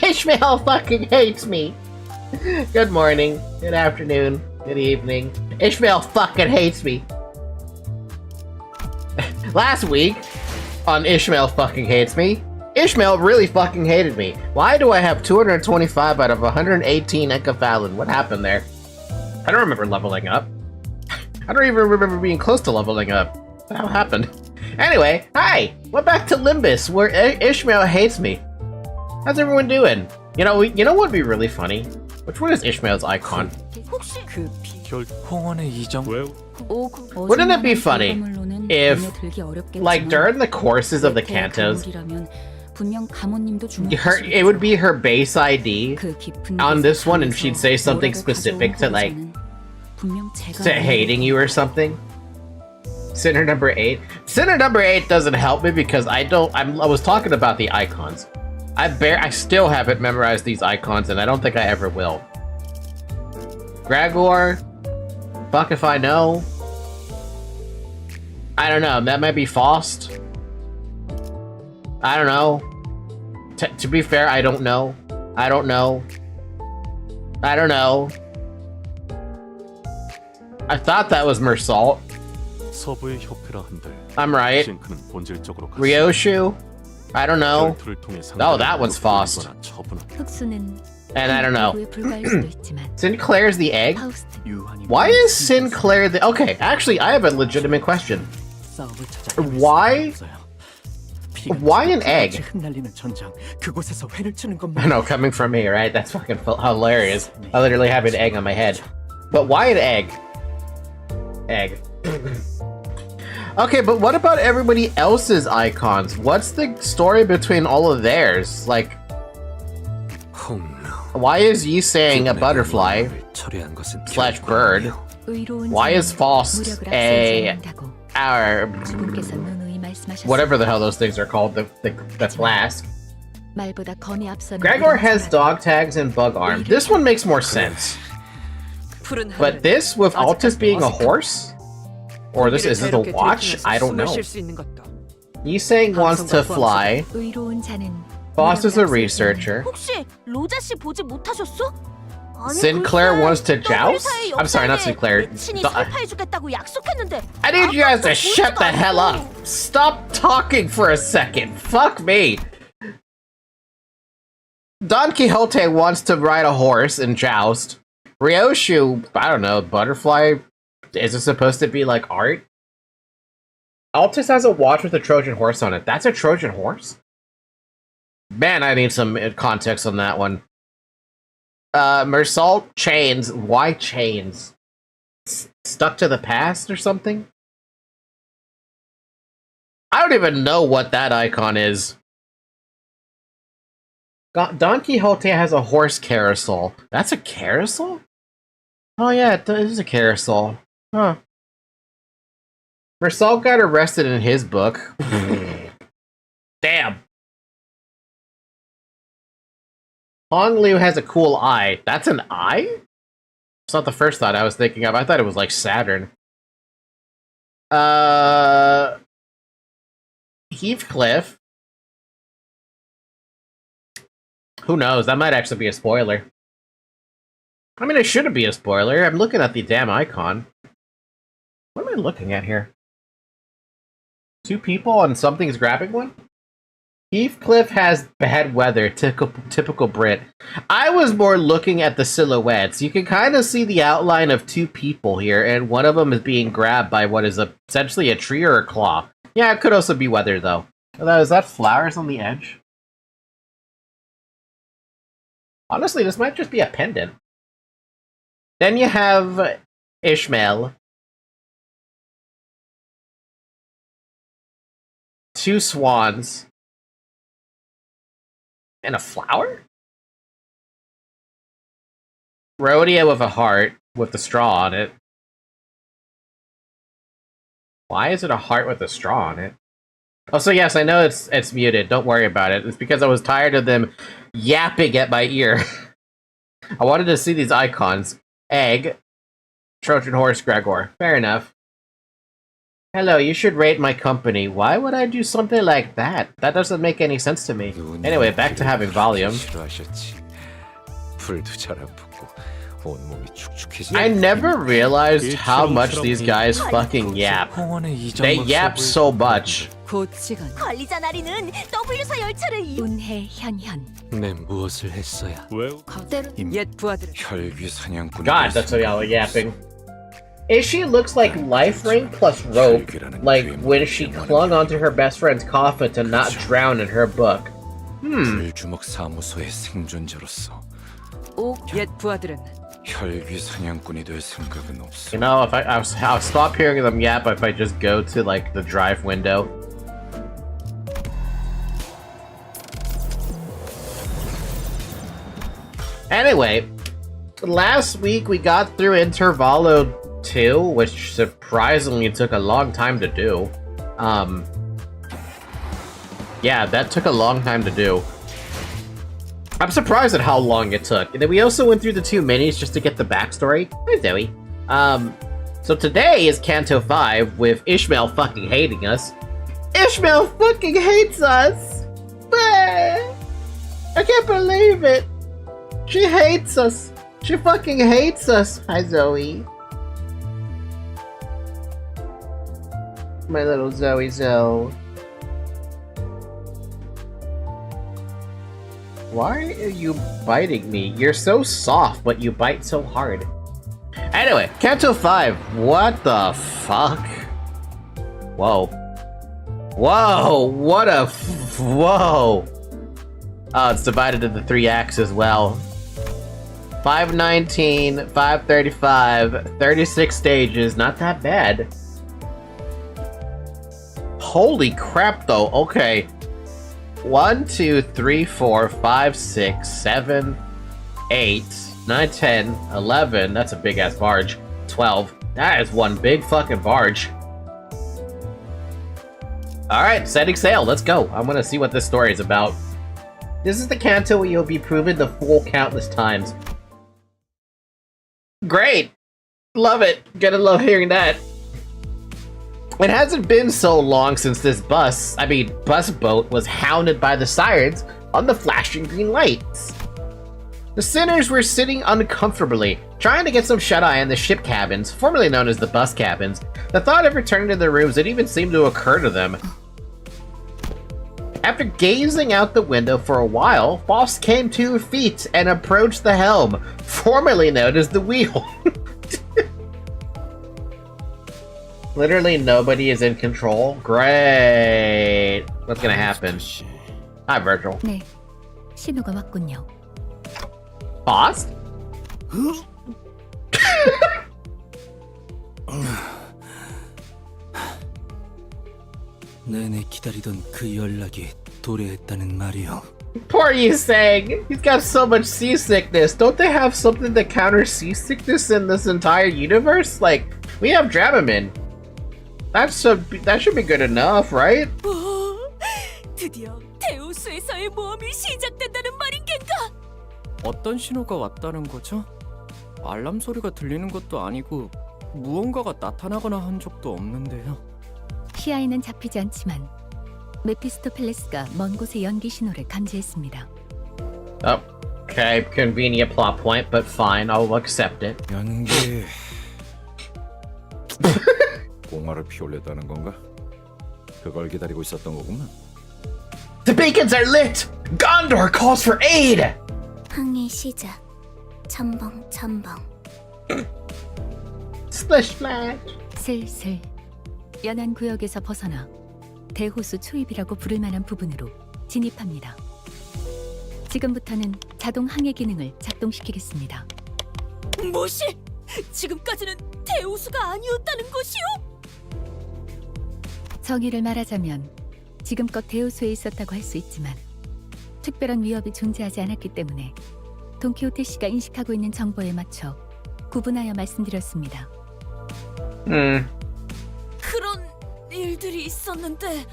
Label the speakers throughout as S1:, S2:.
S1: Ishmael fucking hates me. Good morning, good afternoon, good evening. Ishmael fucking hates me. Last week, on Ishmael fucking hates me, Ishmael really fucking hated me. Why do I have 225 out of 118 Enkephalon? What happened there? I don't remember leveling up. I don't even remember being close to leveling up. What the hell happened? Anyway, hi! We're back to Limbus, where Ishmael hates me. How's everyone doing? You know what would be really funny? Which one is Ishmael's icon? Wouldn't it be funny if, like, during the courses of the cantos, it would be her base ID on this one, and she'd say something specific to, like, to hating you or something? Sinner number 8. Sinner number 8 doesn't help me because I was talking about the icons. I still haven't memorized these icons, and I don't think I ever will. Gregor? Fuck if I know. I don't know, that might be Faust. I don't know. To be fair, I don't know. I don't know. I don't know. I thought that was Mersalt. I'm right. Ryoshu? I don't know. Oh, that one's Faust. And I don't know. Sinclair's the egg? Why is Sinclair the... Okay, actually, I have a legitimate question. Why Why an egg? I know, coming from me, right? That's fucking hilarious. I literally have an egg on my head. But why an egg? Egg. Okay, but what about everybody else's icons? What's the story between all of theirs? Like, why is Yi saying a butterfly slash bird? Why is Faust whatever the hell those things are called, the flask? Gregor has dog tags and bug arm. This one makes more sense. But this with Altus being a horse? Or this is it a watch? I don't know. Yisang wants to fly. Boss is a researcher. Sinclair wants to joust? I'm sorry, not Sinclair. I need you guys to shut the hell up. Stop talking for a second. Fuck me. Don Quixote wants to ride a horse and joust. Ryoshu, I don't know, butterfly? Is it supposed to be like art? Altus has a watch with a Trojan horse on it. That's a Trojan horse? Man, I need some context on that one. Mersal, chains. Why chains? Stuck to the past or something? I don't even know what that icon is. Don Quixote has a horse carousel. That's a carousel? Oh yeah, it is a carousel. Huh. Mersal got arrested in his book. Damn. Hong Liu has a cool eye. That's an eye? It's not the first thought I was thinking of. I thought it was like Saturn. Heathcliff. Who knows? That might actually be a spoiler. I mean, it shouldn't be a spoiler. I'm looking at the damn icon. What am I looking at here? Two people and something's grabbing one? Heathcliff has bad weather, typical Brit. I was more looking at the silhouettes. You can kind of see the outline of two people here, and one of them is being grabbed by what is essentially a tree or a claw. Yeah, it could also be weather, though. Is that flowers on the edge? Honestly, this might just be a pendant. Then you have Ishmael. Two swans. And a flower? Rodeo with a heart with the straw on it. Why is it a heart with a straw on it? Oh, so yes, I know it's muted. Don't worry about it. It's because I was tired of them yapping at my ear. I wanted to see these icons. Egg. Trojan horse, Gregor. Fair enough. Hello, you should rate my company. Why would I do something like that? That doesn't make any sense to me. Anyway, back to having volume. I never realized how much these guys fucking yap. They yap so much. God, that's a y'all yapping. Ishi looks like life ring plus rope, like when she clung onto her best friend's coffin to not drown in her book. You know, if I'll stop hearing them yap if I just go to like the drive window. Anyway, last week we got through Intervallo 2, which surprisingly took a long time to do. Yeah, that took a long time to do. I'm surprised at how long it took. And then we also went through the 2 minis just to get the backstory. Hi, Zoe. So today is Canto 5 with Ishmael fucking hating us. Ishmael fucking hates us! I can't believe it! She hates us! She fucking hates us! Hi, Zoe. My little Zoe. Why are you biting me? You're so soft, but you bite so hard. Anyway, Canto 5. What the fuck? Whoa. Whoa, what a whoa. Oh, it's divided into 3 acts as well. 519, 535, 36 stages, not that bad. Holy crap though, okay. 1, 2, 3, 4, 5, 6, 7, 8, 9, 10, 11, that's a big ass barge. 12, that is one big fucking barge. Alright, setting sail, let's go. I want to see what this story is about. This is the canto where you'll be proven the fool countless times. Great! Love it. Gotta love hearing that. It hasn't been so long since this bus boat was hounded by the sirens on the flashing green lights. The sinners were sitting uncomfortably, trying to get some shut-eye in the ship cabins, formerly known as the bus cabins. The thought of returning to their rooms didn't even seem to occur to them. After gazing out the window for a while, Foss came to her feet and approached the helm, formerly known as the wheel. Literally nobody is in control. Great. What's gonna happen? Hi, Virgil.
S2: 네, 신호가 왔군요.
S1: Foss?
S3: 내내 기다리던 그 연락이 도래했다는 말이요.
S1: Poor Yusang! He's got so much seasickness. Don't they have something to counter seasickness in this entire universe? Like, we have Dramamine. That should be good enough, right?
S4: 드디어 데우스에서의 모험이 시작된다는 말인 겐가?
S3: 어떤 신호가 왔다는 거죠? 알람 소리가 들리는 것도 아니고 무언가가 나타나거나 한 적도 없는데요.
S2: 시야에는 잡히지 않지만 메피스토펠레스가 먼 곳의 연기 신호를 감지했습니다.
S1: Okay, convenient plot point, but fine, I'll accept it.
S5: 연기... 공화를 피우려다는 건가? 그걸 기다리고 있었던 거구만.
S1: The beacons are lit! Gondor calls for aid!
S4: 항해 시작. 첨벙 첨벙.
S1: Splish splash!
S2: 슬슬 연안 구역에서 벗어나 대호수 초입이라고 부를 만한 부분으로 진입합니다. 지금부터는 자동 항해 기능을 작동시키겠습니다.
S4: 뭐시? 지금까지는 데우스가 아니었다는 것이오?
S2: 정의를 말하자면 지금껏 대호수에 있었다고 할 수 있지만 특별한 위협이 존재하지 않았기 때문에 돈키호테 씨가 인식하고 있는 정보에 맞춰 구분하여 말씀드렸습니다.
S4: 그런 일들이 있었는데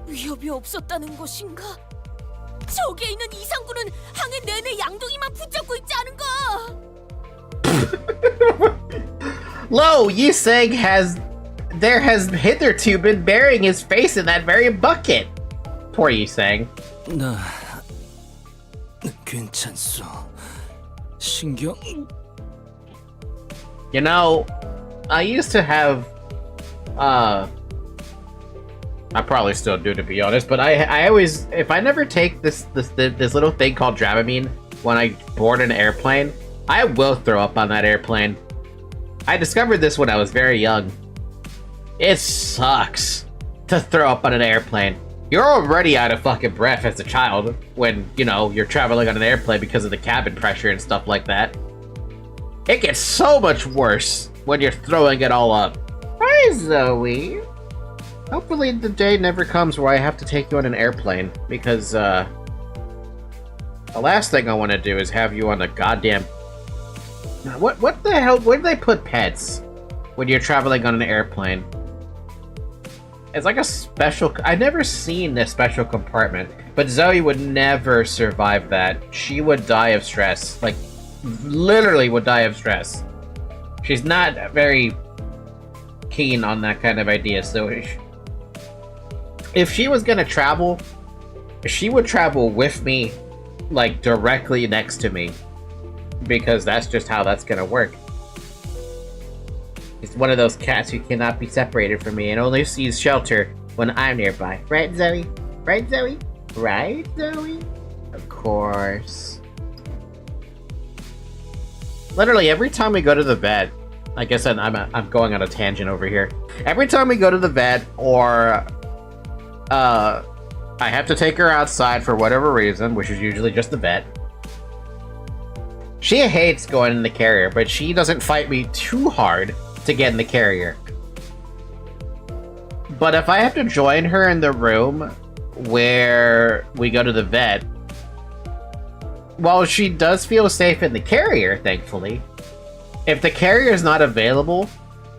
S4: 위협이 없었다는 것인가? 저기에 있는 이상구는 항해 내내 양동이만 붙잡고 있지 않은가?
S1: Lo, Yusang has hitherto been burying his face in that very bucket. Poor Yusang.
S3: 나 괜찮소. 신경...
S1: You know, I used to have, I probably still do to be honest, but I always, if I never take this little thing called Dramamine when I board an airplane, I will throw up on that airplane. I discovered this when I was very young. It sucks to throw up on an airplane. You're already out of fucking breath as a child when, you know, you're traveling on an airplane because of the cabin pressure and stuff like that. It gets so much worse when you're throwing it all up. Hi, Zoe. Hopefully the day never comes where I have to take you on an airplane, because, the last thing I want to do is have you on a goddamn... What the hell? Where do they put pets when you're traveling on an airplane? It's like a special... I've never seen this special compartment, but Zoe would never survive that. She would die of stress. Like, literally would die of stress. She's not very keen on that kind of idea, so if she was gonna travel, she would travel with me, like, directly next to me, because that's just how that's gonna work. It's one of those cats who cannot be separated from me and only sees shelter when I'm nearby. Right, Zoe? Right, Zoe? Right, Zoe? Of course. Literally, every time we go to the vet, I guess I'm going on a tangent over here. Every time we go to the vet, or I have to take her outside for whatever reason, which is usually just the vet. She hates going in the carrier, but she doesn't fight me too hard to get in the carrier. But if I have to join her in the room where we go to the vet, while she does feel safe in the carrier, thankfully, if the carrier is not available,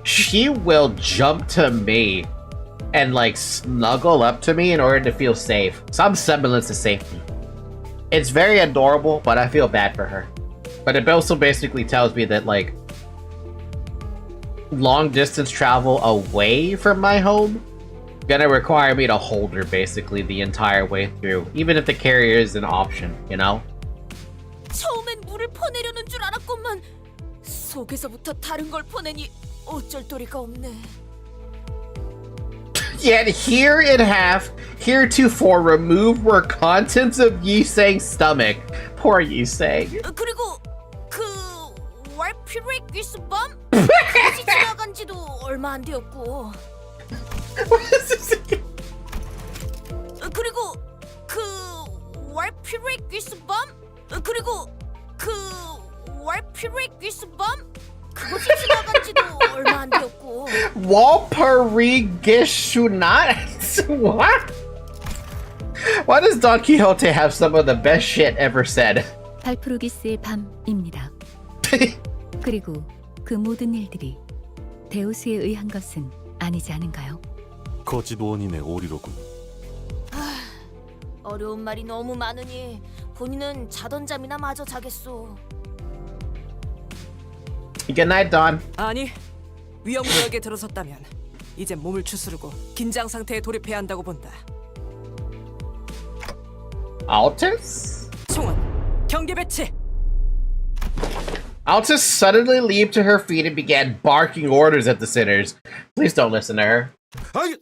S1: she will jump to me and like snuggle up to me in order to feel safe. Some semblance of safety. It's very adorable, but I feel bad for her. But it also basically tells me that like long distance travel away from my home gonna require me to hold her basically the entire way through, even if the carrier is an option, you know?
S4: 처음엔 물을 퍼내려는 줄 알았건만 속에서부터 다른 걸 퍼내니 어쩔 도리가 없네.
S1: Yet here in half, heretofore removed were contents of Yiseng's stomach. Poor Yiseng.
S4: 그리고 그 왈피렉 위스밤 같이 지나간 지도 얼마 안 되었고.
S1: What is this again?
S4: 그리고 그 왈피렉 위스밤 그리고 그 왈피렉 위스밤 그것이 지나간 지도 얼마 안 되었고.
S1: Walpurgistunat? What? Why does Don Quixote have some of the best shit ever said?
S2: 발프루기스의 밤입니다. 그리고 그 모든 일들이 데우스에 의한 것은 아니지 않은가요?
S6: 거짓원인의 오리로군.
S4: 어려운 말이 너무 많으니 본인은 자던 잠이나 마저 자겠소.
S1: Good night, Don.
S7: 아니, 위험 구역에 들어섰다면 이제 몸을 추스르고 긴장 상태에 돌입해야 한다고 본다.
S1: Altus?
S7: 총원, 경계 배치.
S1: Altus suddenly leaped to her feet and began barking orders at the sinners. Please don't listen to her.
S5: 아이,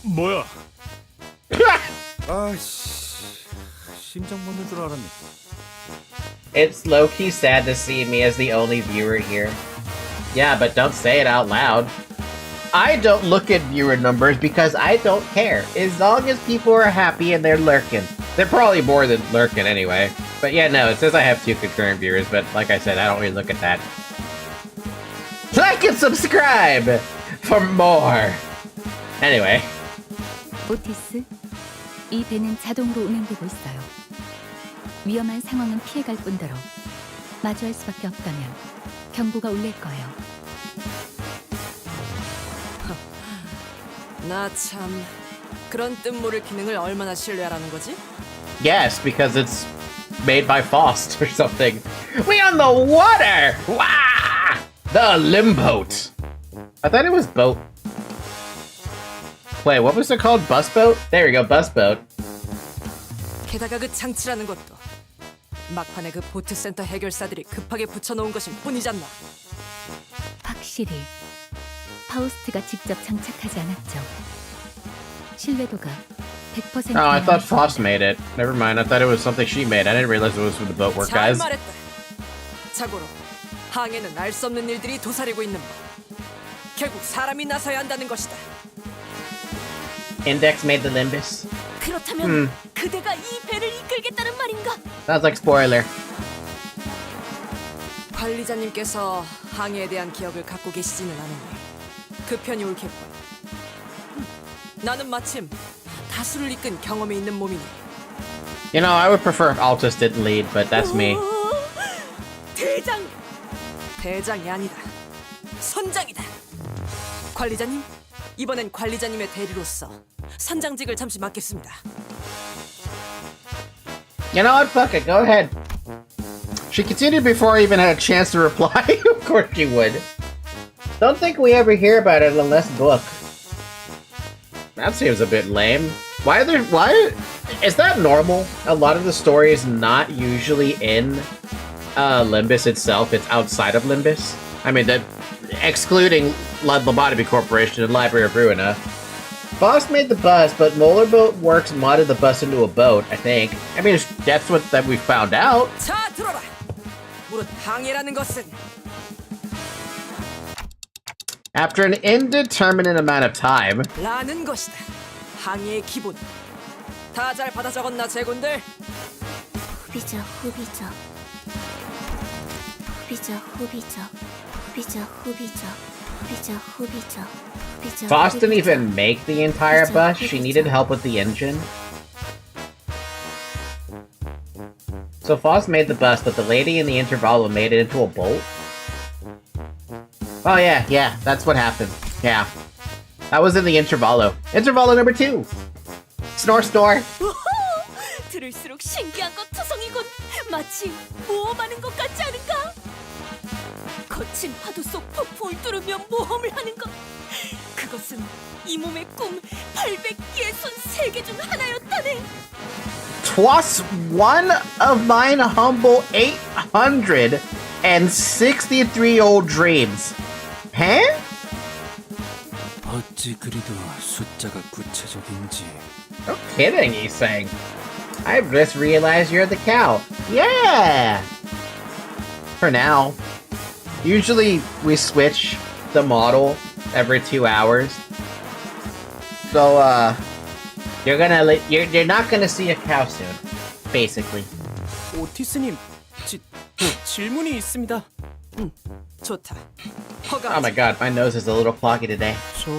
S6: 뭐야?
S5: 아이씨, 심장 멎는 줄 알았네.
S1: It's low-key sad to see me as the only viewer here. Yeah, but don't say it out loud. I don't look at viewer numbers because I don't care. As long as people are happy and they're lurking. They're probably more than lurking anyway. But yeah, no, it says I have 2 concurrent viewers, but like I said, I don't really look at that. Like and subscribe for more! Anyway.
S2: 오티스, 이 배는 자동으로 운행되고 있어요. 위험한 상황은 피해갈 뿐더러 마주할 수밖에 없다면 경고가 울릴 거예요.
S7: 나 참 그런 뜻모를 기능을 얼마나 신뢰하라는 거지?
S1: Yes, because it's made by Faust or something. We on the water! Wah! The Limboat. I thought it was boat. Wait, what was it called? Bus boat? There we go, bus boat.
S7: 게다가 그 장치라는 것도 막판에 그 보트 센터 해결사들이 급하게 붙여놓은 것일 뿐이잖아.
S2: 확실히 파우스트가 직접 장착하지 않았죠. 신뢰도가 100%.
S1: Oh, I thought Faust made it. Never mind, I thought it was something she made. I didn't realize it was for the boat work,
S7: 잘
S1: guys.
S7: 말했다. 자고로 항해는 알 수 없는 일들이 도사리고 있는 법. 결국 사람이 나서야 한다는 것이다.
S1: Index made the Limbus.
S4: 그렇다면 그대가 이 배를 이끌겠다는 말인가?
S1: Sounds like spoiler.
S7: 관리자님께서 항해에 대한 기억을 갖고 계시지는 않으니 그 편이 옳겠군. 나는 마침 다수를 이끈 경험이 있는 몸이니.
S1: You know, I would prefer if Altus didn't lead, but that's me.
S4: 대장!
S7: 대장이 아니다. 선장이다. 관리자님, 이번엔 관리자님의 대리로서 선장직을 잠시 맡겠습니다.
S1: You know what? Fuck it. Go ahead. She continued before I even had a chance to reply. Of course she would. Don't think we ever hear about it unless book. That seems a bit lame. Why is that normal? A lot of the story is not usually in Limbus itself. It's outside of Limbus. I mean, excluding Lobotomy Corporation and Library of Ruina. Faust made the bus, but Molarboat Works modded the bus into a boat, I think. I mean, that's what we found out.
S7: 자, 들어라. 무릇 항해라는 것은
S1: After an indeterminate amount of time,
S7: 라는 것이다. 항해의 기본. 다 잘 받아 적었나 제군들?
S4: 후비죠, 후비죠. 후비죠, 후비죠. 후비죠, 후비죠. 후비죠, 후비죠. 후비죠.
S1: Foss didn't even make the entire bus. She needed help with the engine. So Foss made the bus, but the lady in the intervalo made it into a boat? Oh yeah, that's what happened. Yeah. That was in the intervalo. Intervalo number 2! Snore snore!
S4: 우후! 들을수록 신기한 것 투성이군. 마치 모험하는 것 같지 않은가? 거친 파도 속 폭포를 뚫으며 모험을 하는 것. 그것은 이 몸의 꿈 863개 중 하나였다네.
S1: 'Twas one of mine humble 863 old dreams. Huh?
S3: 어찌 그리도 숫자가 구체적인지.
S1: No kidding, he's saying. I just realized you're the cow. Yeah! For now. Usually we switch the model every 2 hours. So, you're not gonna see a cow soon. Basically.
S3: 오티스님, 질문이 있습니다.
S7: 좋다. 허가.
S1: Oh my god, my nose is a little cloggy today.
S3: 저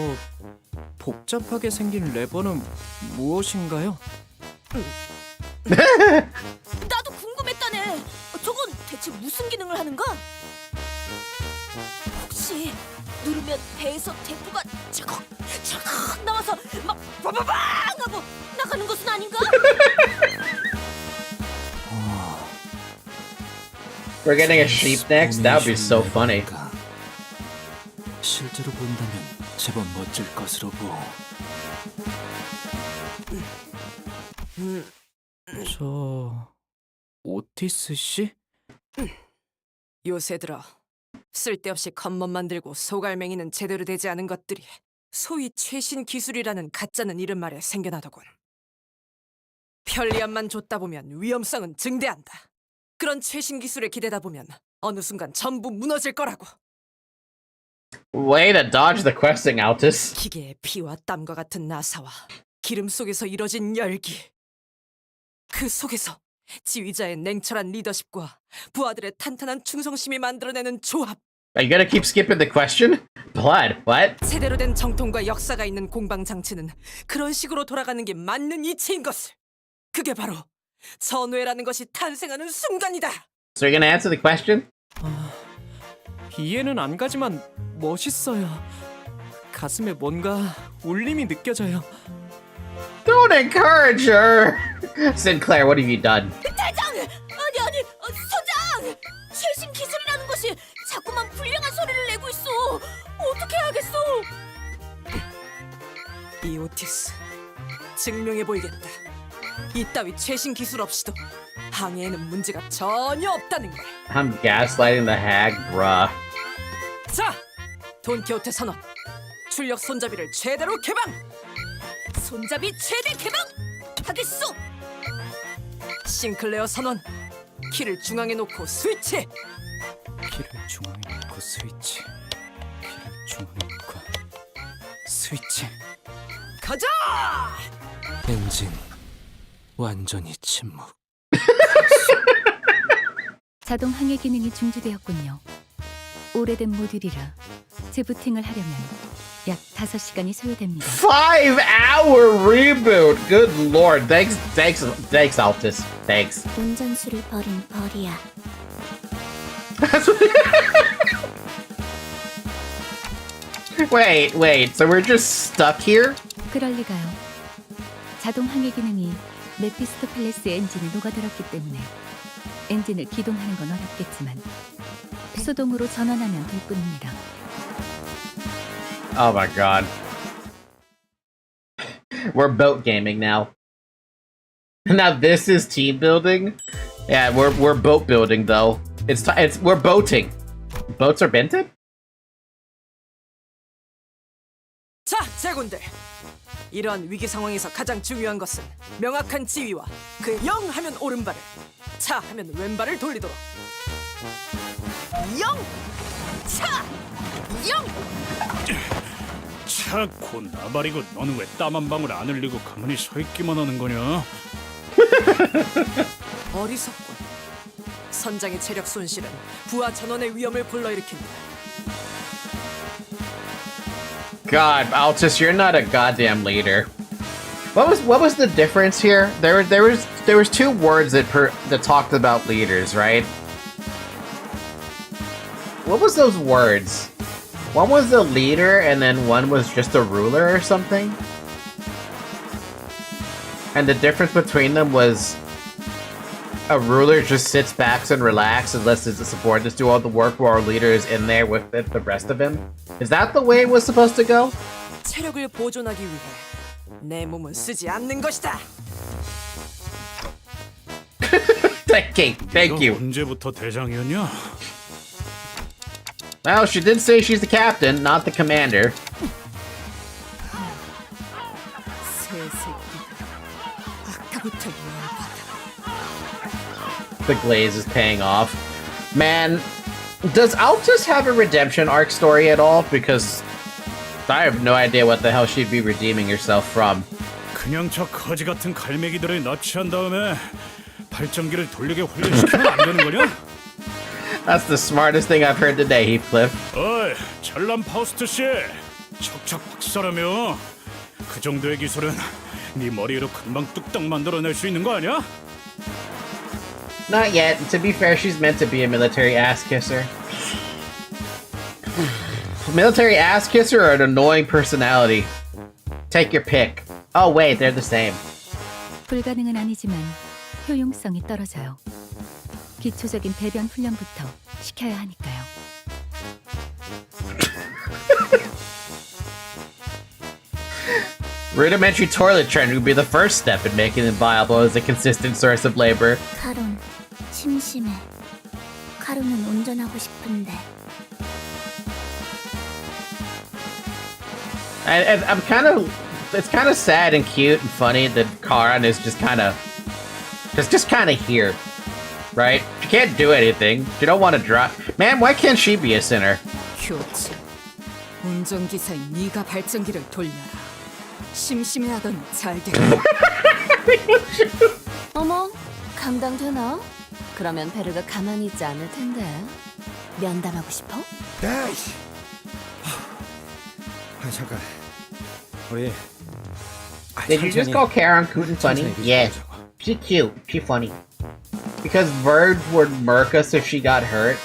S3: 복잡하게 생긴 레버는 무엇인가요?
S4: 나도 궁금했다네. 저건 대체 무슨 기능을 하는가? 혹시 누르면 배에서 대포가 차걱 차걱 나와서 막 빠바방 하고 나가는 것은 아닌가?
S1: We're getting a sheep next? That would be so funny.
S3: 실제로 본다면 제법 멋질 것으로 보. 저 오티스 씨?
S7: 요새 들어 쓸데없이 겉멋만 들고 소갈맹이는 제대로 되지 않은 것들이 소위 최신 기술이라는 가짜는 이름 아래 생겨나더군. 편리함만 줬다 보면 위험성은 증대한다. 그런 최신 기술에 기대다 보면 어느 순간 전부 무너질 거라고.
S1: Way to dodge the questing, Altus.
S7: 기계의 피와 땀과 같은 나사와 기름 속에서 이뤄진 열기. 그 속에서 지휘자의 냉철한 리더십과 부하들의 탄탄한 충성심이 만들어내는 조합.
S1: Are you gonna keep skipping the question? Blood, what?
S7: 제대로 된 정통과 역사가 있는 공방 장치는 그런 식으로 돌아가는 게 맞는 이치인 것을. 그게 바로 전우회라는 것이 탄생하는 순간이다.
S1: So you're gonna answer the question?
S3: 이해는 안 가지만 멋있어요. 가슴에 뭔가 울림이 느껴져요.
S1: Don't encourage her! Sinclair, what have you done?
S4: 대장! 아니 선장! 최신 기술이라는 것이 자꾸만 불량한 소리를 내고 있어. 어떻게 해야겠어?
S7: 이 오티스 증명해 보이겠다. 이따위 최신 기술 없이도 항해에는 문제가 전혀 없다는 걸.
S1: I'm gaslighting the hag, bruh.
S7: 자, 돈키호테 선언. 출력 손잡이를 최대로 개방.
S4: 손잡이 최대 개방! 하겠소!
S7: 싱클레어 선언. 키를 중앙에 놓고 스위치.
S3: 키를 중앙에 놓고 스위치. 키를 중앙에 놓고 스위치.
S7: 가자!
S3: 엔진 완전히 침묵.
S2: 자동 항해 기능이 중지되었군요. 오래된 모듈이라 재부팅을 하려면 약 5시간이 소요됩니다.
S1: 5-hour reboot! Good lord. Thanks, Altus. Thanks.
S4: 운전수를 버린 벌이야.
S1: Wait, so we're just stuck here?
S2: 그럴 리가요. 자동 항해 기능이 메피스토 플레스 엔진을 녹아들었기 때문에 엔진을 기동하는 건 어렵겠지만 수동으로 전환하면 될 뿐입니다.
S1: Oh my god. We're boat gaming now. Now this is team building? Yeah, we're boat building though. We're boating. Boats are bented?
S7: 자, 제군들. 이런 위기 상황에서 가장 중요한 것은 명확한 지휘와 그 영 하면 오른발을, 차 하면 왼발을 돌리도록. 영! 차! 영!
S6: 차고 나발이고 너는 왜 땀 한 방울 안 흘리고 가만히 서 있기만 하는 거냐?
S7: 어리석군. 선장의 체력 손실은 부하 전원의 위험을 불러일으킨다.
S1: God, Altus, you're not a goddamn leader. What was the difference here? There was two words that talked about leaders, right? What was those words? One was the leader, and then one was just a ruler or something? And the difference between them was a ruler just sits back and relaxes and lets his subordinates do all the work while a leader is in there with the rest of him? Is that the way it was supposed to go?
S7: 체력을 보존하기 위해 내 몸은 쓰지 않는 것이다.
S1: Thank
S6: 너
S1: you.
S6: 언제부터 대장이었냐?
S1: Well, she did say she's the captain, not the commander.
S7: 새새끼들. 아까부터 열받아.
S1: The glaze is paying off. Man, does Altus have a redemption arc story at all? Because I have no idea what the hell she'd be redeeming herself from.
S6: 그냥 저 거지 같은 갈매기들을 납치한 다음에 발전기를 돌리게 훈련시키면 안 되는 거냐?
S1: That's the smartest thing I've heard today, Heathcliff.
S6: 어이, 잘난 파우스트 씨, 척척 박사라며. 그 정도의 기술은 네 머리로 금방 뚝딱 만들어낼 수 있는 거 아니야?
S1: Not yet. To be fair, she's meant to be a military ass kisser. Military ass kisser or an annoying personality? Take your pick. Oh wait, they're the same.
S2: 불가능은 아니지만 효용성이 떨어져요. 기초적인 배변 훈련부터 시켜야 하니까요.
S1: Rudimentary toilet training would be the first step in making them viable as a consistent source of labor.
S8: 카론, 심심해. 카론은 운전하고 싶은데.
S1: And I'm kind of, it's kind of sad and cute and funny that Karan is just kind of here, right? She can't do anything. She don't want to drive. Man, why can't she be a sinner?
S7: 교체. 운전기사인 네가 발전기를 돌려라. 심심해하더니 잘 돼.
S8: 어머, 감당되나? 그러면 베르가 가만히 있지 않을 텐데. 면담하고 싶어?
S5: 에이씨. 잠깐. 우리.
S1: Did you just call Karen cute and funny? Yes. She cute. She funny. Because Verge would murk us if she got hurt.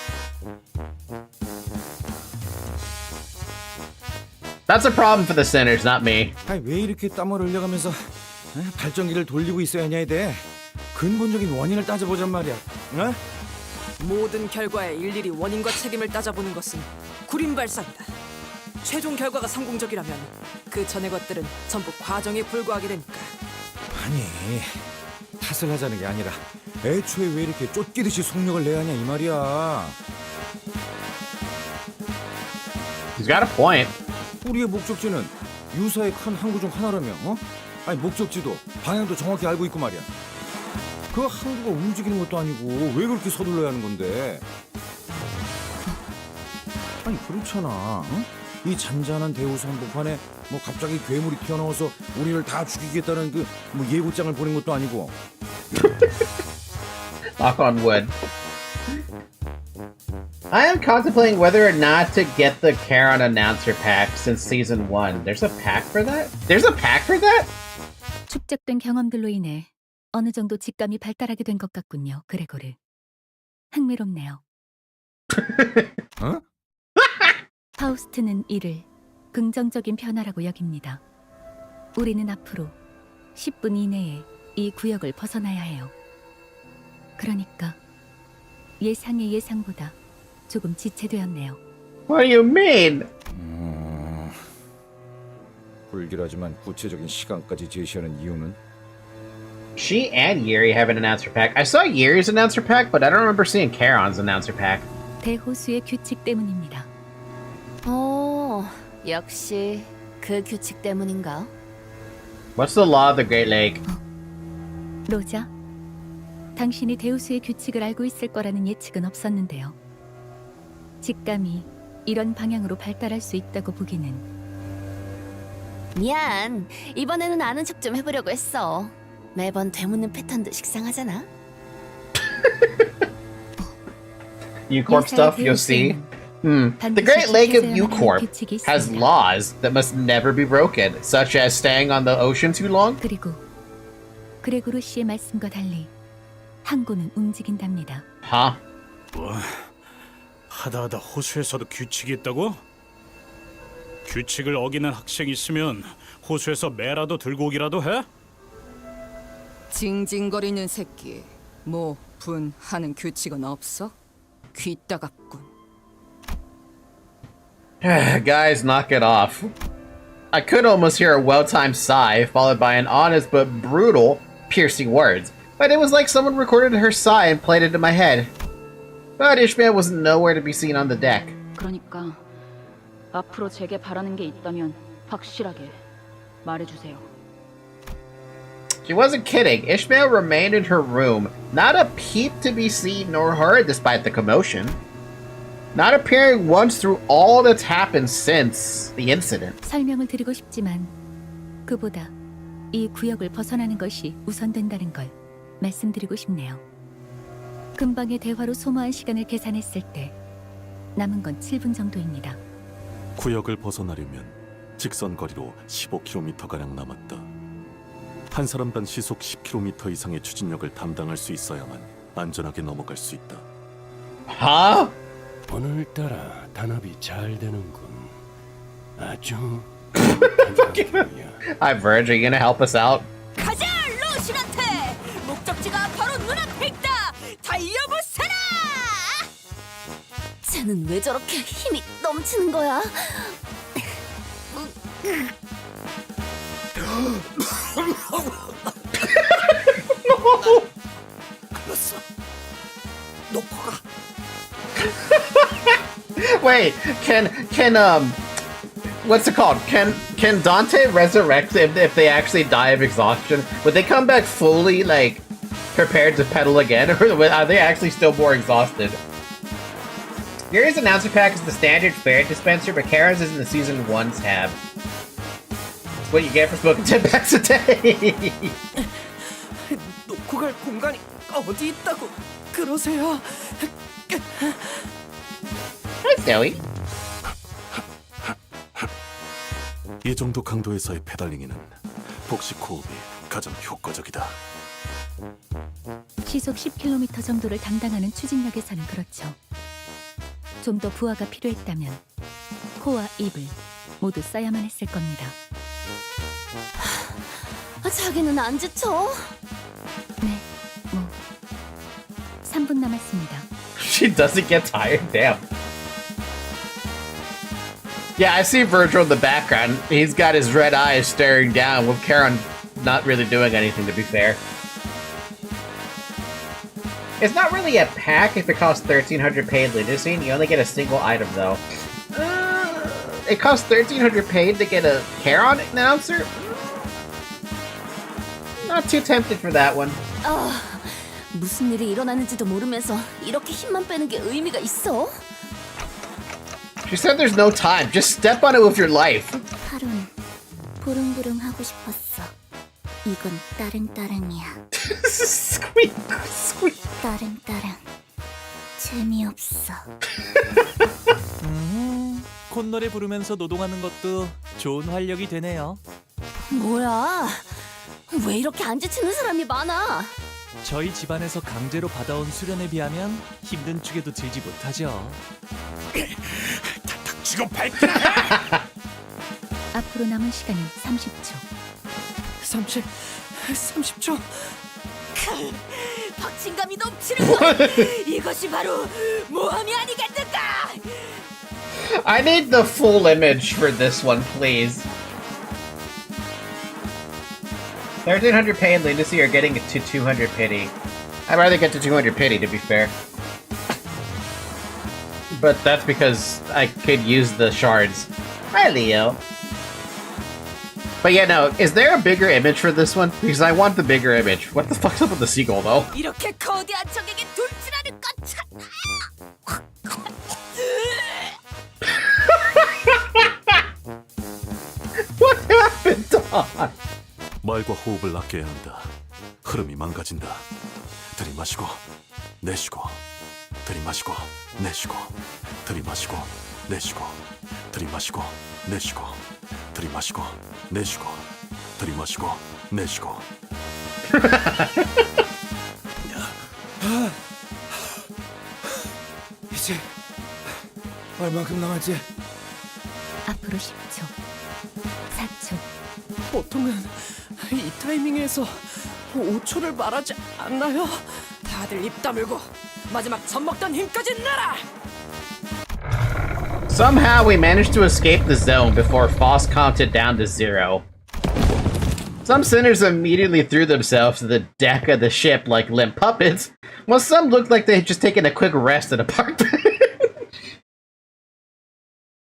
S1: That's a problem for the sinners, not me.
S5: 아니 왜 이렇게 땀을 흘려가면서 발전기를 돌리고 있어야 하냐에 대해 근본적인 원인을 따져보잔 말이야. 어?
S7: 모든 결과에 일일이 원인과 책임을 따져보는 것은 구림발상이다. 최종 결과가 성공적이라면 그 전의 것들은 전부 과정에 불과하게 되니까.
S5: 아니 탓을 하자는 게 아니라 애초에 왜 이렇게 쫓기듯이 속력을 내야 하냐 이 말이야.
S1: He's got a point.
S5: 우리의 목적지는 유사의 큰 항구 중 하나라며. 어? 아니 목적지도 방향도 정확히 알고 있고 말이야. 그 항구가 움직이는 것도 아니고 왜 그렇게 서둘러야 하는 건데? 아니 그렇잖아. 어? 이 잔잔한 대우수 한복판에 뭐 갑자기 괴물이 튀어나와서 우리를 다 죽이겠다는 그 뭐 예고장을 보낸 것도 아니고.
S1: Knock on wood. I am contemplating whether or not to get the Karen announcer pack since season 1. There's a pack for that? There's a pack for that?
S2: 축적된 경험들로 인해 어느 정도 직감이 발달하게 된 것 같군요, 그레고르. 흥미롭네요.
S5: 어?
S2: 파우스트는 이를 긍정적인 변화라고 여깁니다. 우리는 앞으로 10분 이내에 이 구역을 벗어나야 해요. 그러니까 예상의 예상보다 조금 지체되었네요.
S1: What do you mean?
S5: 불길하지만 구체적인 시간까지 제시하는 이유는?
S1: She and Yuri have an announcer pack. I saw Yuri's announcer pack, but I don't remember seeing Karen's announcer pack.
S2: 대호수의 규칙 때문입니다.
S8: 역시 그 규칙 때문인가?
S1: What's the law of the Great Lake?
S2: 로자, 당신이 대우수의 규칙을 알고 있을 거라는 예측은 없었는데요. 직감이 이런 방향으로 발달할 수 있다고 보기는
S8: 미안. 이번에는 아는 척 좀 해보려고 했어. 매번 되묻는 패턴도 식상하잖아.
S1: Ucorp stuff, you'll see. The Great Lake of Ucorp has laws that must never be broken, such as staying on the ocean too long.
S2: 그리고 그레고르 씨의 말씀과 달리 항구는 움직인답니다.
S1: Huh?
S6: 뭐 하다하다 호수에서도 규칙이 있다고? 규칙을 어기는 학생이 있으면 호수에서 매라도 들고 오기라도 해?
S7: 징징거리는 새끼. 뭐 분 하는 규칙은 없어? 귀 따갑군.
S1: Guys, knock it off. I could almost hear a well-timed sigh, followed by an honest but brutal, piercing words. But it was like someone recorded her sigh and played it in my head. But Ishmael was nowhere to be seen on the deck.
S4: 그러니까 앞으로 제게 바라는 게 있다면 확실하게 말해주세요.
S1: She wasn't kidding. Ishmael remained in her room, not a peep to be seen nor heard despite the commotion. Not appearing once through all that's happened since the incident.
S2: 설명을 드리고 싶지만 그보다 이 구역을 벗어나는 것이 우선된다는 걸 말씀드리고 싶네요. 금방의 대화로 소모한 시간을 계산했을 때 남은 건 7분 정도입니다.
S9: 구역을 벗어나려면 직선 거리로 15km가량 남았다. 한 사람당 시속 10km 이상의 추진력을 담당할 수 있어야만 안전하게 넘어갈 수 있다.
S1: Huh?
S10: 오늘따라 단합이 잘 되는군. 아주
S1: Hi, Verge, are you gonna help us out?
S4: 가자, 로신한테! 목적지가 바로 눈앞에 있다! 달려보세라!
S8: 쟤는 왜 저렇게 힘이 넘치는 거야?
S5: 글렀어. 놓고 가.
S1: Wait, what's it called? Can Dante resurrect if they actually die of exhaustion? Would they come back fully, like, prepared to pedal again, or are they actually still more exhausted? Gary's announcer pack is the standard fare dispenser, but Karen's is in the season 1 tab. It's what you get for smoking 10 packs a day.
S3: 놓고 갈 공간이 어디 있다고 그러세요?
S1: Hi, Zoe.
S9: 이 정도 강도에서의 페달링에는 복식 호흡이 가장 효과적이다.
S2: 시속 10km 정도를 담당하는 추진력에서는 그렇죠. 좀 더 부하가 필요했다면 코와 입을 모두 써야만 했을 겁니다.
S8: 자기는 안 지쳐?
S2: 네, 뭐 3분 남았습니다.
S1: She doesn't get tired? Damn. Yeah, I see Virgil in the background. He's got his red eyes staring down with Karen not really doing anything, to be fair. It's not really a pack if it costs 1,300 paid Lindusine. You only get a single item, though. It costs 1,300 paid to get a Charon announcer? Not too tempted for that one.
S8: 무슨 일이 일어나는지도 모르면서 이렇게 힘만 빼는 게 의미가 있어?
S1: She said there's no time. Just step on it with your life.
S8: 하루는 부릉부릉 하고 싶었어. 이건 따릉따릉이야.
S1: Squeak, squeak.
S8: 따릉따릉. 재미없어.
S11: 콧노래 부르면서 노동하는 것도 좋은 활력이 되네요.
S8: 뭐야? 왜 이렇게 안 지치는 사람이 많아?
S11: 저희 집안에서 강제로 받아온 수련에 비하면 힘든 축에도 들지 못하죠.
S6: 닥치고 발끈!
S2: 앞으로 남은 시간은 30초.
S3: 30초.
S4: 박진감이 넘치는군! 이것이 바로 모험이 아니겠는가!
S1: I need the full image for this one, please. 1,300 pay and Lunacy are getting to 200 pity. I'd rather get to 200 pity, to be fair. But that's because I could use the shards. Hi, Leo. But yeah, no, is there a bigger image for this one? Because I want the bigger image. What the fuck's up with the seagull, though?
S4: 이렇게 거대한 적에게 돌진하는 것
S9: 말과 호흡을 아껴야 한다. 흐름이 망가진다. 들이마시고 내쉬고 들이마시고 내쉬고 들이마시고 내쉬고 들이마시고 내쉬고 들이마시고 내쉬고 들이마시고 내쉬고.
S5: 이제 얼마큼 남았지?
S2: 앞으로 10초, 4초.
S3: 보통은 이 타이밍에서 5초를 말하지 않나요?
S7: 다들 입 다물고 마지막 젖 먹던 힘까지 내라!
S1: Somehow we managed to escape the zone before Foss counted down to 0. Some sinners immediately threw themselves to the deck of the ship like limp puppets, while some looked like they had just taken a quick rest at a park bench.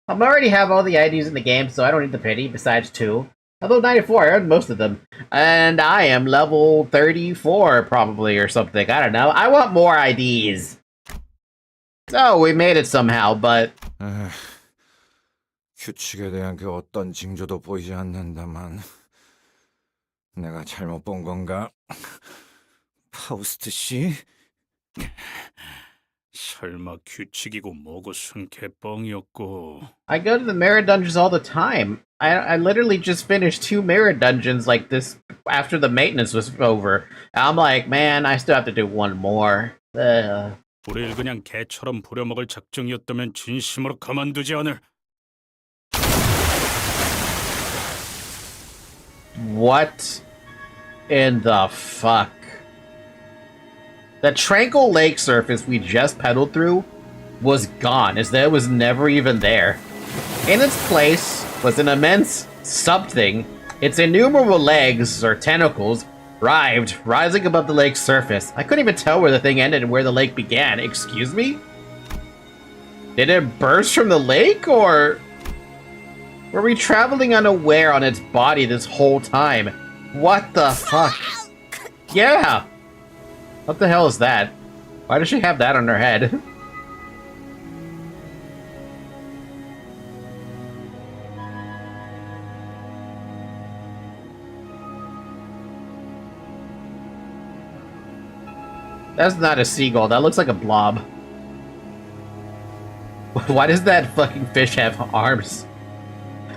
S1: I already have all the IDs in the game, so I don't need the pity, besides 2. Although 94, I earned most of them. And I am level 34, probably, or something. I don't know. I want more IDs. So, we made it somehow, but...
S5: 규칙에 대한 그 어떤 징조도 보이지 않는다만 내가 잘못 본 건가? 파우스트 씨?
S6: 설마 규칙이고 뭐고 순개뻥이었고.
S1: I go to the mirror dungeons all the time. I literally just finished 2 mirror dungeons like this after the maintenance was over. I'm like, man, I still have to do 1 more.
S6: 우릴 그냥 개처럼 부려먹을 작정이었다면 진심으로 가만두지 않을.
S1: What in the fuck? The tranquil lake surface we just pedaled through was gone, as though it was never even there. In its place was an immense something. Its innumerable legs, or tentacles, writhed, rising above the lake's surface. I couldn't even tell where the thing ended and where the lake began. Excuse me? Did it burst from the lake, or... were we traveling unaware on its body this whole time? What the fuck? Yeah! What the hell is that? Why does she have that on her head? That's not a seagull, that looks like a blob. Why does that fucking fish have arms?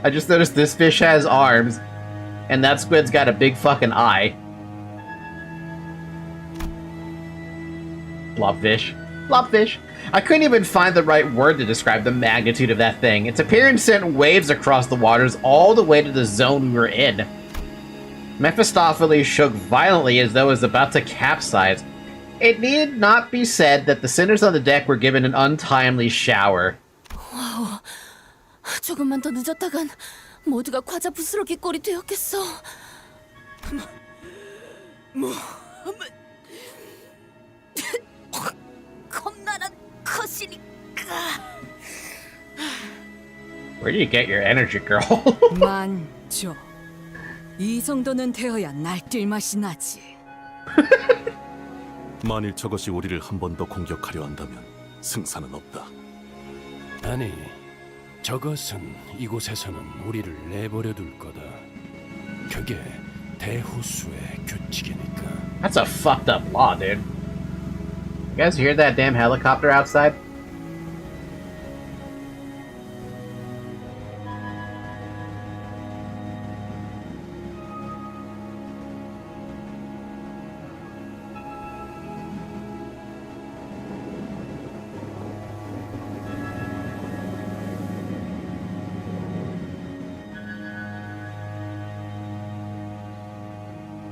S1: I just noticed this fish has arms, and that squid's got a big fucking eye. Blobfish. Blobfish. I couldn't even find the right word to describe the magnitude of that thing. Its appearance sent waves across the waters all the way to the zone we were in. Mephistopheles shook violently as though it was about to capsize. It need not be said that the sinners on the deck were given an untimely shower.
S8: 와우, 조금만 더 늦었다간 모두가 과자 부스러기 꼴이 되었겠어. 겁나란 것이니까.
S1: Where do you get your energy, girl?
S7: 만조. 이 정도는 되어야 날뛸 맛이 나지.
S9: 만일 저것이 우리를 한 번 더 공격하려 한다면 승산은 없다.
S10: 아니, 저것은 이곳에서는 우리를 내버려 둘 거다. 그게 대호수의 규칙이니까.
S1: That's a fucked up law, dude. You guys hear that damn helicopter outside?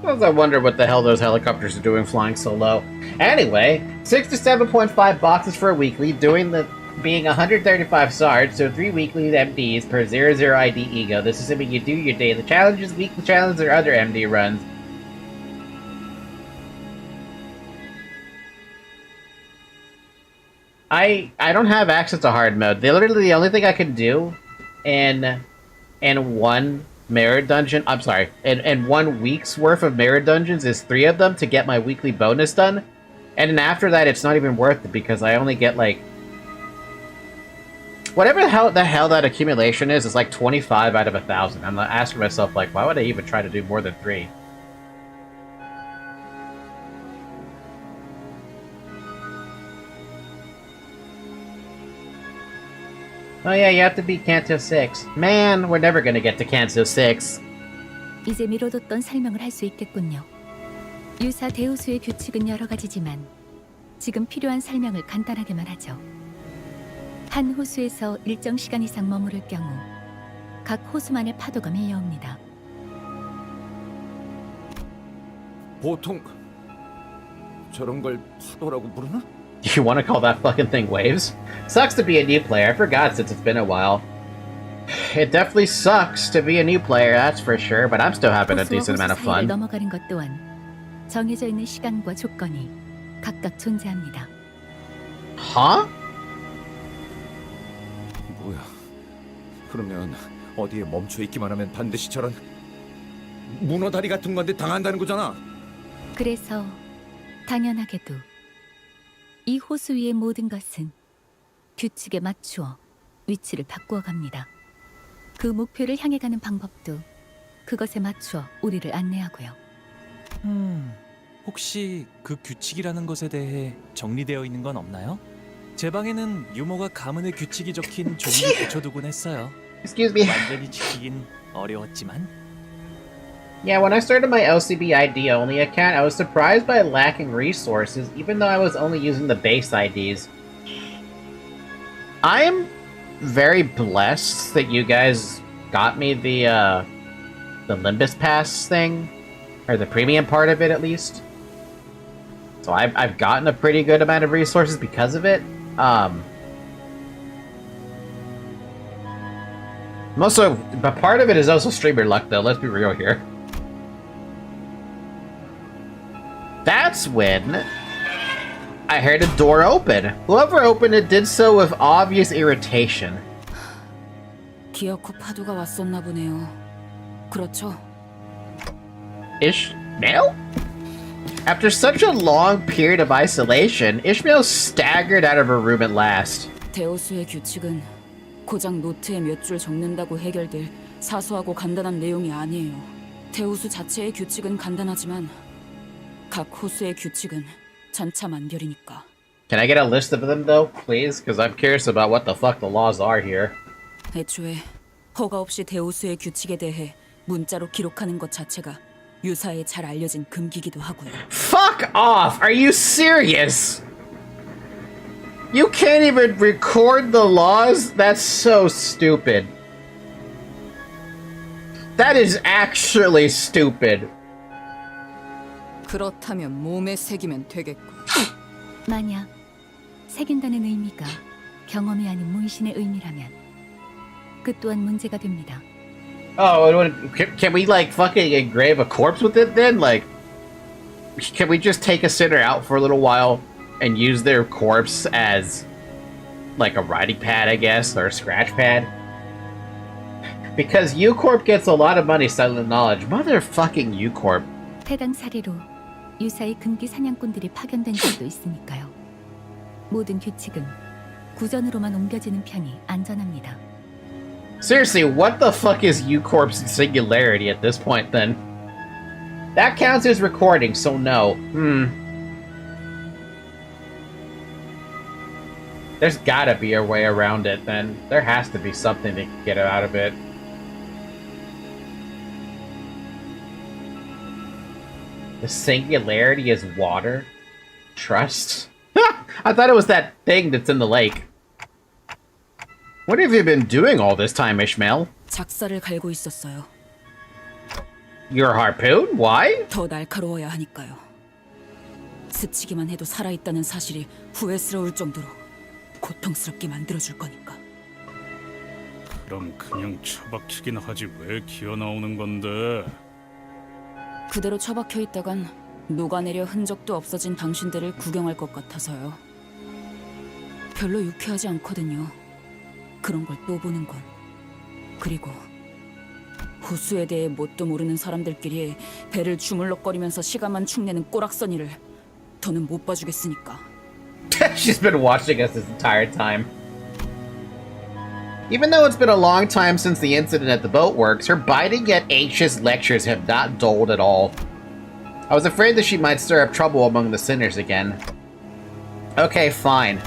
S1: Sometimes I wonder what the hell those helicopters are doing flying so low. Anyway, 67.5 boxes for a weekly, being 135 SARD, so 3 weekly MDs per 00 ID ego. This is assuming you do your daily challenges, weekly challenges, or other MD runs. I don't have access to hard mode. Literally the only thing I can do in one mirror dungeon, I'm sorry, in 1 week's worth of mirror dungeons is 3 of them to get my weekly bonus done. And then after that, it's not even worth it because I only get like Whatever the hell that accumulation is like 25 out of 1,000. I'm asking myself, like, why would I even try to do more than 3? Oh yeah, you have to beat Canto 6. Man, we're never gonna get to Canto 6.
S2: 이제 미뤄뒀던 설명을 할 수 있겠군요. 유사 대우수의 규칙은 여러 가지지만 지금 필요한 설명을 간단하게만 하죠. 한 호수에서 일정 시간 이상 머무를 경우 각 호수만의 파도가 밀려옵니다.
S5: 보통 저런 걸 파도라고 부르나?
S1: You wanna call that fucking thing waves? Sucks to be a new player. I forgot since it's been a while. It definitely sucks to be a new player, that's for sure, but I'm still having a
S2: 호수와
S1: decent amount of
S2: 호수 사이를
S1: fun.
S2: 넘어가는 것 또한 정해져 있는 시간과 조건이 각각 존재합니다.
S1: Huh?
S5: 뭐야? 그러면 어디에 멈춰 있기만 하면 반드시 저런 문어다리 같은 건데 당한다는 거잖아.
S2: 그래서 당연하게도 이 호수 위의 모든 것은 규칙에 맞추어 위치를 바꾸어 갑니다. 그 목표를 향해 가는 방법도 그것에 맞추어 우리를 안내하고요.
S11: 혹시 그 규칙이라는 것에 대해 정리되어 있는 건 없나요? 제 방에는 유머가 가문의 규칙이 적힌 종이를 붙여두곤 했어요.
S1: Excuse me.
S11: 완전히 지키긴 어려웠지만.
S1: Yeah, when I started my LCB ID only account, I was surprised by lacking resources, even though I was only using the base IDs. I'm very blessed that you guys got me the Limbus Pass thing, or the premium part of it at least. So I've gotten a pretty good amount of resources because of it. But part of it is also streamer luck, though. Let's be real here. That's when I heard a door open. Whoever opened it did so with obvious irritation.
S4: 기어코 파도가 왔었나 보네요. 그렇죠?
S1: Ishmael? After such a long period of isolation, Ishmael staggered out of her room at last.
S4: 데오스의 규칙은 고작 노트에 몇 줄 적는다고 해결될 사소하고 간단한 내용이 아니에요. 데오스 자체의 규칙은 간단하지만 각 호수의 규칙은 천차만별이니까.
S1: Can I get a list of them though, please? Because I'm curious about what the fuck the laws are here.
S4: 애초에 허가 없이 데오스의 규칙에 대해 문자로 기록하는 것 자체가 유사에 잘 알려진 금기기도 하고요.
S1: Fuck off! Are you serious? You can't even record the laws? That's so stupid. That is actually stupid.
S4: 그렇다면 몸에 새기면 되겠고.
S2: 만약 새긴다는 의미가 경험이 아닌 문신의 의미라면 그 또한 문제가 됩니다.
S1: Oh, can we like fucking engrave a corpse with it then? Like, can we just take a sinner out for a little while and use their corpse as like a writing pad, I guess, or a scratch pad? Because U-Corp gets a lot of money selling knowledge. Motherfucking U-Corp.
S2: 해당 사례로 유사의 금기 사냥꾼들이 파견된 적도 있으니까요. 모든 규칙은 구전으로만 옮겨지는 편이 안전합니다.
S1: Seriously, what the fuck is U-Corp's singularity at this point then? That counts as recording, so no. There's gotta be a way around it then. There has to be something to get out of it. The singularity is water? Trust? I thought it was that thing that's in the lake. What have you been doing all this time, Ishmael?
S4: 작사를 갈고 있었어요.
S1: Your harpoon? Why?
S4: 더 날카로워야 하니까요. 스치기만 해도 살아있다는 사실이 후회스러울 정도로 고통스럽게 만들어줄 거니까.
S6: 그럼 그냥 처박히긴 하지 왜 기어 나오는 건데?
S4: 그대로 처박혀 있다간 녹아내려 흔적도 없어진 당신들을 구경할 것 같아서요. 별로 유쾌하지 않거든요. 그런 걸 또 보는 건. 그리고 호수에 대해 뭣도 모르는 사람들끼리 배를 주물럭거리면서 시간만 축내는 꼬락서니를 더는 못 봐주겠으니까.
S1: She's been watching us this entire time. Even though it's been a long time since the incident at the boatworks, her biting yet anxious lectures have not dulled at all. I was afraid that she might stir up trouble among the sinners again. Okay, fine.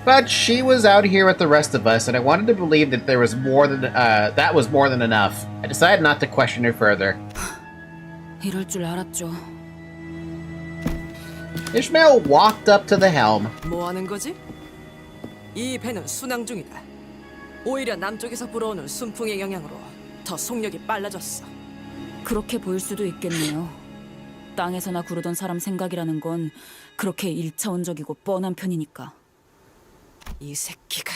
S1: But she was out here with the rest of us, and I wanted to believe that there was more than that was more than enough. I decided not to question her further.
S4: 이럴 줄 알았죠.
S1: Ishmael walked up to the helm.
S7: 뭐 하는 거지? 이 배는 순항 중이다. 오히려 남쪽에서 불어오는 순풍의 영향으로 더 속력이 빨라졌어.
S4: 그렇게 보일 수도 있겠네요. 땅에서나 구르던 사람 생각이라는 건 그렇게 일차원적이고 뻔한 편이니까.
S7: 이 새끼가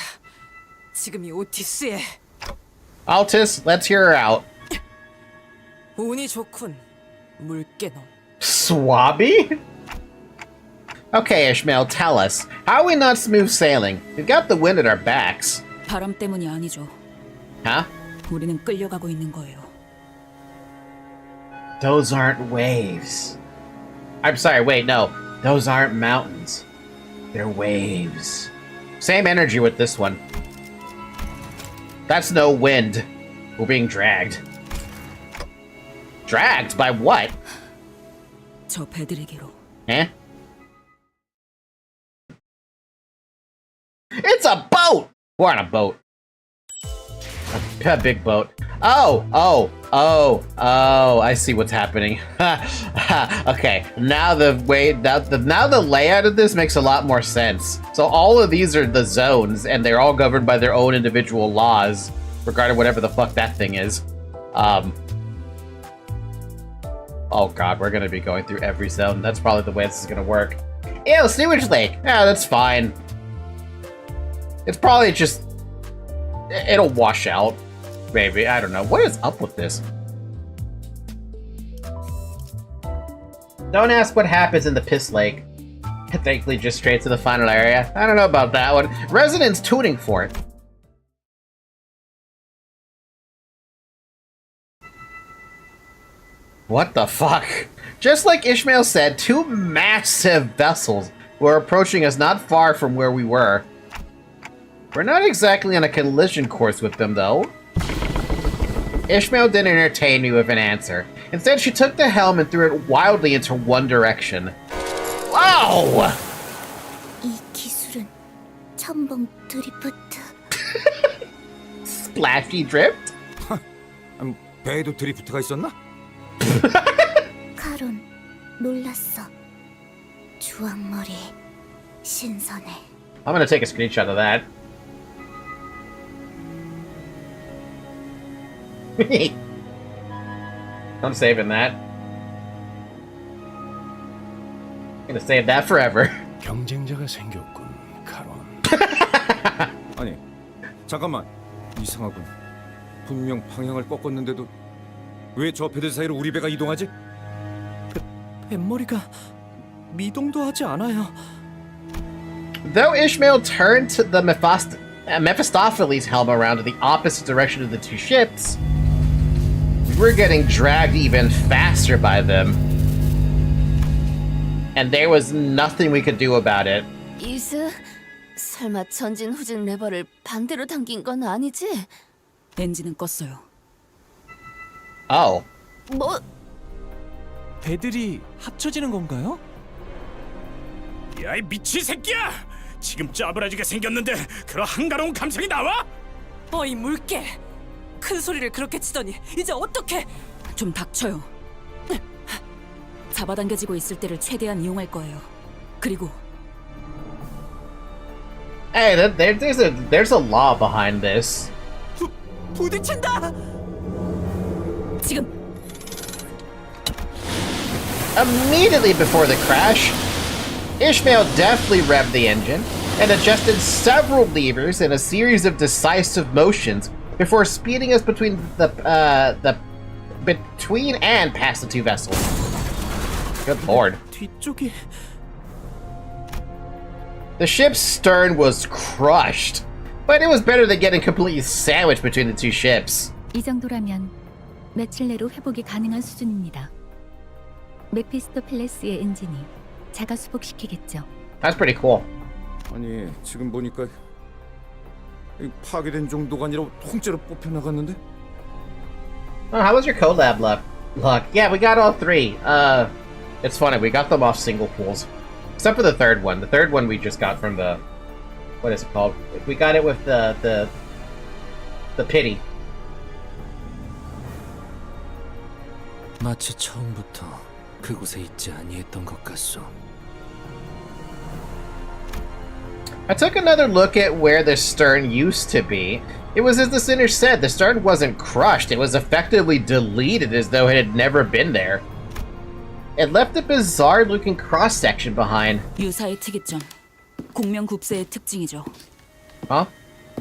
S7: 지금 이 오티스에
S1: Altis, let's hear her out.
S7: 운이 좋군, 물개놈.
S1: Swabby? Okay, Ishmael, tell us. How are we not smooth sailing? We've got the wind at our backs.
S4: 바람 때문이 아니죠.
S1: Huh?
S4: 우리는 끌려가고 있는 거예요.
S1: Those aren't waves. I'm sorry, wait, no. Those aren't mountains. They're waves. Same energy with this one. That's no wind. We're being dragged. Dragged? By what?
S4: 저 배들에게로.
S1: Eh? It's a boat! We're on a boat. A big boat. Oh, I see what's happening. Okay, now the layout of this makes a lot more sense. So all of these are the zones, and they're all governed by their own individual laws, regarding whatever the fuck that thing is. Oh god, we're gonna be going through every zone. That's probably the way this is gonna work. Ew, sewage lake! Yeah, that's fine. It's probably just... It'll wash out. Maybe, I don't know. What is up with this? Don't ask what happens in the piss lake. Thankfully, just straight to the final area. I don't know about that one. Residents tuning for it. What the fuck? Just like Ishmael said, two massive vessels were approaching us not far from where we were. We're not exactly on a collision course with them, though. Ishmael didn't entertain me with an answer. Instead, she took the helm and threw it wildly into one direction. Wow!
S8: 이 기술은 첨벙 드리프트.
S1: Splashy drift?
S5: 배에도 드리프트가 있었나?
S8: 카론, 놀랐어. 주황머리, 신선해.
S1: I'm gonna take a screenshot of that. I'm saving that. I'm gonna save that forever.
S10: 경쟁자가 생겼군, 카론.
S5: 아니, 잠깐만. 이상하군. 분명 방향을 꺾었는데도 왜 저 배들 사이로 우리 배가 이동하지?
S3: 뱃머리가 미동도 하지 않아요.
S1: Though Ishmael turned to the Mephistopheles helm around to the opposite direction of the two ships, we were getting dragged even faster by them. And there was nothing we could do about it.
S8: 이스, 설마 전진 후진 레버를 반대로 당긴 건 아니지?
S4: 엔진은 껐어요.
S1: Oh.
S8: 뭐?
S11: 배들이 합쳐지는 건가요?
S6: 야, 이 미친 새끼야! 지금 짜부라지게 생겼는데 그런 한가로운 감성이 나와?
S7: 어이 물개! 큰 소리를 그렇게 치더니 이제 어떡해?
S4: 좀 닥쳐요. 잡아당겨지고 있을 때를 최대한 이용할 거예요. 그리고
S1: Hey, there's a law behind this.
S7: 부딪힌다!
S4: 지금
S1: Immediately before the crash, Ishmael deftly revved the engine and adjusted several levers in a series of decisive motions before speeding us between and past the two vessels. Good lord.
S3: 뒤쪽이
S1: The ship's stern was crushed, but it was better than getting completely sandwiched between the two ships.
S2: 이 정도라면 며칠 내로 회복이 가능한 수준입니다. 메피스토펠레스의 엔진이 자가 수복시키겠죠.
S1: That's pretty cool.
S5: 아니, 지금 보니까 파괴된 정도가 아니라 통째로 뽑혀 나갔는데?
S1: Oh, how was your collab luck? Yeah, we got all 3. It's funny, we got them off single pools. Except for the third one. The third one we just got from the... What is it called? We got it with the pity.
S3: 마치 처음부터 그곳에 있지 아니했던 것 같소.
S1: I took another look at where the stern used to be. It was as the sinner said, the stern wasn't crushed, it was effectively deleted as though it had never been there. It left a bizarre-looking cross-section behind.
S4: 유사의 특이점, 공명굽세의 특징이죠.
S1: Huh?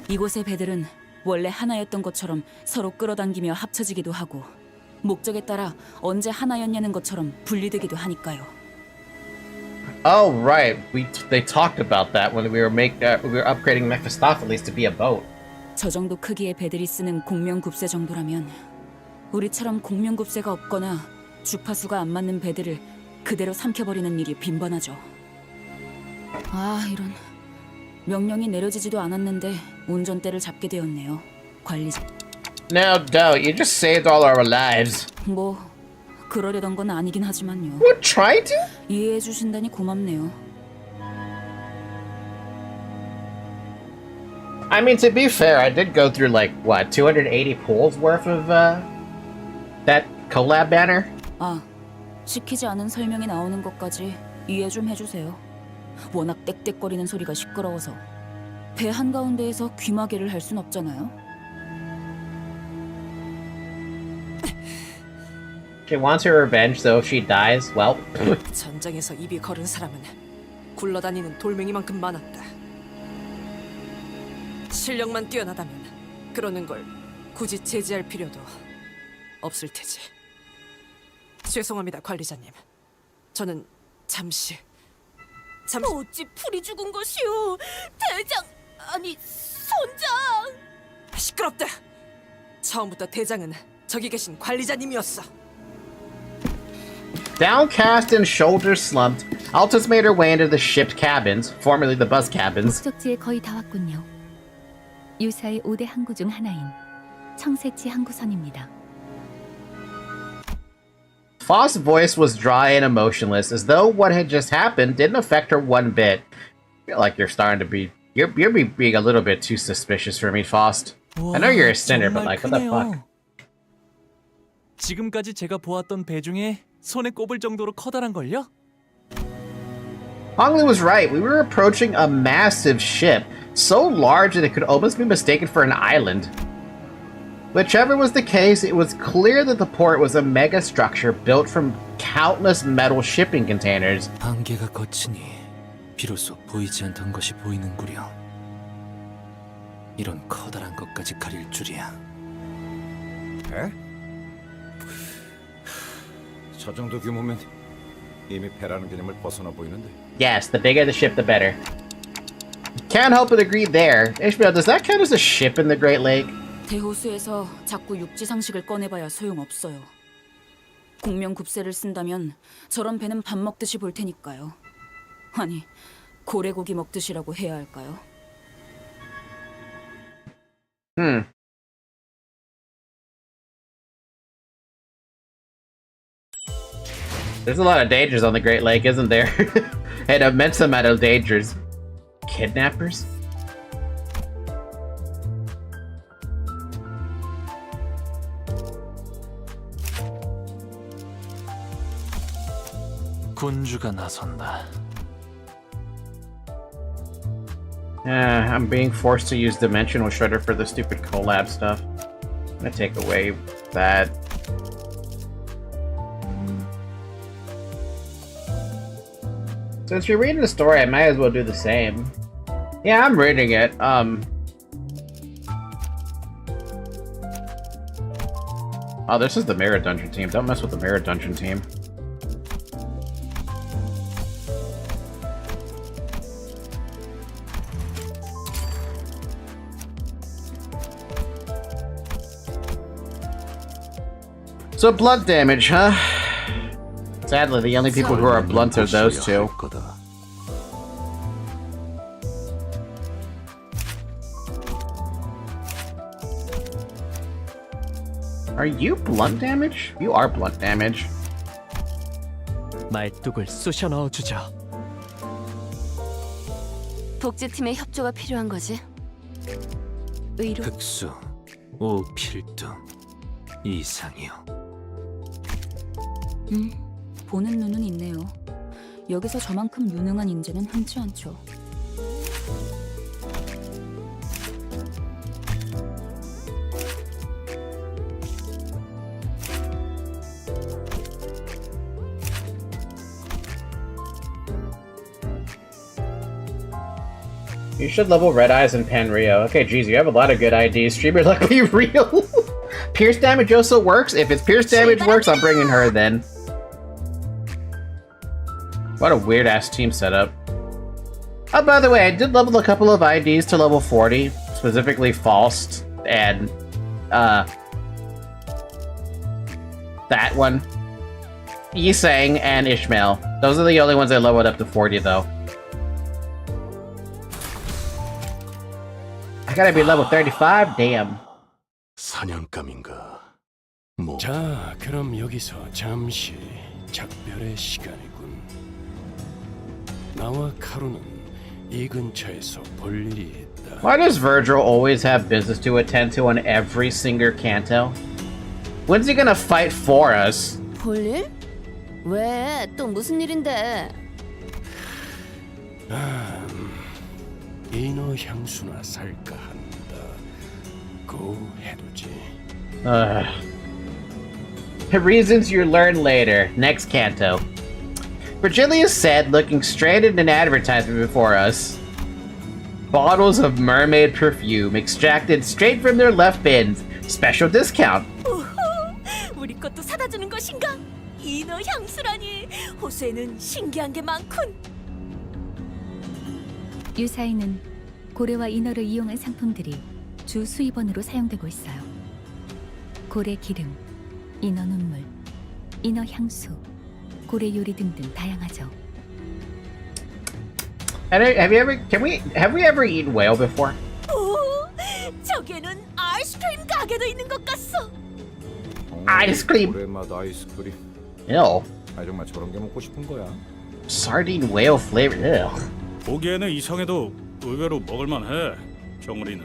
S4: 이곳의 배들은 원래 하나였던 것처럼 서로 끌어당기며 합쳐지기도 하고 목적에 따라 언제 하나였냐는 것처럼 분리되기도 하니까요.
S1: Oh right, they talked about that when we were upgrading Mephistopheles to be a boat.
S4: 저 정도 크기의 배들이 쓰는 공명굽세 정도라면 우리처럼 공명굽세가 없거나 주파수가 안 맞는 배들을 그대로 삼켜버리는 일이 빈번하죠. 아, 이런. 명령이 내려지지도 않았는데 운전대를 잡게 되었네요. 관리자.
S1: No, don't. You just saved all our lives.
S4: 뭐 그러려던 건 아니긴 하지만요.
S1: What, try to?
S4: 이해해 주신다니 고맙네요.
S1: I mean, to be fair, I did go through like, what, 280 pulls worth of, that collab banner?
S4: 아, 시키지 않은 설명이 나오는 것까지 이해 좀 해주세요. 워낙 떽떽거리는 소리가 시끄러워서 배 한가운데에서 귀마개를 할 순 없잖아요.
S1: She wants her revenge, so if she dies, well...
S7: 전장에서 입이 거른 사람은 굴러다니는 돌멩이만큼 많았다. 실력만 뛰어나다면 그러는 걸 굳이 제지할 필요도 없을 테지. 죄송합니다, 관리자님. 저는 잠시...
S4: 어찌 풀이 죽은 것이오? 대장... 아니, 선장!
S7: 시끄럽다! 처음부터 대장은 저기 계신 관리자님이었어.
S1: Downcast and shoulders slumped, Altus made her way into the ship's cabins, formerly the bus cabins.
S2: 목적지에 거의 다 왔군요. 유사의 5대 항구 중 하나인 청새치 항구선입니다.
S1: Foss' voice was dry and emotionless, as though what had just happened didn't affect her one bit. I feel like you're starting to be... You're being a little bit too suspicious for me, Faust. I know you're a sinner, but like, what the fuck?
S11: 지금까지 제가 보았던 배 중에 손에 꼽을 정도로 커다란걸요?
S1: Hongli was right. We were approaching a massive ship, so large that it could almost be mistaken for an island. Whichever was the case, it was clear that the port was a mega structure built from countless metal shipping containers.
S3: 안개가 걷히니 비로소 보이지 않던 것이 보이는구려. 이런 커다란 것까지 가릴 줄이야.
S5: 배? 저 정도 규모면 이미 배라는 개념을 벗어나 보이는데.
S1: Yes, the bigger the ship, the better. Can't help but agree there. Ishmael, does that count as a ship in the Great Lake?
S4: 대호수에서 자꾸 육지 상식을 꺼내봐야 소용없어요. 공명굽세를 쓴다면 저런 배는 밥 먹듯이 볼 테니까요. 아니, 고래고기 먹듯이라고 해야 할까요?
S1: There's a lot of dangers on the Great Lake, isn't there? An immense amount of dangers. Kidnappers?
S11: 군주가 나선다.
S1: I'm being forced to use Dimensional Shredder for the stupid collab stuff. I'm gonna take away that. Since you're reading the story, I might as well do the same. Yeah, I'm reading it. Oh, this is the Mirror Dungeon team. Don't mess with the Mirror Dungeon team. So blunt damage, huh? Sadly, the only people who are blunt are those two. Are you blunt damage? You are blunt damage.
S3: 말뚝을 쑤셔 넣어주죠.
S8: 복제팀의 협조가 필요한 거지. 의료
S10: 흑수 5필두 이상이요.
S2: 보는 눈은 있네요. 여기서 저만큼 유능한 인재는 흔치 않죠.
S1: You should level Red Eyes and Panrio. Okay, geez, you have a lot of good IDs. Streamer luck be real. Pierce damage also works. If it's pierce damage works, I'm bringing her then. What a weird ass team setup. Oh, by the way, I did level a couple of IDs to level 40, specifically Faust and that one, Yisang and Ishmael. Those are the only ones I leveled up to 40 though. I gotta be level 35? Damn.
S9: 사냥감인가? 뭐
S10: 자, 그럼 여기서 잠시 작별의 시간이군. 나와 카루는 이 근처에서 볼 일이 있다.
S1: Why does Virgil always have business to attend to on every single canto? When's he gonna fight for us?
S8: 볼 일? 왜? 또 무슨 일인데?
S10: 인어 향수나 살까 한다. 고 해두지.
S1: Reasons you learn later. Next canto. Virgilia said, looking straight at an advertisement before us. Bottles of mermaid perfume extracted straight from their left bins. Special discount.
S4: 우후, 우리 것도 사다 주는 것인가? 인어 향수라니. 호수에는 신기한 게 많군.
S2: 유사에는 고래와 인어를 이용한 상품들이 주 수입원으로 사용되고 있어요. 고래 기름, 인어 눈물, 인어 향수, 고래 요리 등등 다양하죠.
S1: Have we ever eaten whale before?
S4: 오, 저기에는 아이스크림 가게도 있는 것 같소.
S1: 아이스크림.
S5: 고래맛 아이스크림.
S1: Ew.
S5: 아 정말 저런 게 먹고 싶은 거야.
S1: Sardine whale flavor. Ew.
S6: 보기에는 이상해도 의외로 먹을만해. 정우리는.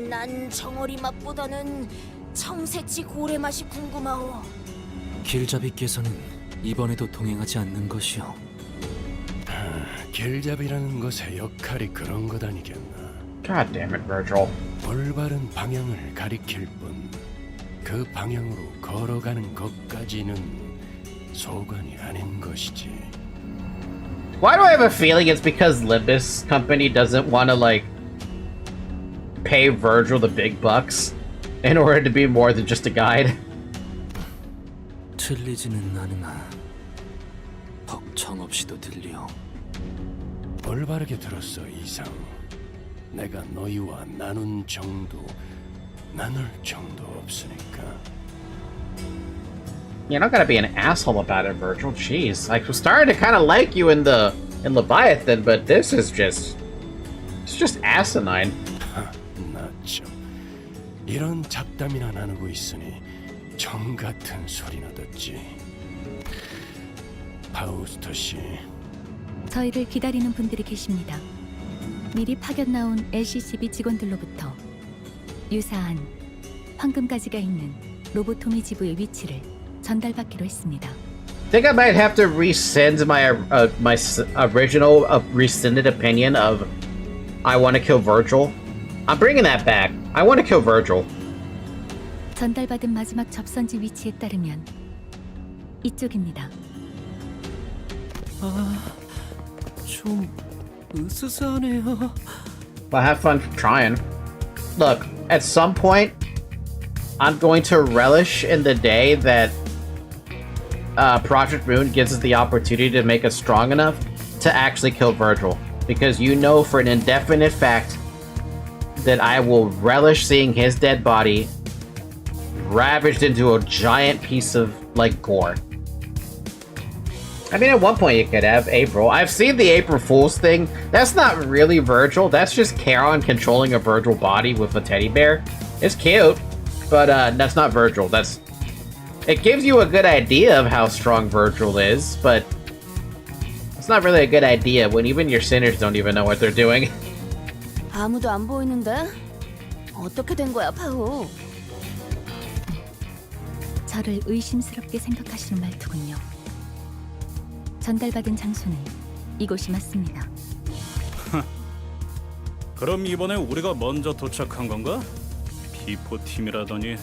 S4: 난 정어리 맛보다는 청새치 고래 맛이 궁금하오.
S11: 길잡이께서는 이번에도 동행하지 않는 것이요.
S10: 길잡이라는 것의 역할이 그런 것 아니겠나.
S1: God damn it, Virgil.
S10: 올바른 방향을 가리킬 뿐 그 방향으로 걸어가는 것까지는 소관이 아닌 것이지.
S1: Why do I have a feeling it's because Limbus Company doesn't want to, like, pay Virgil the big bucks in order to be more than just a guide?
S11: 틀리지는 않으나 벅청 없이도 들려.
S10: 올바르게 들었어 이상. 내가 너희와 나눈 정도 나눌 정도 없으니까.
S1: You're not gonna be an asshole about it, Virgil. Jeez, like, we're starting to kind of like you in Leviathan, but this is it's just asinine.
S10: 나 참 이런 잡담이나 나누고 있으니 정 같은 소리나 듣지. 파우스터 씨.
S2: 저희를 기다리는 분들이 계십니다. 미리 파견 나온 LCCB 직원들로부터 유사한 황금가지가 있는 로보토미 지부의 위치를 전달받기로 했습니다.
S1: Think I might have to rescind my original rescinded opinion of I want to kill Virgil. I'm bringing that back. I want to kill Virgil.
S2: 전달받은 마지막 접선지 위치에 따르면 이쪽입니다.
S3: 좀 으스스하네요.
S1: Well, have fun trying. Look, at some point, I'm going to relish in the day that Project Moon gives us the opportunity to make us strong enough to actually kill Virgil. Because you know for an indefinite fact that I will relish seeing his dead body ravaged into a giant piece of, like, gore. I mean, at one point you could have April. I've seen the April Fool's thing. That's not really Virgil. That's just Charon controlling a Virgil body with a teddy bear. It's cute, but that's not Virgil. It gives you a good idea of how strong Virgil is, but it's not really a good idea when even your sinners don't even know what they're doing.
S8: 아무도 안 보이는데? 어떻게 된 거야, 파우?
S2: 저를 의심스럽게 생각하시는 말투군요. 전달받은 장소는 이곳이 맞습니다.
S6: 그럼 이번에 우리가 먼저 도착한 건가? P4팀이라더니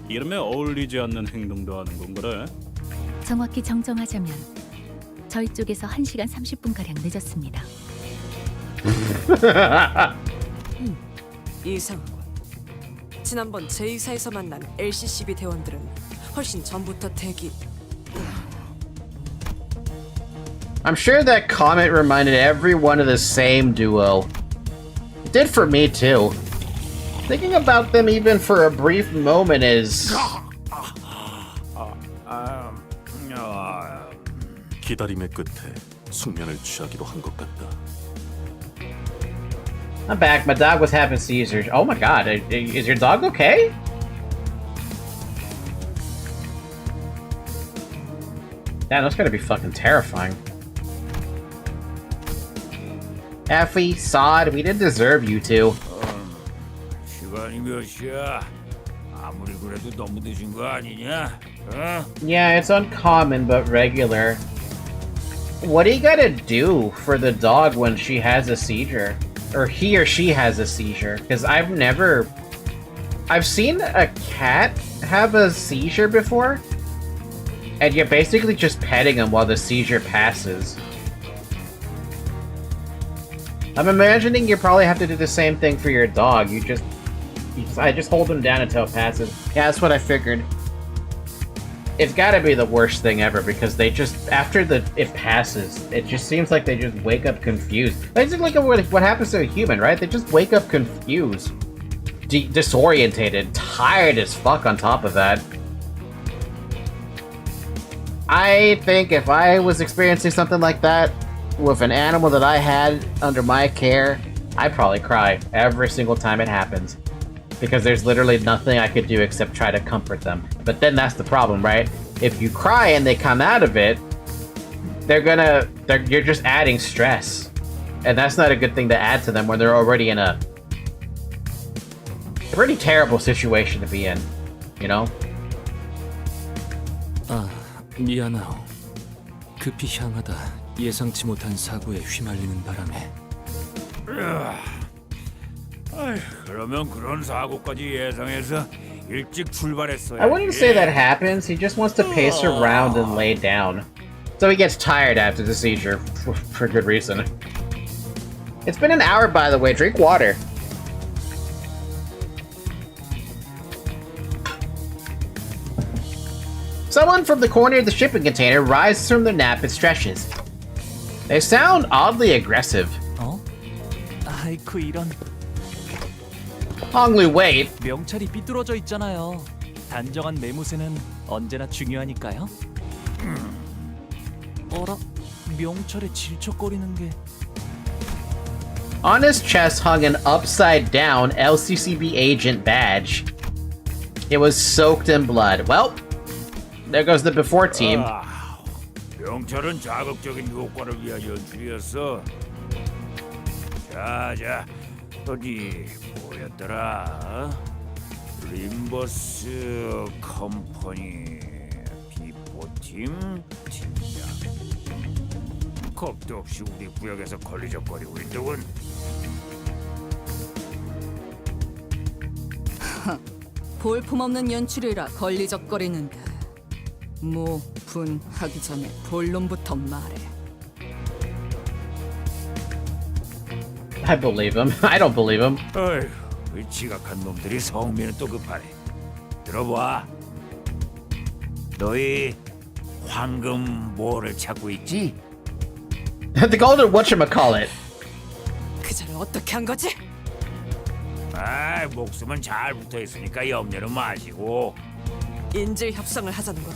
S6: 이름에 어울리지 않는 행동도 하는 건가래?
S2: 정확히 정정하자면 저희 쪽에서 1시간 30분가량 늦었습니다.
S7: 이상하군. 지난번 제2사에서 만난 LCCB 대원들은 훨씬 전부터 대기.
S1: I'm sure that comment reminded everyone of the same duo. It did for me too. Thinking about them even for a brief moment is...
S9: 기다림의 끝에 숙면을 취하기로 한 것 같다.
S1: I'm back. My dog was having seizures. Oh my god, is your dog okay? Damn, that's gotta be fucking terrifying. Effie, Sod, we didn't deserve you two.
S5: 시간이 몇 시야? 아무리 그래도 너무 늦은 거 아니냐? 어?
S1: Yeah, it's uncommon, but regular. What do you gotta do for the dog when she has a seizure? Or he or she has a seizure? Because I've seen a cat have a seizure before, and you're basically just petting him while the seizure passes. I'm imagining you probably have to do the same thing for your dog. I just hold him down until it passes. Yeah, that's what I figured. It's gotta be the worst thing ever because they just, after it passes, it just seems like they just wake up confused. It's like what happens to a human, right? They just wake up confused, disorientated, tired as fuck on top of that. I think if I was experiencing something like that with an animal that I had under my care, I'd probably cry every single time it happens. Because there's literally nothing I could do except try to comfort them. But then that's the problem, right? If you cry and they come out of it, you're just adding stress. And that's not a good thing to add to them when they're already in a pretty terrible situation to be in, you know?
S11: 아, 미안하오. 급히 향하다 예상치 못한 사고에 휘말리는 바람에.
S5: 그러면 그런 사고까지 예상해서 일찍 출발했어야.
S1: I wouldn't say that happens. He just wants to pace around and lay down. So he gets tired after the seizure, for good reason. It's been an hour, by the way. Drink water. Someone from the corner of the shipping container rises from their nap and stretches. They sound oddly aggressive.
S11: 어? 아이쿠 이런.
S1: Honglu, wait.
S11: 명찰이 삐뚤어져 있잖아요. 단정한 매무새는 언제나 중요하니까요. 어라? 명찰에 질척거리는 게.
S1: On his chest hung an upside-down LCCB agent badge. It was soaked in blood. Well, there goes the before team.
S5: 명찰은 자극적인 효과를 위한 연출이었어. 자, 어디 뭐였더라? 림버스 컴퍼니 B4팀 팀장. 겁도 없이 우리 구역에서 걸리적거리고 있더군.
S4: 볼품없는 연출이라 걸리적거리는데 분하기 전에 본론부터 말해.
S1: I believe him. I don't believe him.
S5: 어휴, 이 지각한 놈들이 성미는 또 급하네. 들어봐. 너희 황금 뭐를 찾고 있지?
S1: The golden whatchamacallit.
S7: 그자를 어떻게 한 거지?
S5: 아, 목숨은 잘 붙어 있으니까 염려는 마시고.
S7: 인질 협상을 하자는 건.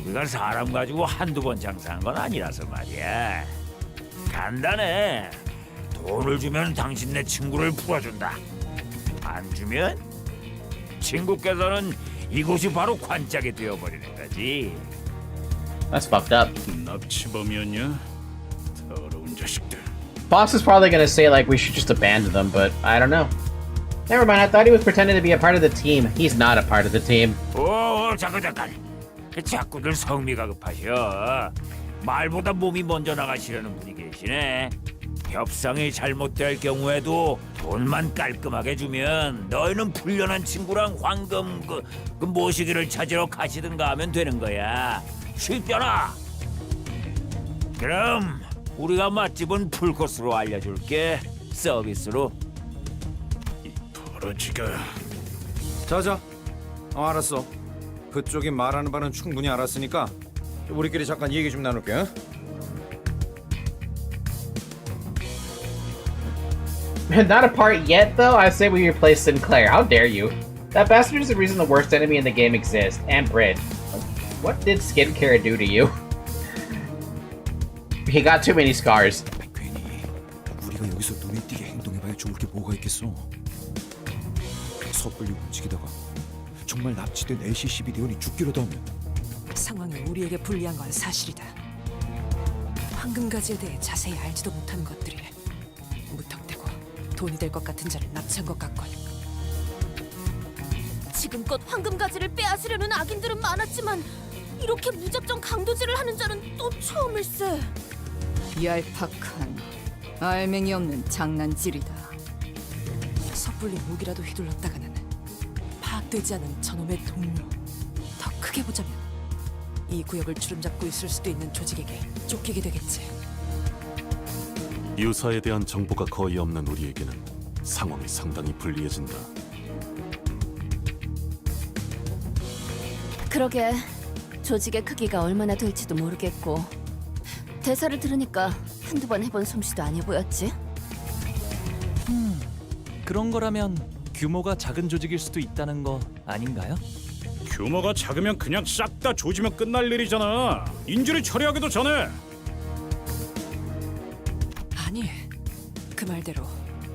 S5: 우리가 사람 가지고 한두 번 장사한 건 아니라서 말이야. 간단해. 돈을 주면 당신 내 친구를 풀어준다.
S12: 안 주면 친구께서는 이곳이 바로 관짝이 되어버리는 거지.
S1: That's fucked up.
S6: 납치범이었냐? 더러운 자식들.
S1: Boss is probably gonna say like we should just abandon them, but I don't know. Never mind, I thought he was pretending to be a part of the team. He's not a part of the team.
S12: 오, 잠깐. 자꾸들 성미가 급하셔. 말보다 몸이 먼저 나가시려는 분이 계시네. 협상이 잘못될 경우에도 돈만 깔끔하게 주면 너희는 불련한 친구랑 황금 그 모시기를 찾으러 가시든가 하면 되는 거야. 쉽잖아. 그럼 우리가 맛집은 풀코스로 알려줄게. 서비스로.
S6: 벌어지가.
S5: 자자. 알았어. 그쪽이 말하는 바는 충분히 알았으니까 우리끼리 잠깐 얘기 좀 나눌게. 응?
S1: Not a part yet, though. I say we replace Sinclair. How dare you? That bastard is the reason the worst enemy in the game exists. And Brit. What did skincare do to you? He got too many scars.
S5: 괜히 우리가 여기서 눈에 띄게 행동해봐야 좋을 게 뭐가 있겠어. 섣불리 움직이다가 정말 납치된 LCCB 대원이 죽기라도 하면
S7: 상황이 우리에게 불리한 건 사실이다. 황금가지에 대해 자세히 알지도 못하는 것들이 무턱대고 돈이 될 것 같은 자를 납치한 것 같군.
S4: 지금껏 황금가지를 빼앗으려는 악인들은 많았지만 이렇게 무작정 강도질을 하는 자는 또 처음일세.
S13: 얄팍한 알맹이 없는 장난질이다.
S7: 섣불리 무기라도 휘둘렀다가는 파악되지 않은 저놈의 동료. 더 크게 보자면 이 구역을 주름잡고 있을 수도 있는 조직에게 쫓기게 되겠지.
S9: 유사에 대한 정보가 거의 없는 우리에게는 상황이 상당히 불리해진다.
S8: 그러게 조직의 크기가 얼마나 될지도 모르겠고 대사를 들으니까 한두 번 해본 솜씨도 아니어 보였지.
S11: 그런 거라면 규모가 작은 조직일 수도 있다는 거 아닌가요?
S6: 규모가 작으면 그냥 싹 다 조지면 끝날 일이잖아. 인질을 처리하기도 전에.
S7: 아니, 그 말대로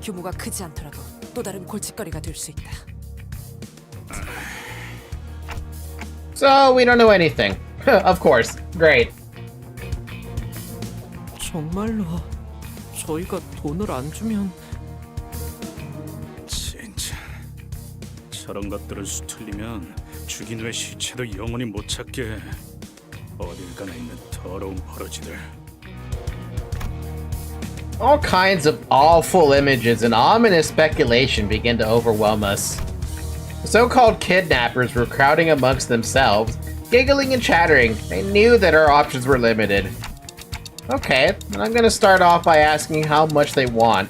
S7: 규모가 크지 않더라도 또 다른 골칫거리가 될 수 있다.
S1: So, we don't know anything. Of course. Great.
S3: 정말로 저희가 돈을 안 주면
S6: 진짜 저런 것들을 수틀리면 죽인 후에 시체도 영원히 못 찾게. 어딜 가나 있는 더러운 버러지들.
S1: All kinds of awful images and ominous speculation begin to overwhelm us. The so-called kidnappers were crowding amongst themselves, giggling and chattering. They knew that our options were limited. Okay, and I'm gonna start off by asking how much they want.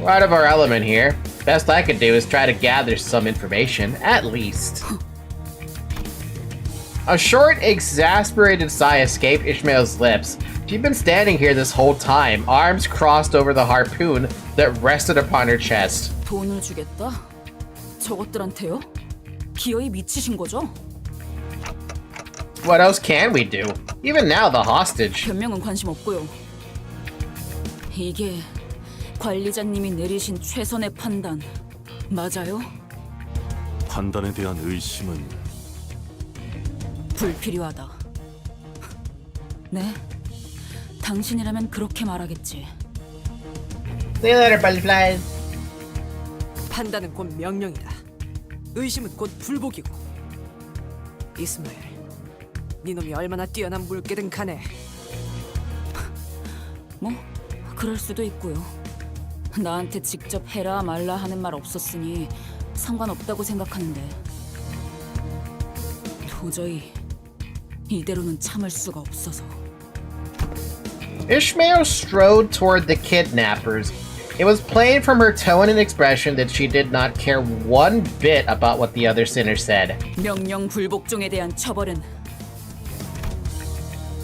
S1: We're out of our element here. Best I could do is try to gather some information, at least. A short, exasperated sigh escaped Ishmael's lips. She'd been standing here this whole time, arms crossed over the harpoon that rested upon her chest.
S13: 돈을 주겠다? 저것들한테요? 기어이 미치신 거죠?
S1: What else can we do? Even now, the hostage.
S13: 변명은 관심 없고요. 이게 관리자님이 내리신 최선의 판단 맞아요?
S9: 판단에 대한 의심은
S13: 불필요하다. 네, 당신이라면 그렇게 말하겠지.
S1: See you later, butterflies.
S7: 판단은 곧 명령이다. 의심은 곧 불복이고. 이스마엘, 네 놈이 얼마나 뛰어난 물개든 간에.
S13: 뭐 그럴 수도 있고요. 나한테 직접 해라 말라 하는 말 없었으니 상관없다고 생각하는데 도저히 이대로는 참을 수가 없어서.
S1: Ishmael strode toward the kidnappers. It was plain from her tone and expression that she did not care one bit about what the other sinner said.
S13: 명령 불복종에 대한 처벌은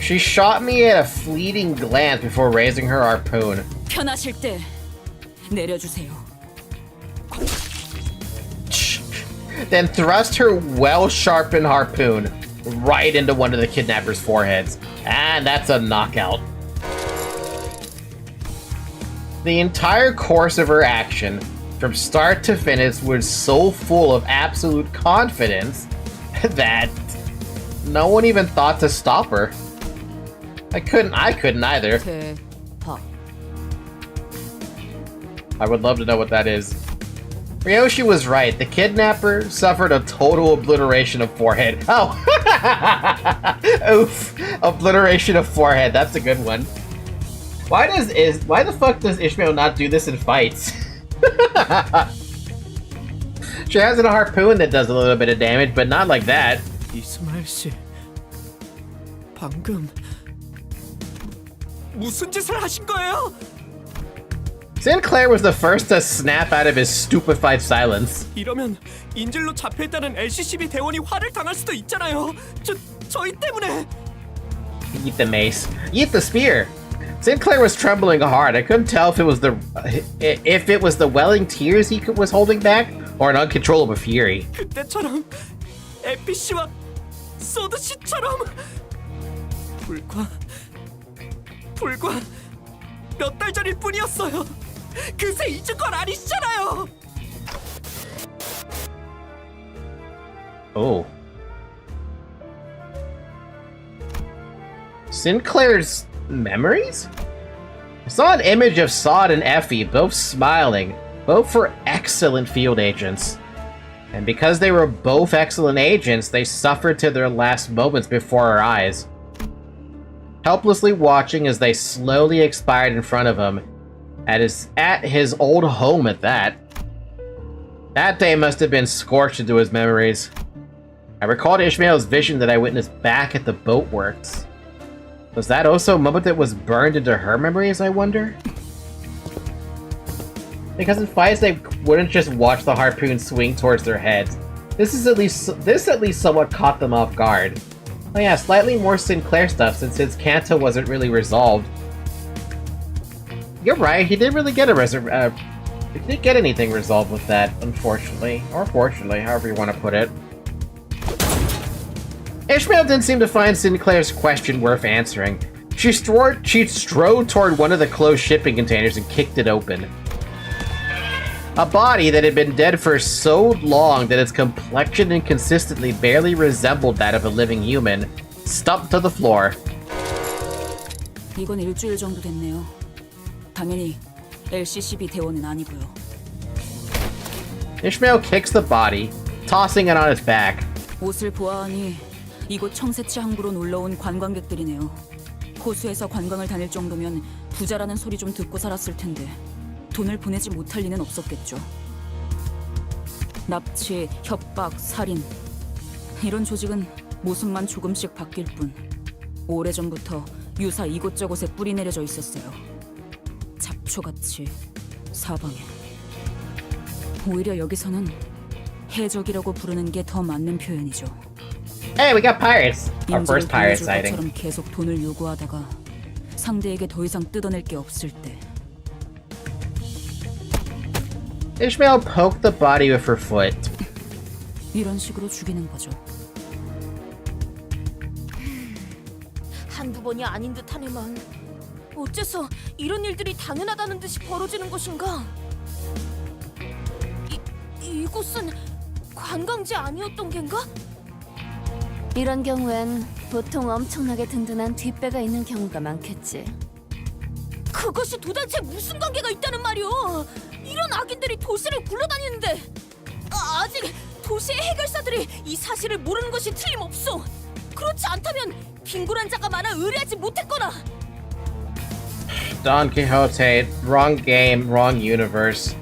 S1: She shot me a fleeting glance before raising her harpoon.
S13: 편하실 때 내려주세요.
S1: Then thrust her well-sharpened harpoon right into one of the kidnappers' foreheads. And that's a knockout. The entire course of her action, from start to finish was so full of absolute confidence that no one even thought to stop her. I couldn't either.
S8: 대박.
S1: I would love to know what that is. Ryoshi was right. The kidnapper suffered a total obliteration of forehead. Oh! Oof. Obliteration of forehead. That's a good one. Why the fuck does Ishmael not do this in fights? She has a harpoon that does a little bit of damage, but not like that.
S3: 이스마엘 씨, 방금 무슨 짓을 하신 거예요?
S1: Sinclair was the first to snap out of his stupefied silence.
S3: 이러면 인질로 잡혀있다는 LCCB 대원이 화를 당할 수도 있잖아요. 저희 때문에.
S1: Eat the mace. Eat the spear. Sinclair was trembling hard. I couldn't tell if it was the welling tears he was holding back or an uncontrollable fury.
S3: 그때처럼 에피 씨와 소드 씨처럼 불과 몇 달 전일 뿐이었어요. 그새 잊은 건 아니시잖아요.
S1: Oh. Sinclair's memories? I saw an image of Sod and Effie, both smiling. Both were excellent field agents. And because they were both excellent agents, they suffered to their last moments before our eyes. Helplessly watching as they slowly expired in front of him, at his old home at that. That day must have been scorched into his memories. I recalled Ishmael's vision that I witnessed back at the boatworks. Was that also a moment that was burned into her memories, I wonder? Because in fights they wouldn't just watch the harpoon swing towards their heads. This at least somewhat caught them off guard. Oh yeah, slightly more Sinclair stuff since his Canto wasn't really resolved. You're right, he didn't really get he didn't get anything resolved with that, unfortunately. Or fortunately, however you want to put it. Ishmael didn't seem to find Sinclair's question worth answering. She strode toward one of the closed shipping containers and kicked it open. A body that had been dead for so long that its complexion and consistency barely resembled that of a living human, stumped to the floor.
S13: 이건 일주일 정도 됐네요. 당연히 LCCB 대원은 아니고요.
S1: Ishmael kicks the body, tossing it on its back.
S13: 옷을 보아하니 이곳 청새치 항구로 놀러온 관광객들이네요. 호수에서 관광을 다닐 정도면 부자라는 소리 좀 듣고 살았을 텐데 돈을 보내지 못할 리는 없었겠죠. 납치, 협박, 살인 이런 조직은 모습만 조금씩 바뀔 뿐 오래전부터 유사 이곳저곳에 뿌리 내려져 있었어요. 잡초같이 사방에. 오히려 여기서는 해적이라고 부르는 게 더 맞는 표현이죠.
S1: Hey, we got pirates! Our first pirate sighting.
S13: 것처럼 계속 돈을 요구하다가 상대에게 더 이상 뜯어낼 게 없을 때.
S1: Ishmael poked the body with her foot.
S13: 이런 식으로 죽이는 거죠.
S4: 한두 번이 아닌 듯하네만. 어째서 이런 일들이 당연하다는 듯이 벌어지는 것인가? 이곳은 관광지 아니었던 겐가?
S8: 이런 경우엔 보통 엄청나게 든든한 뒷배가 있는 경우가 많겠지.
S4: 그것이 도대체 무슨 관계가 있다는 말이오? 이런 악인들이 도시를 굴러다니는데 아직 도시의 해결사들이 이 사실을 모르는 것이 틀림없어. 그렇지 않다면 빈곤한 자가 많아 의뢰하지 못했거나.
S1: Don Quixote, wrong game, wrong universe.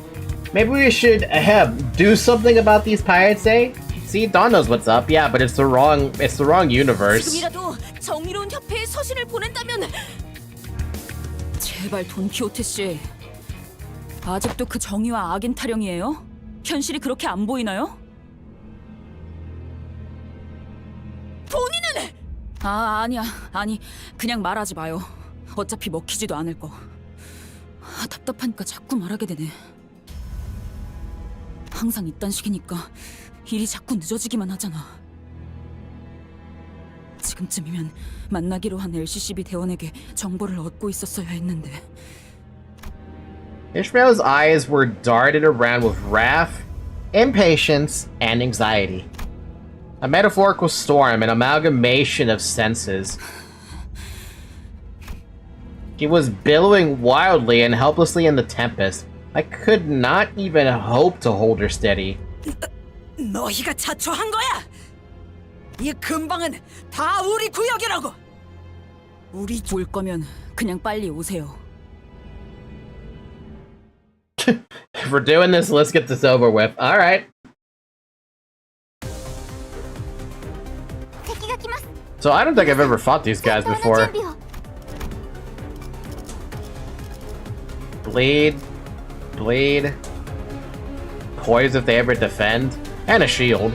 S1: Maybe we should do something about these pirates, eh? See, Don knows what's up, yeah, but it's the wrong universe.
S4: 지금이라도 정의로운 협회에 서신을 보낸다면.
S13: 제발 돈키호테 씨, 아직도 그 정의와 악인 타령이에요? 현실이 그렇게 안 보이나요?
S4: 본인은
S13: 아니 그냥 말하지 마요. 어차피 먹히지도 않을 거. 답답하니까 자꾸 말하게 되네. 항상 이딴 식이니까 일이 자꾸 늦어지기만 하잖아. 지금쯤이면 만나기로 한 LCCB 대원에게 정보를 얻고 있었어야 했는데.
S1: Ishmael's eyes were darted around with wrath, impatience, and anxiety. A metaphorical storm, an amalgamation of senses. He was billowing wildly and helplessly in the tempest. I could not even hope to hold her steady.
S7: 너희가 자초한 거야. 이 근방은 다 우리 구역이라고.
S13: 우리 올 거면 그냥 빨리 오세요.
S1: If we're doing this, let's get this over with. Alright. So I don't think I've ever fought these guys before. Bleed. Bleed. Poise if they ever defend. And a shield.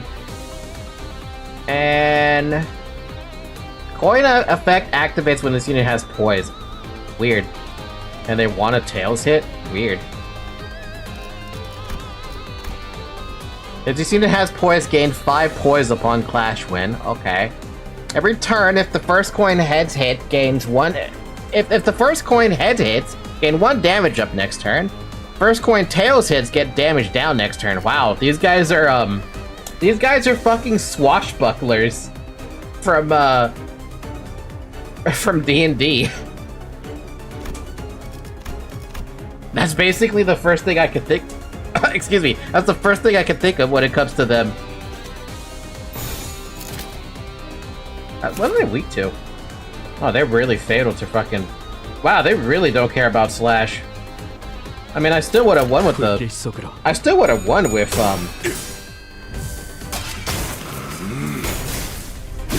S1: And... Coin effect activates when this unit has poise. Weird. And they want a tails hit? Weird. If this unit has poise, gain 5 poise upon clash win. Okay. Every turn, if the first coin heads hit, gains 1... If the first coin heads hits, gain 1 damage up next turn. First coin tails hits, get damage down next turn. Wow, these guys are, These guys are fucking swashbucklers from D&D. That's basically the first thing I could think... Excuse me. That's the first thing I could think of when it comes to them. What are they weak to? Oh, they're really fatal to fucking... Wow, they really don't care about Slash. I mean, I still would have won with the... I still would have won with,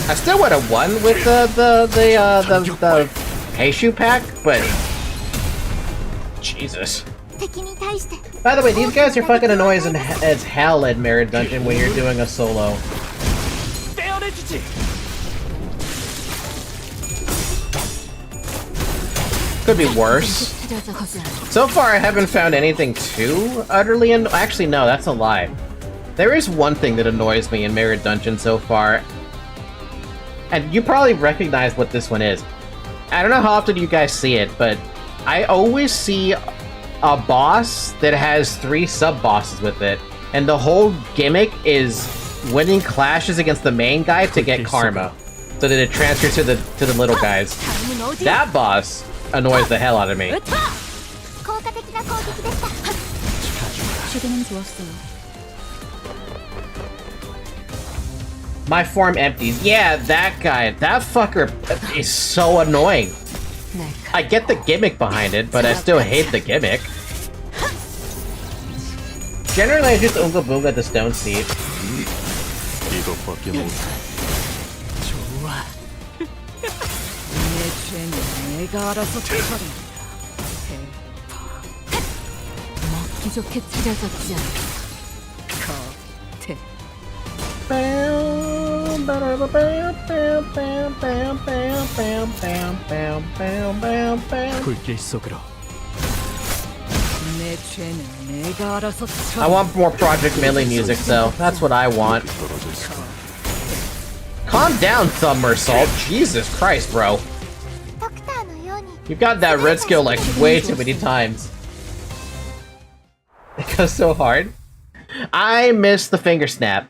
S1: I still would have won with the Heishu pack, but... Jesus. By the way, these guys are fucking annoying as hell at Mirror Dungeon when you're doing a solo. Could be worse. So far, I haven't found anything too utterly actually, no, that's a lie. There is one thing that annoys me in Mirror Dungeon so far. And you probably recognize what this one is. I don't know how often you guys see it, but I always see a boss that has 3 sub-bosses with it. And the whole gimmick is winning clashes against the main guy to get karma. So that it transfers to the little guys. That boss annoys the hell out of me. My form empties. Yeah, that guy. That fucker is so annoying. I get the gimmick behind it, but I still hate the gimmick. Generally, I just Oonga Boonga the Stone Seed.
S10: 불길 속으로.
S1: I want more Project Melee music, though. That's what I want. Calm down, Thumbersault. Jesus Christ, bro. You've got that red skill like way too many times. It goes so hard. I miss the finger snap.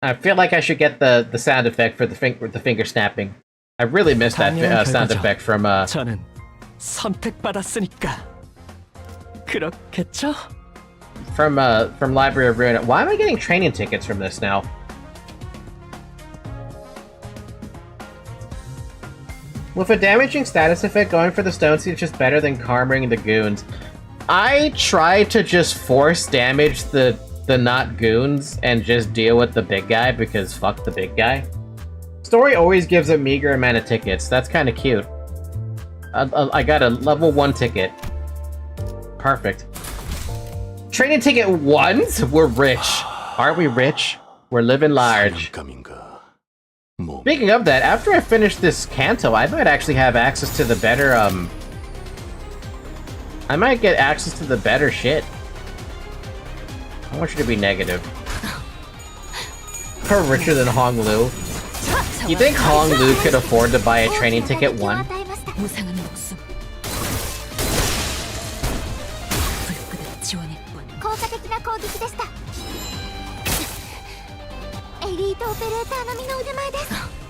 S1: I feel like I should get the sound effect for the finger snapping. I really miss that sound effect from
S10: 저는 선택받았으니까 그렇겠죠?
S1: from Library of Ruin. Why am I getting training tickets from this now? With a damaging status effect, going for the Stone Seed is just better than karming the goons. I try to just force damage the not goons and just deal with the big guy because fuck the big guy. Story always gives a meager amount of tickets. That's kind of cute. I got a level 1 ticket. Perfect. Training ticket 1s? We're rich. Aren't we rich? We're living large. Speaking of that, after I finish this Canto, I might actually have access to the better, I might get access to the better shit. I want you to be negative. We're richer than Hong Lu. You think Hong Lu could afford to buy a training ticket 1?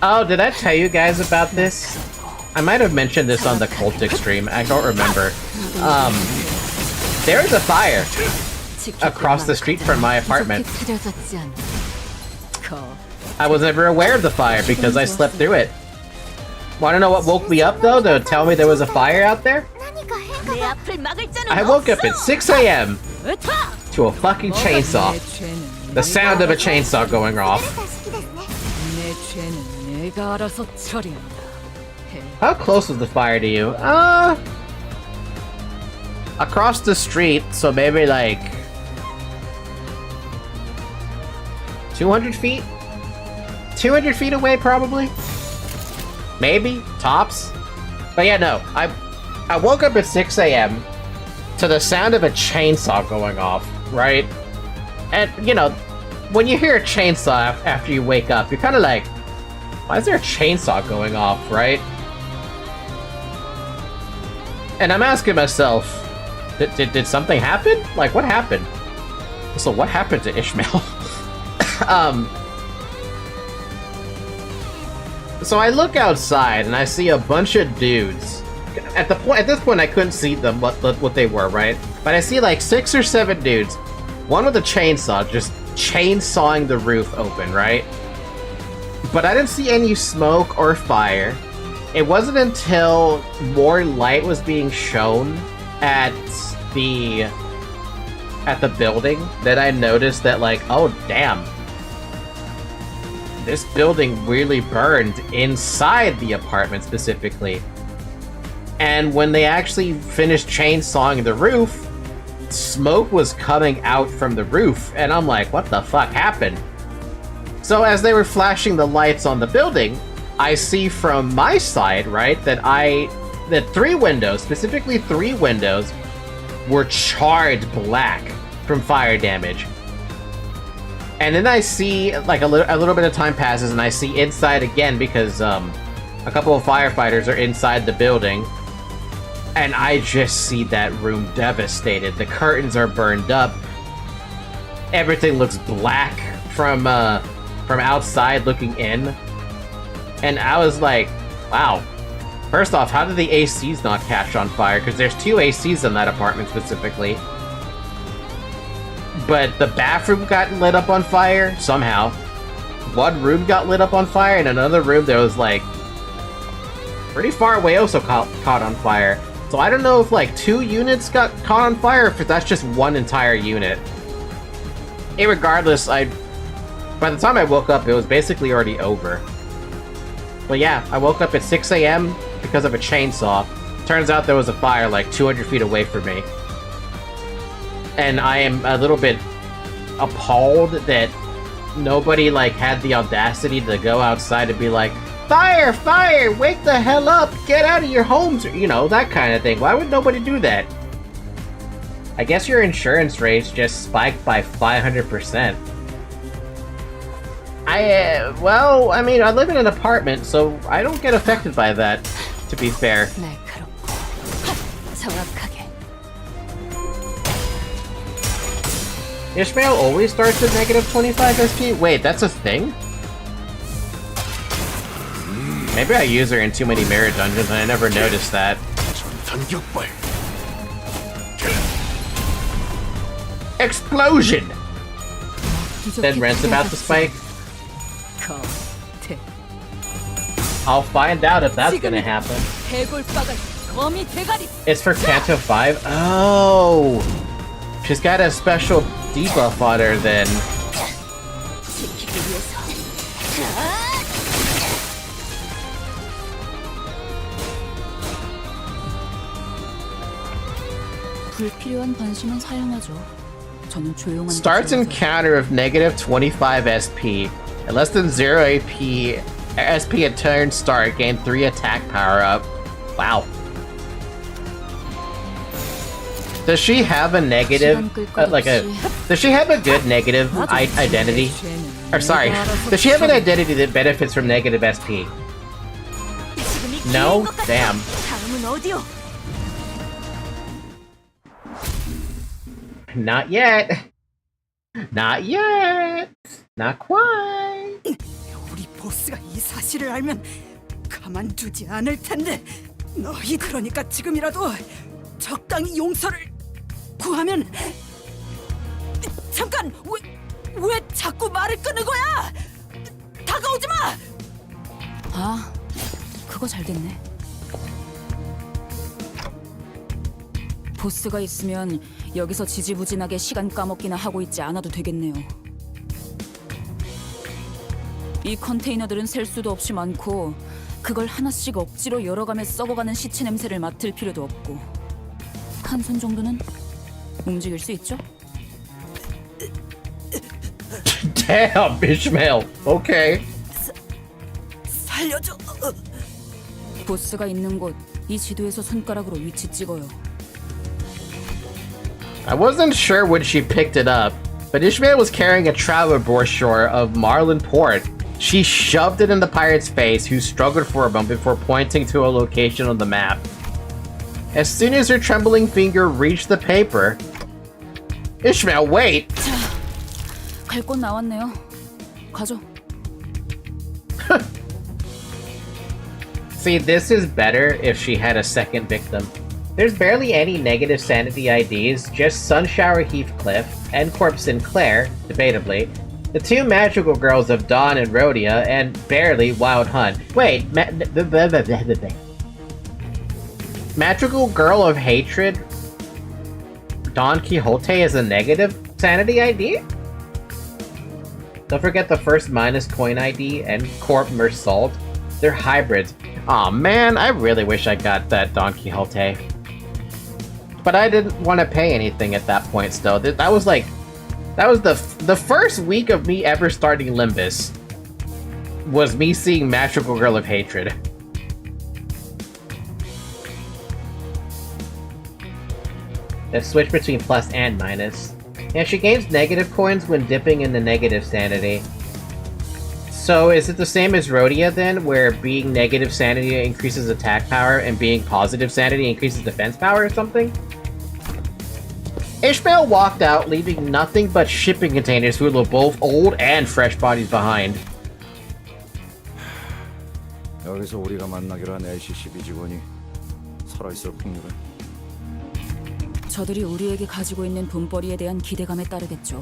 S1: Oh, did I tell you guys about this? I might have mentioned this on the Cultic stream. I don't remember. There is a fire across the street from my apartment. I was never aware of the fire because I slept through it. Wanna know what woke me up though, to tell me there was a fire out there? I woke up at 6 a.m. to a fucking chainsaw. The sound of a chainsaw going off. How close was the fire to you? Across the street, so maybe like 200 feet? 200 feet away, probably? Maybe? Tops? But yeah, no. I woke up at 6 a.m. to the sound of a chainsaw going off, right? And, you know, when you hear a chainsaw after you wake up, you're kind of like, why is there a chainsaw going off, right? And I'm asking myself, did something happen? Like, what happened? So what happened to Ishmael? So I look outside and I see a bunch of dudes. At this point, I couldn't see them what they were, right? But I see like 6 or 7 dudes, one with a chainsaw, just chainsawing the roof open, right? But I didn't see any smoke or fire. It wasn't until more light was being shown at the building that I noticed that, like, oh damn, this building really burned inside the apartment specifically. And when they actually finished chainsawing the roof, smoke was coming out from the roof, and I'm like, what the fuck happened? So as they were flashing the lights on the building, I see from my side, right, that 3 windows, specifically 3 windows, were charred black from fire damage. And then I see, like, a little bit of time passes, and I see inside again because a couple of firefighters are inside the building. And I just see that room devastated. The curtains are burned up. Everything looks black from outside looking in. And I was like, wow. First off, how did the ACs not catch on fire? Because there's 2 ACs in that apartment specifically. But the bathroom got lit up on fire somehow. One room got lit up on fire, and another room that was like pretty far away also caught on fire. So I don't know if like 2 units got caught on fire, or if that's just one entire unit. Irregardless, by the time I woke up, it was basically already over. But yeah, I woke up at 6 a.m. because of a chainsaw. Turns out there was a fire like 200 feet away from me. And I am a little bit appalled that nobody like had the audacity to go outside and be like, fire, fire, wake the hell up, get out of your homes, you know, that kind of thing. Why would nobody do that? I guess your insurance rates just spiked by 500%. Well, I mean, I live in an apartment, so I don't get affected by that, to be fair. Ishmael always starts at -25 SP? Wait, that's a thing? Maybe I use her in too many mirror dungeons and I never noticed that. Explosion! Then rants about the spike. I'll find out if that's gonna happen. It's for Canto 5? Oh! She's got a special debuff on her then.
S13: 불필요한 관심은 사양하죠. 저는 조용한
S1: Starts encounter of -25 SP. At less than 0 SP at turn start, gain 3 attack power up. Wow. Does she have a negative, does she have a good negative identity? Or sorry, does she have an identity that benefits from negative SP? No? Damn. Not yet. Not yet. Not quite.
S7: 보스가 이 사실을 알면 가만두지 않을 텐데. 너희 그러니까 지금이라도 적당히 용서를 구하면. 잠깐, 왜 자꾸 말을 끊는 거야? 다가오지 마.
S13: 아, 그거 잘 됐네. 보스가 있으면 여기서 지지부진하게 시간 까먹기나 하고 있지 않아도 되겠네요. 이 컨테이너들은 셀 수도 없이 많고 그걸 하나씩 억지로 열어가며 썩어가는 시체 냄새를 맡을 필요도 없고 한 손 정도는 움직일 수 있죠?
S1: Damn, Ishmael. Okay.
S7: 살려줘.
S13: 보스가 있는 곳, 이 지도에서 손가락으로 위치 찍어요.
S1: I wasn't sure when she picked it up, but Ishmael was carrying a traveler brochure of Marlin Port. She shoved it in the pirate's face, who struggled for a moment before pointing to a location on the map. As soon as her trembling finger reached the paper... Ishmael, wait!
S13: 자, 갈 곳 나왔네요. 가죠.
S1: See, this is better if she had a second victim. There's barely any negative sanity IDs, just Sunshower Heathcliff, N-Corp Sinclair, debatably, the two magical girls of Dawn and Rhodia, and barely Wild Hunt. Wait, Magical Girl of Hatred? Don Quixote is a negative sanity ID? Don't forget the first minus coin ID and Corp Mersault. They're hybrids. Aw man, I really wish I got that Don Quixote. But I didn't want to pay anything at that point still. That was the first week of me ever starting Limbus. Was me seeing Magical Girl of Hatred. The switch between plus and minus. Yeah, she gains negative coins when dipping into negative sanity. So is it the same as Rhodia then, where being negative sanity increases attack power and being positive sanity increases defense power or something? Ishmael walked out, leaving nothing but shipping containers full of both old and fresh bodies behind.
S5: 여기서 우리가 만나기로 한 LCCB 직원이 살아있을 확률은?
S13: 저들이 우리에게 가지고 있는 돈벌이에 대한 기대감에 따르겠죠.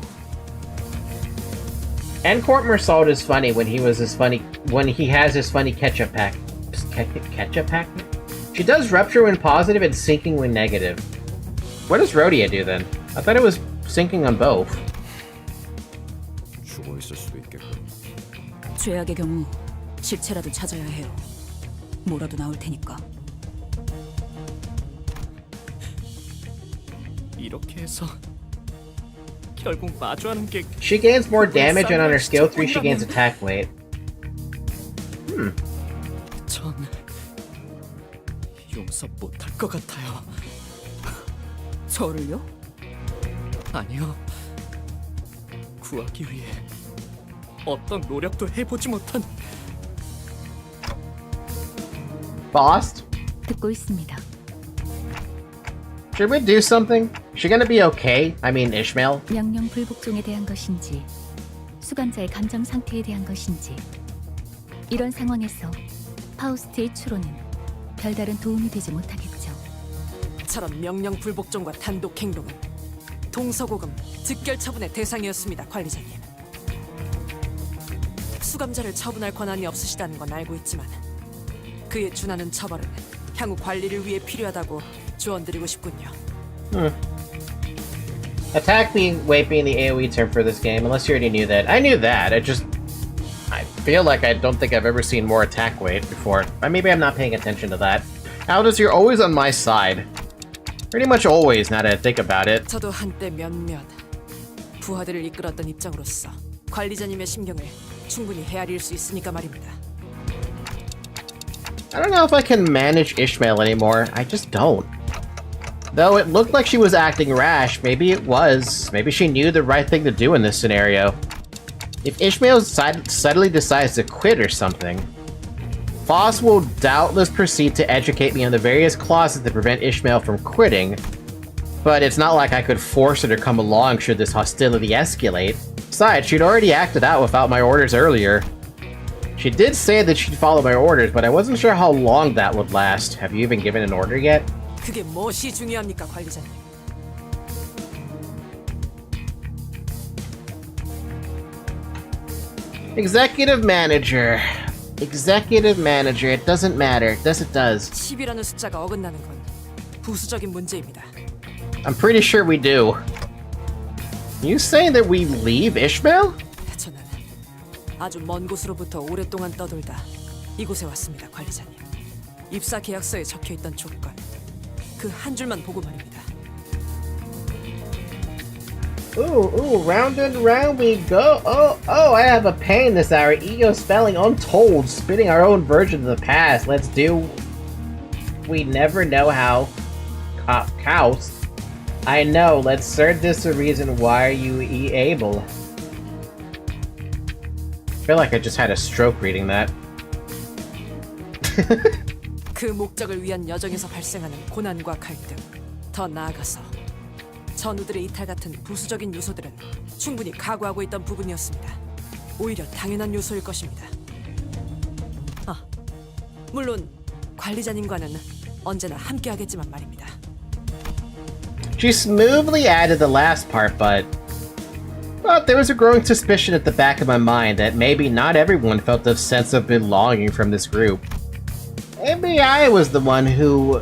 S1: N-Corp Mersault is funny when he has his funny ketchup pack. Ketchup pack? She does rupture when positive and sinking when negative. What does Rhodia do then? I thought it was sinking on both.
S5: 죽어 있을 수도 있겠군.
S13: 죄악의 경우 실체라도 찾아야 해요. 뭐라도 나올 테니까.
S3: 이렇게 해서 결국 마주하는 게
S1: She gains more damage and on her skill 3 she gains attack weight.
S3: 전 용서 못할 것 같아요.
S13: 저를요?
S3: 아니요. 구하기 위해 어떤 노력도 해보지 못한
S1: Boss?
S2: 듣고 있습니다.
S1: Should we do something? Is she gonna be okay? I mean, Ishmael?
S2: 명령 불복종에 대한 것인지, 수감자의 감정 상태에 대한 것인지, 이런 상황에서 파우스트의 추론은 별다른 도움이 되지 못하겠죠.
S7: 저런 명령 불복종과 단독 행동은 동서고금 즉결 처분의 대상이었습니다, 관리자님. 수감자를 처분할 권한이 없으시다는 건 알고 있지만 그에 준하는 처벌은 향후 관리를 위해 필요하다고 조언드리고 싶군요.
S1: Attack weight being the AoE term for this game, unless you already knew that. I knew that, I feel like I don't think I've ever seen more attack weight before. Or maybe I'm not paying attention to that. Aldous, you're always on my side. Pretty much always, now that I think about it.
S7: 저도 한때 몇몇 부하들을 이끌었던 입장으로서 관리자님의 심경을 충분히 헤아릴 수 있으니까 말입니다.
S1: I don't know if I can manage Ishmael anymore. I just don't. Though it looked like she was acting rash, maybe it was. Maybe she knew the right thing to do in this scenario. If Ishmael suddenly decides to quit or something, Foss will doubtless proceed to educate me on the various clauses that prevent Ishmael from quitting, but it's not like I could force her to come along should this hostility escalate. Besides, she'd already acted out without my orders earlier. She did say that she'd follow my orders, but I wasn't sure how long that would last. Have you even given an order yet?
S7: 그게 무엇이 중요합니까, 관리자님?
S1: Executive manager. Executive manager. It doesn't matter. Yes, it does.
S7: 10이라는 숫자가 어긋나는 건 부수적인 문제입니다.
S1: I'm pretty sure we do. You saying that we leave Ishmael?
S7: 저는 아주 먼 곳으로부터 오랫동안 떠돌다 이곳에 왔습니다, 관리자님. 입사 계약서에 적혀있던 조건, 그 한 줄만 보고 말입니다.
S1: Ooh, round and round we go. Oh, I have a pain this hour. Ego spelling untold, spitting our own version of the past. Let's do. We never know how. Cows. I know. Let's search this a reason why you able. I feel like I just had a stroke reading that.
S7: 그 목적을 위한 여정에서 발생하는 고난과 갈등, 더 나아가서 전우들의 이탈 같은 부수적인 요소들은 충분히 각오하고 있던 부분이었습니다. 오히려 당연한 요소일 것입니다. 물론 관리자님과는 언제나 함께하겠지만 말입니다.
S1: She smoothly added the last part, but there was a growing suspicion at the back of my mind that maybe not everyone felt a sense of belonging from this group. Maybe I was the one who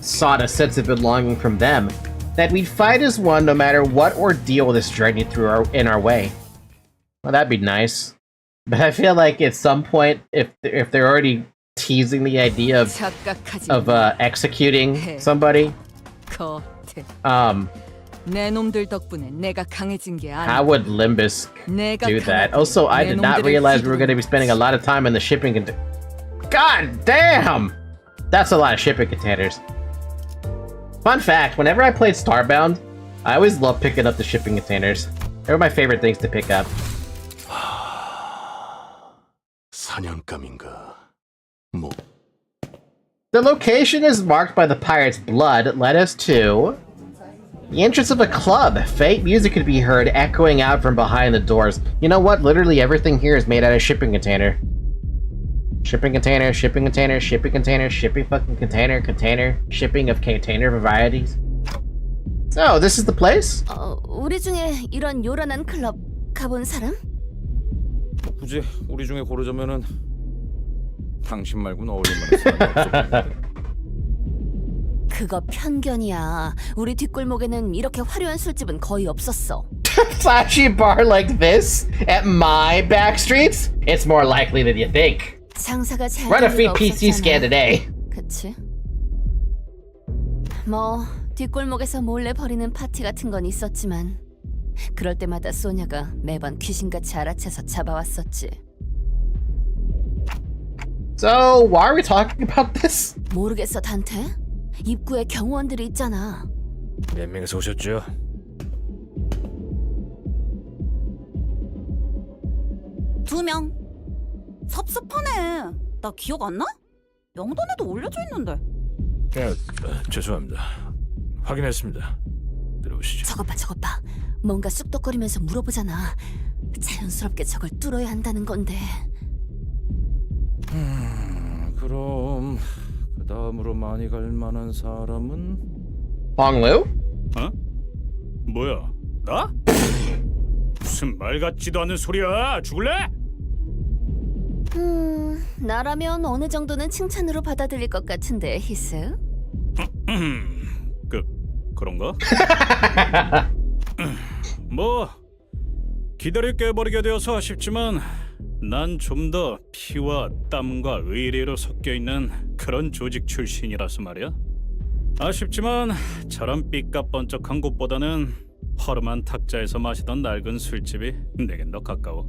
S1: sought a sense of belonging from them. That we'd fight as one no matter what ordeal this journey threw in our way. Well, that'd be nice. But I feel like at some point, if they're already teasing the idea of executing somebody,
S13: 내 놈들 덕분에 내가 강해진 게 아니야.
S1: how would Limbus do that? Also, I did not realize we were going to be spending a lot of time in the shipping container. God damn! That's a lot of shipping containers. Fun fact, whenever I played Starbound, I always loved picking up the shipping containers. They were my favorite things to pick up.
S9: 사냥감인가? 뭐?
S1: The location is marked by the pirate's blood, led us to the entrance of a club. Faint music could be heard echoing out from behind the doors. You know what? Literally everything here is made out of shipping container. Shipping container, shipping container, shipping container, shipping fucking container, container, shipping of container varieties. So, this is the place?
S8: 우리 중에 이런 요란한 클럽 가본 사람?
S5: 굳이 우리 중에 고르자면은 당신 말고는 어울릴만한 사람이 없어.
S8: 그거 편견이야. 우리 뒷골목에는 이렇게 화려한 술집은 거의 없었어.
S1: Flashy bar like this at my back streets? It's more likely than you think.
S8: 장사가 잘
S1: Run a free
S8: 되는 거
S1: PC scan
S8: 없었잖아.
S1: today.
S8: 그치? 뭐 뒷골목에서 몰래 벌이는 파티 같은 건 있었지만 그럴 때마다 소녀가 매번 귀신같이 알아채서 잡아왔었지.
S1: So, why are we talking about this?
S8: 모르겠어, 단테? 입구에 경호원들이 있잖아.
S10: 몇 명이서 오셨죠?
S13: 두 명. 섭섭하네. 나 기억 안 나? 명단에도 올려져 있는데.
S10: 죄송합니다. 확인했습니다. 들어오시죠.
S8: 저것 봐. 뭔가 쑥덕거리면서 물어보잖아. 자연스럽게 저걸 뚫어야 한다는 건데.
S5: 그럼 그 다음으로 많이 갈 만한 사람은
S1: Honglu?
S6: 어? 뭐야? 나? 무슨 말 같지도 않은 소리야? 죽을래?
S8: 나라면 어느 정도는 칭찬으로 받아들일 것 같은데, 히스?
S6: 그런가? 뭐 기다릴 게 버리게 되어서 아쉽지만 난 좀 더 피와 땀과 의리로 섞여 있는 그런 조직 출신이라서 말이야. 아쉽지만 저런 삐까번쩍한 곳보다는 허름한 탁자에서 마시던 낡은 술집이 내겐 더 가까워.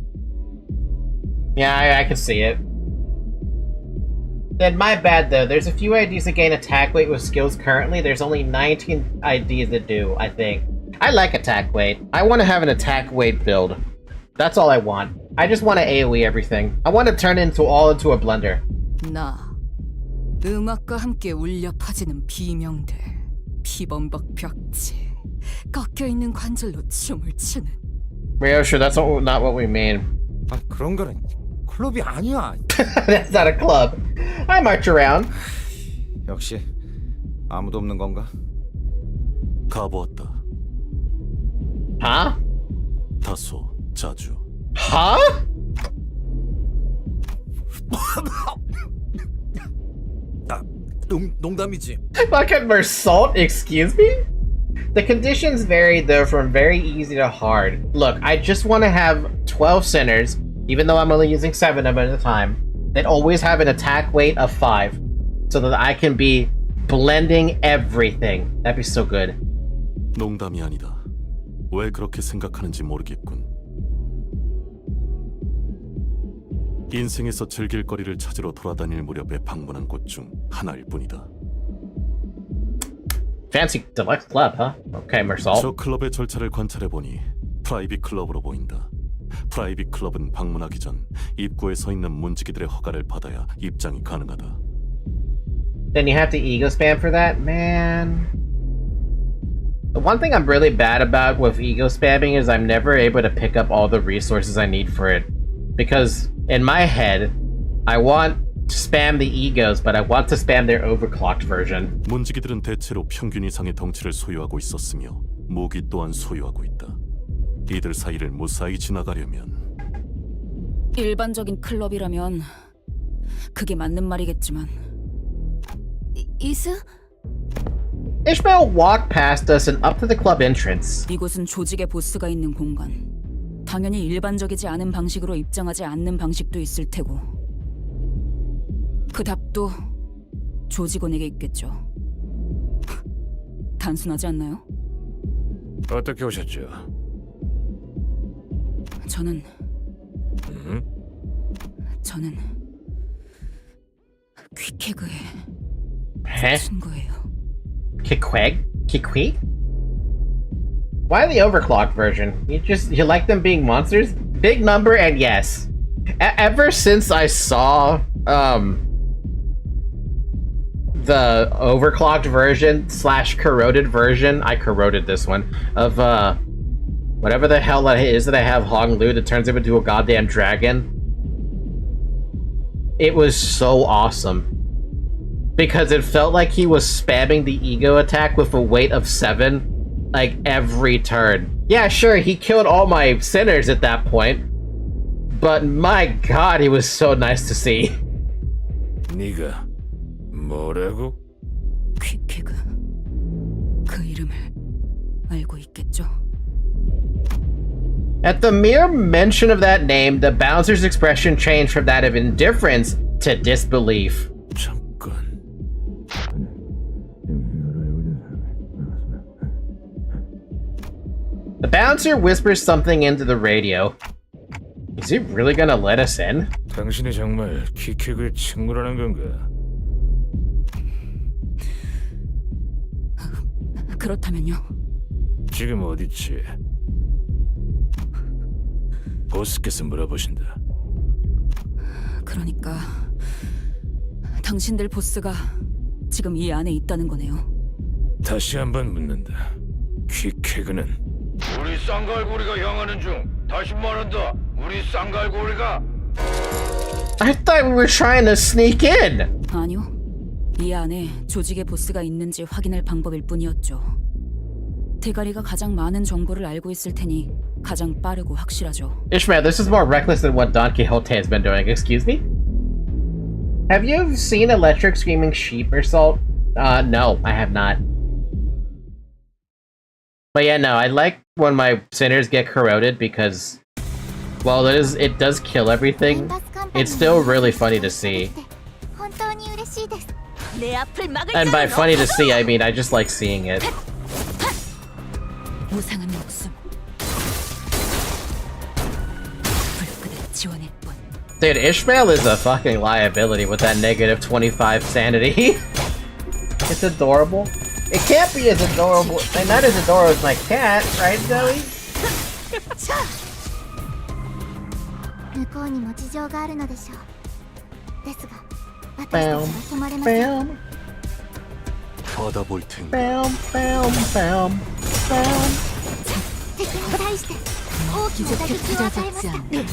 S1: Yeah, I can see it. Then my bad though. There's a few IDs that gain attack weight with skills currently. There's only 19 IDs that do, I think. I like attack weight. I want to have an attack weight build. That's all I want. I just want to AoE everything. I want to turn it all into a blender.
S13: 나 음악과 함께 울려 퍼지는 비명들, 피범벅 벽지, 꺾여 있는 관절로 춤을 추는.
S1: Ryo, sure, that's not what we mean.
S5: 그런 거는 클럽이 아니야.
S1: That's not a club. I march around.
S5: 역시 아무도 없는 건가?
S9: 가보았다.
S1: Huh?
S9: 다소 자주.
S1: Huh?
S5: 농담이지.
S1: Fucking Mersault, excuse me? The conditions vary though from very easy to hard. Look, I just want to have 12 sinners, even though I'm only using 7 of them at a time, that always have an attack weight of 5, so that I can be blending everything. That'd be so good.
S9: 농담이 아니다. 왜 그렇게 생각하는지 모르겠군. 인생에서 즐길 거리를 찾으러 돌아다닐 무렵에 방문한 곳 중 하나일 뿐이다.
S1: Fancy deluxe club, huh? Okay, Mersault.
S9: 저 클럽의 절차를 관찰해보니 프라이빗 클럽으로 보인다. 프라이빗 클럽은 방문하기 전 입구에 서 있는 문지기들의 허가를 받아야 입장이 가능하다.
S1: Then you have to ego spam for that? Man. The one thing I'm really bad about with ego spamming is I'm never able to pick up all the resources I need for it. Because in my head, I want to spam the egos, but I want to spam their overclocked version.
S9: 문지기들은 대체로 평균 이상의 덩치를 소유하고 있었으며 무기 또한 소유하고 있다. 이들 사이를 무사히 지나가려면
S13: 일반적인 클럽이라면 그게 맞는 말이겠지만
S8: 이스?
S1: Ishmael walked past us and up to the club entrance.
S13: 이곳은 조직의 보스가 있는 공간. 당연히 일반적이지 않은 방식으로 입장하지 않는 방식도 있을 테고 그 답도 조직원에게 있겠죠. 단순하지 않나요?
S12: 어떻게 오셨죠?
S13: 저는 퀴케그의 친구예요.
S1: Kikweg? Kikweg? Why the overclocked version? You like them being monsters? Big number and yes. Ever since I saw the overclocked version / corroded version, I corroded this one, of whatever the hell that is that I have Hong Lu that turns him into a goddamn dragon. It was so awesome. Because it felt like he was spamming the ego attack with a weight of 7 like every turn. Yeah, sure, he killed all my sinners at that point. But my god, he was so nice to see.
S12: 네가 뭐라고?
S13: 퀴케그. 그 이름을 알고 있겠죠?
S1: At the mere mention of that name, the bouncer's expression changed from that of indifference to disbelief.
S12: 잠깐.
S1: The bouncer whispers something into the radio. Is he really gonna let us in?
S12: 당신이 정말 퀴케그의 친구라는 건가?
S13: 그렇다면요.
S12: 지금 어딨지? 보스께서 물어보신다.
S13: 그러니까 당신들 보스가 지금 이 안에 있다는 거네요.
S12: 다시 한번 묻는다. 퀴케그는 우리 쌍갈고리가 향하는 중. 다시 말한다. 우리 쌍갈고리가.
S1: I thought we were trying to sneak in.
S13: 아니요. 이 안에 조직의 보스가 있는지 확인할 방법일 뿐이었죠. 대가리가 가장 많은 정보를 알고 있을 테니 가장 빠르고 확실하죠.
S1: Ishmael, this is more reckless than what Don Quixote has been doing. Excuse me? Have you seen Electric Screaming Sheep or Salt? No, I have not. But yeah, no, I like when my sinners get corroded because, while it does kill everything, it's still really funny to see. And by funny to see, I mean I just like seeing it.
S13: 무상한 목숨. 불끈한 지원일 뿐.
S1: Dude, Ishmael is a fucking liability with that negative 25 sanity. It's adorable. It can't be as adorable, and not as adorable as my cat, right, Zoe? Bam, bam.
S9: 받아볼 텐가.
S1: Bam, bam, bam, bam.
S2: 이제 찾아잡지 않네.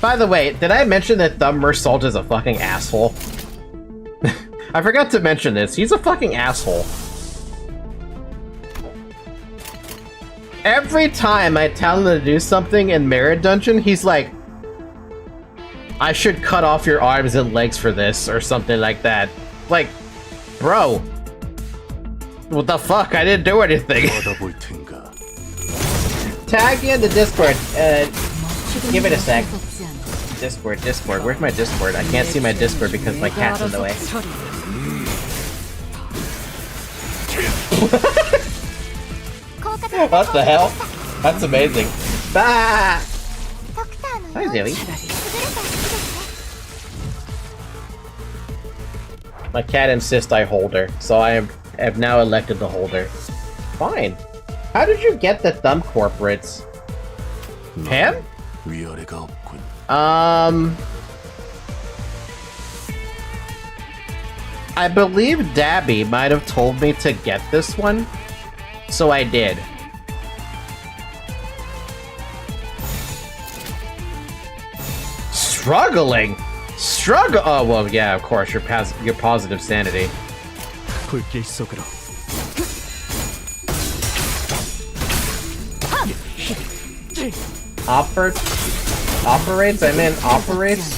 S1: By the way, did I mention that Thumb Mersault is a fucking asshole? I forgot to mention this. He's a fucking asshole. Every time I tell him to do something in Merit Dungeon, he's like, I should cut off your arms and legs for this, or something like that. Like, bro. What the fuck? I didn't do anything. Tag you in the Discord. Give it a sec. Discord. Where's my Discord? I can't see my Discord because my cat's in the way. What the hell? That's amazing. Ah! Hi, Zoe. My cat insists I hold her, so I have now elected the holder. Fine. How did you get the thumb corporates? Him? I believe Dabby might have told me to get this one, so I did. Struggling? Oh, well, yeah, of course, your positive sanity. Operates? I meant operates?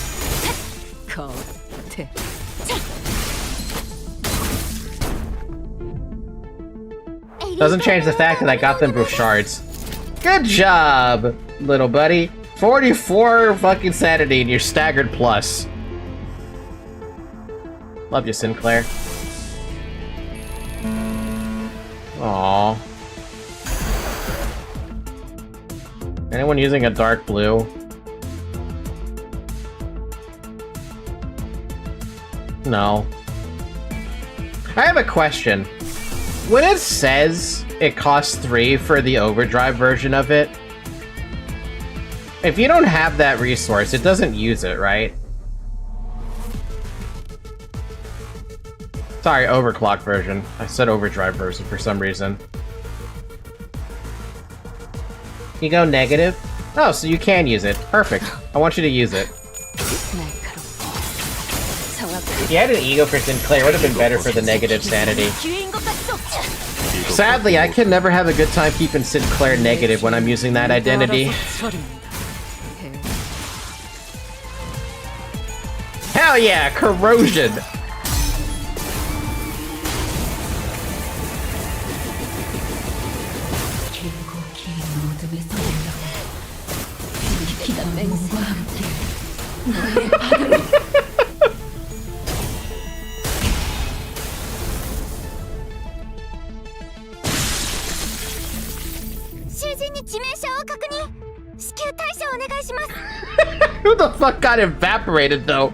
S1: Doesn't change the fact that I got them with shards. Good job, little buddy. 44 fucking sanity and you're staggered plus. Love you, Sinclair. Aww. Anyone using a dark blue? No. I have a question. When it says it costs 3 for the overdrive version of it, if you don't have that resource, it doesn't use it, right? Sorry, overclock version. I said overdrive version for some reason. You go negative? Oh, so you can use it. Perfect. I want you to use it. If you had an ego for Sinclair, it would have been better for the negative sanity. Sadly, I can never have a good time keeping Sinclair negative when I'm using that identity. Hell yeah, corrosion! Who the fuck got evaporated though?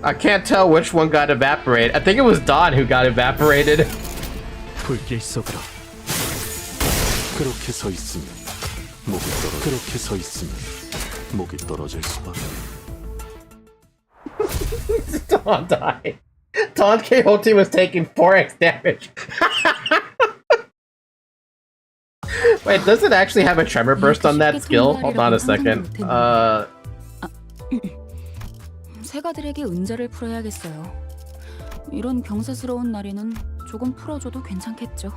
S1: I can't tell which one got evaporated. I think it was Don who got evaporated. Don died. Don Quixote was taking 4x damage. Wait, does it actually have a tremor burst on that skill? Hold on a second.
S13: 새가들에게 은자를 풀어야겠어요. 이런 경사스러운 날에는 조금 풀어줘도 괜찮겠죠.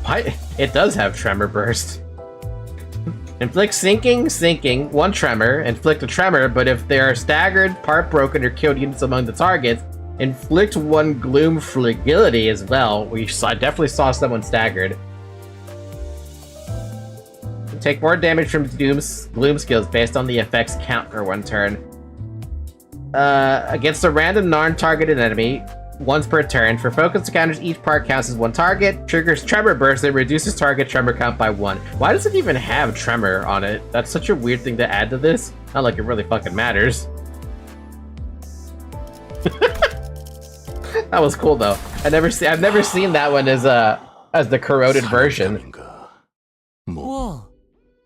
S1: Why? It does have tremor burst. Inflict sinking, 1 tremor, inflict a tremor, but if they are staggered, part broken, or killed units among the targets, inflict 1 gloom fragility as well. I definitely saw someone staggered. Take more damage from gloom skills based on the effect's count for 1 turn. Against a random non-targeted enemy, once per turn. For focus encounters, each part counts as 1 target. Triggers tremor burst that reduces target tremor count by 1. Why does it even have tremor on it? That's such a weird thing to add to this. Not like it really fucking matters. That was cool though. I've never seen that one as the corroded version.
S11: 우와,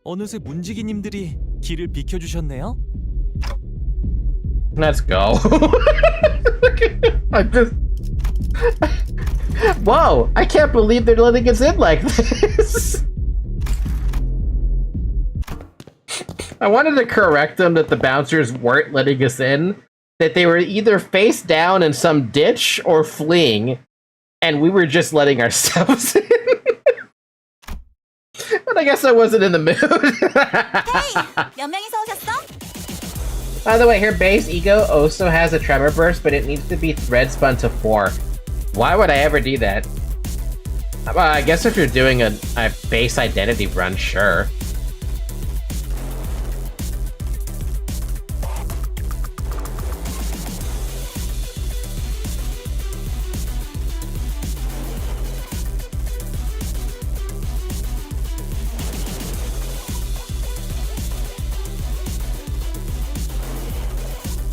S11: 어느새 문지기님들이 길을 비켜주셨네요.
S1: Let's go. I just... Whoa! I can't believe they're letting us in like this! I wanted to correct them that the bouncers weren't letting us in, that they were either face down in some ditch or fleeing, and we were just letting ourselves in. But I guess I wasn't in the mood.
S4: 몇 명이서 오셨어?
S1: By the way, her base ego also has a tremor burst, but it needs to be thread spun to 4. Why would I ever do that? Well, I guess if you're doing a base identity run, sure.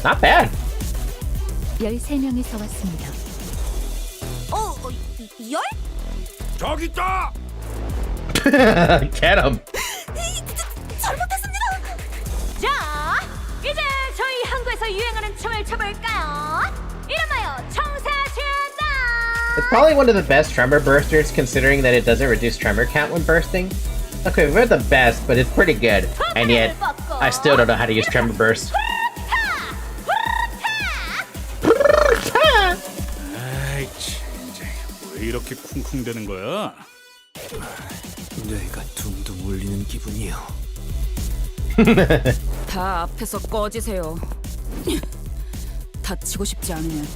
S1: Not bad.
S2: 13명이서 왔습니다.
S4: 열?
S12: 저기 있다!
S1: Get him.
S4: 잘못했습니다. 자, 이제 저희 항구에서 유행하는 춤을 춰볼까요? 이름하여 청사춘다.
S1: It's probably one of the best tremor bursters, considering that it doesn't reduce tremor count when bursting. Okay, we're the best, but it's pretty good. And yet, I still don't know how to use tremor burst.
S6: 아이 진짜 왜 이렇게 쿵쿵대는 거야?
S3: 뇌가 둥둥 울리는 기분이요.
S13: 다 앞에서 꺼지세요. 다치고 싶지 않으면.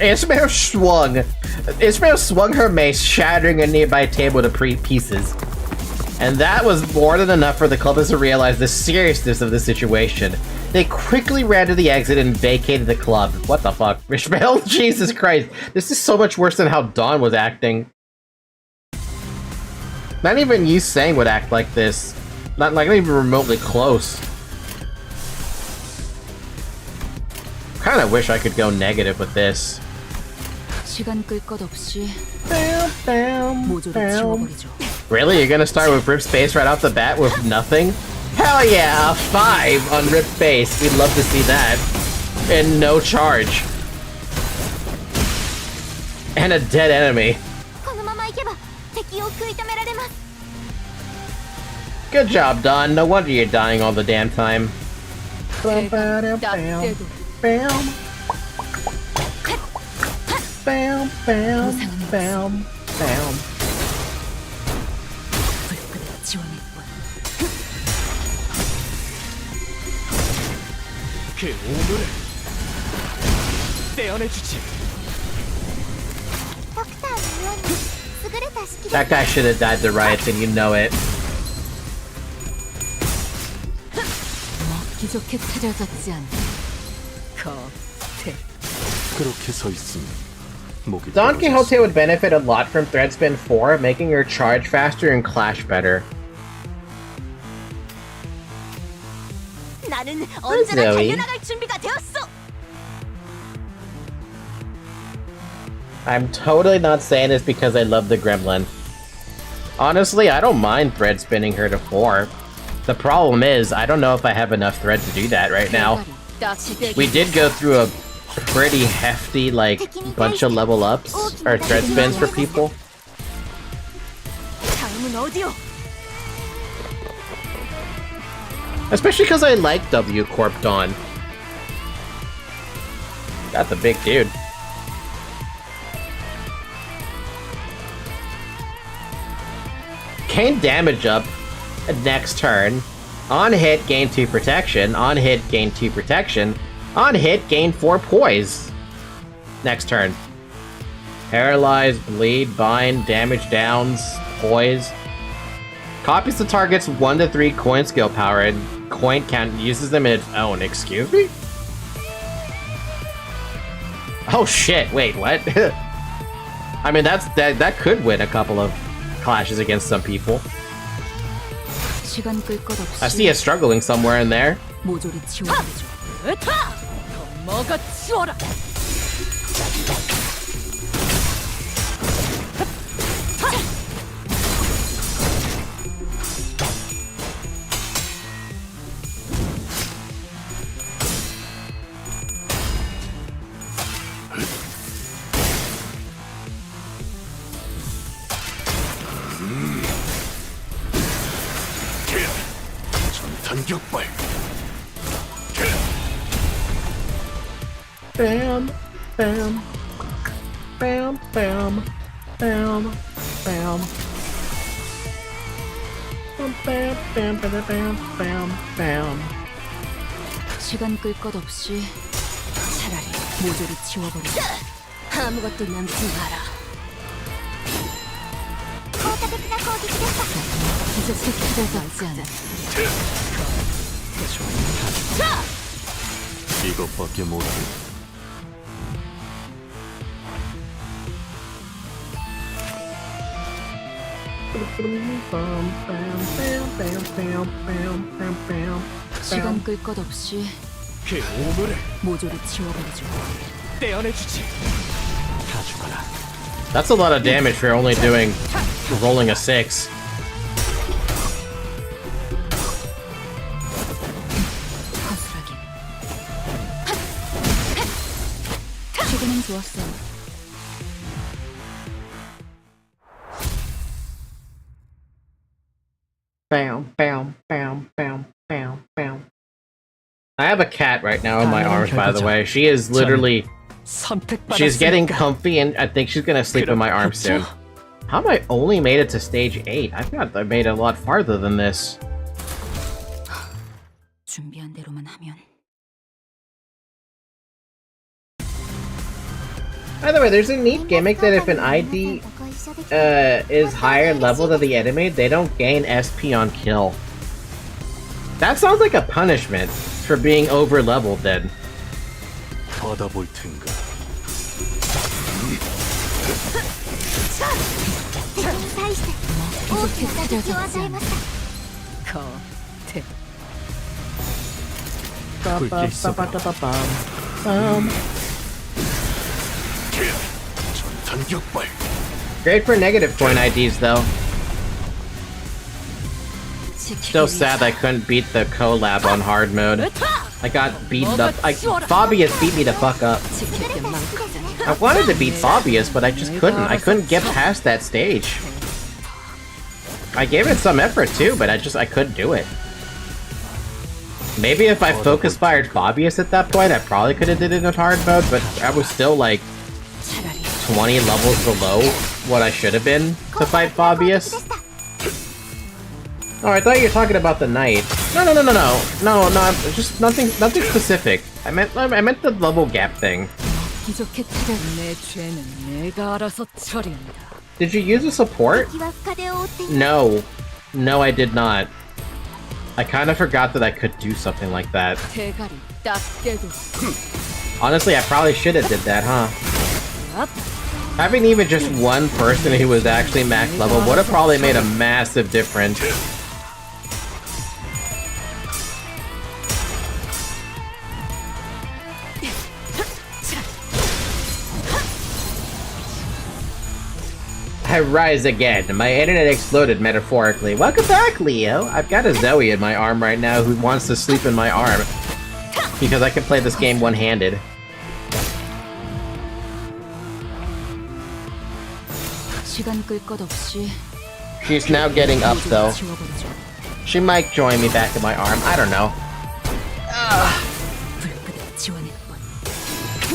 S1: Ishmael swung her mace, shattering a nearby table to pieces. And that was more than enough for the cultists to realize the seriousness of the situation. They quickly ran to the exit and vacated the club. What the fuck? Ishmael? Jesus Christ. This is so much worse than how Dawn was acting. Not even you saying would act like this. Not even remotely close. Kinda wish I could go negative with this.
S13: 시간 끌 것 없이
S1: Bam, bam,
S13: 모조리
S1: bam.
S13: 지워버리죠.
S1: Really? You're gonna start with Rip Space right off the bat with nothing? Hell yeah, a 5 on Rip Space. We'd love to see that. And no charge. And a dead enemy.
S4: このまま行けば敵を食い止められます。
S1: Good job, Don. No wonder you're dying all the damn time. Bam, bam, bam, bam. Bam, bam, bam, bam.
S13: 불끈을 지원했군.
S3: 그 오물을 떼어내주지.
S1: That guy should have died to riots, and you know it.
S2: 먹기 좋게 차려졌지 않나.
S9: 그렇게 서 있으면 목이
S1: Don Quixote would benefit a lot from Threadspin 4, making her charge faster and clash better.
S4: 나는 언제나
S1: Zoe.
S4: 달려나갈 준비가 되었어.
S1: I'm totally not saying this because I love the gremlin. Honestly, I don't mind thread spinning her to 4. The problem is, I don't know if I have enough thread to do that right now. We did go through a pretty hefty, like, bunch of level ups, or thread spins for people.
S4: 다음은 어디요?
S1: Especially because I like W Corp Dawn. That's a big dude. Gain damage up next turn. On hit, gain 2 protection. On hit, gain 2 protection. On hit, gain 4 poise. Next turn. Paralyze, bleed, bind, damage downs, poise. Copies the target's 1 to 3 coin skill power and coin count uses them in its own. Excuse me? Oh shit, wait, what? I mean, that could win a couple of clashes against some people.
S13: 시간 끌 것 없이
S1: I see it struggling somewhere in there.
S13: 모조리 지워버리죠.
S4: 으타! 더 먹어 치워라.
S10: 전격발.
S1: Bam, bam, bam, bam, bam, bam. Bam, bam, bam, bam, bam, bam, bam.
S13: 시간 끌 것 없이 차라리 모조리 지워버리자.
S8: 아무것도 남지 마라.
S2: 이제 스킬을 받지 않아.
S9: 이것밖에 못해.
S13: 시간 끌 것 없이
S10: 그 오물을
S13: 모조리 지워버리죠.
S10: 떼어내주지. 다 죽어라.
S1: That's a lot of damage for only doing rolling a 6.
S13: 허술하게. 최근엔 좋았어요.
S1: Bam, bam, bam, bam, bam, bam. I have a cat right now in my arms, by the way. She is literally... She's getting comfy, and I think she's gonna sleep in my arms soon. How have I only made it to stage 8? I thought I made it a lot farther than this.
S13: 준비한 대로만 하면.
S1: By the way, there's a neat gimmick that if an ID is higher level than the enemy, they don't gain SP on kill. That sounds like a punishment for being over leveled then.
S9: 받아볼 텐가.
S10: 전격발.
S1: Great for negative point IDs though. Still sad I couldn't beat the collab on hard mode. I got beaten up. Fabius beat me the fuck up. I wanted to beat Fabius, but I just couldn't. I couldn't get past that stage. I gave it some effort too, but I couldn't do it. Maybe if I focus fired Fabius at that point, I probably could have did it in hard mode, but I was still like 20 levels below what I should have been to fight Fabius. Oh, I thought you were talking about the knight. No, just nothing specific. I meant the level gap thing. Did you use a support? No, I did not. I kind of forgot that I could do something like that. Honestly, I probably should have did that, huh? Having even just one person who was actually max level would have probably made a massive difference. I rise again. My internet exploded metaphorically. Welcome back, Leo. I've got a Zoe in my arm right now who wants to sleep in my arm. Because I can play this game one-handed. She's now getting up, though. She might join me back in my arm. I don't know.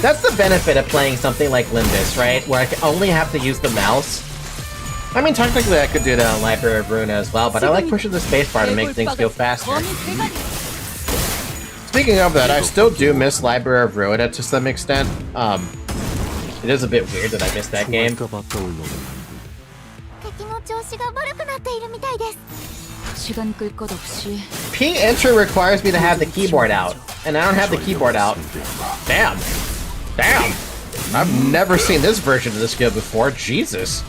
S1: That's the benefit of playing something like Limbus, right? Where I can only have to use the mouse. I mean, technically I could do that on Library of Ruina as well, but I like pushing the spacebar to make things go faster. Speaking of that, I still do miss Library of Ruina to some extent. It is a bit weird that I missed that game. P-Enter requires me to have the keyboard out, and I don't have the keyboard out. Damn. I've never seen this version of the skill before. Jesus.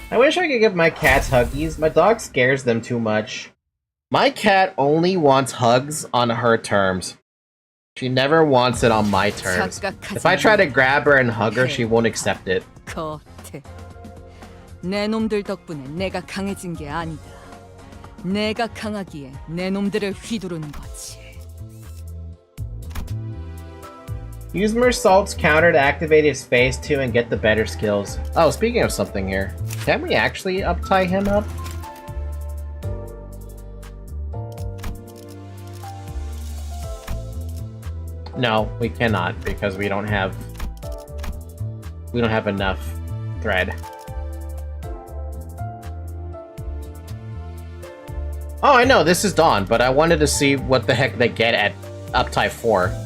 S1: I wish I could give my cats huggies. My dog scares them too much. My cat only wants hugs on her terms. She never wants it on my terms. If I try to grab her and hug her, she won't accept it.
S13: 내 놈들 덕분에 내가 강해진 게 아니다. 내가 강하기에 내 놈들을 휘두르는 거지.
S1: Use Mersault's counter to activate his phase 2 and get the better skills. Oh, speaking of something here, can we actually up-tie him up? No, we cannot, because we don't have enough thread. Oh, I know, this is Dawn, but I wanted to see what the heck they get at up-tie 4.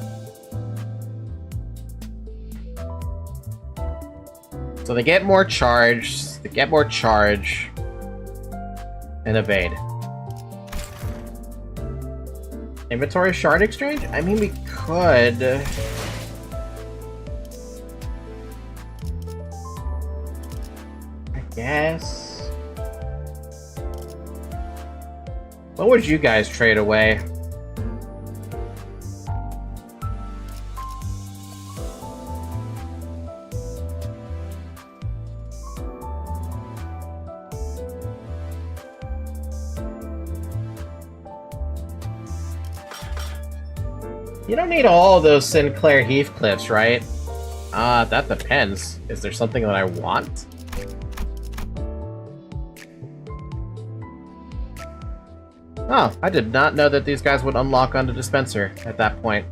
S1: So they get more charge, and evade. Inventory shard exchange? I mean, we could. I guess. What would you guys trade away? You don't need all those Sinclair Heathcliffs, right? That depends. Is there something that I want? Oh, I did not know that these guys would unlock on the dispenser at that point.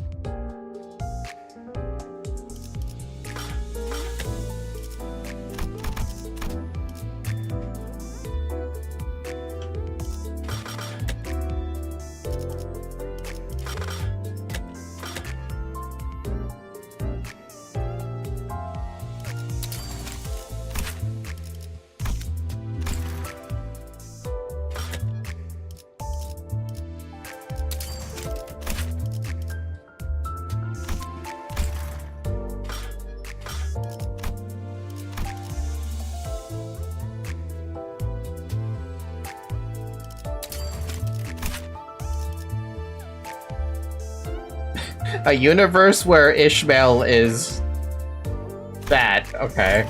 S1: A universe where Ishmael is that, okay.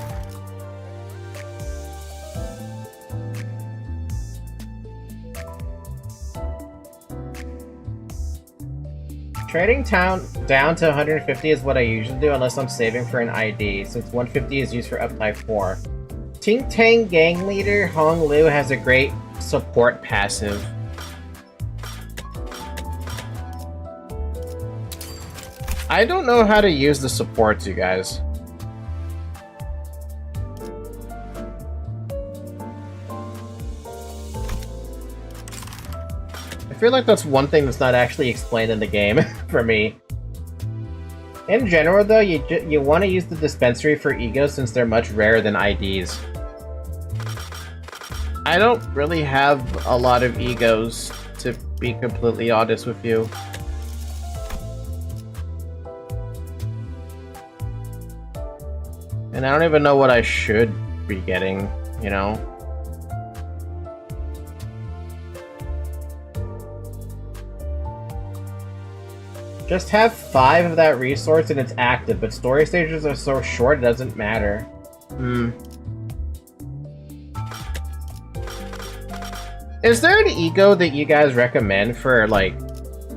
S1: Trading down to 150 is what I usually do unless I'm saving for an ID, since 150 is used for up-type 4. Ting Tang gang leader Hong Lu has a great support passive. I don't know how to use the supports, you guys. I feel like that's one thing that's not actually explained in the game for me. In general, though, you want to use the dispensary for egos since they're much rarer than IDs. I don't really have a lot of egos, to be completely honest with you. And I don't even know what I should be getting, you know? Just have 5 of that resource and it's active, but story stages are so short it doesn't matter. Is there an ego that you guys recommend for, like,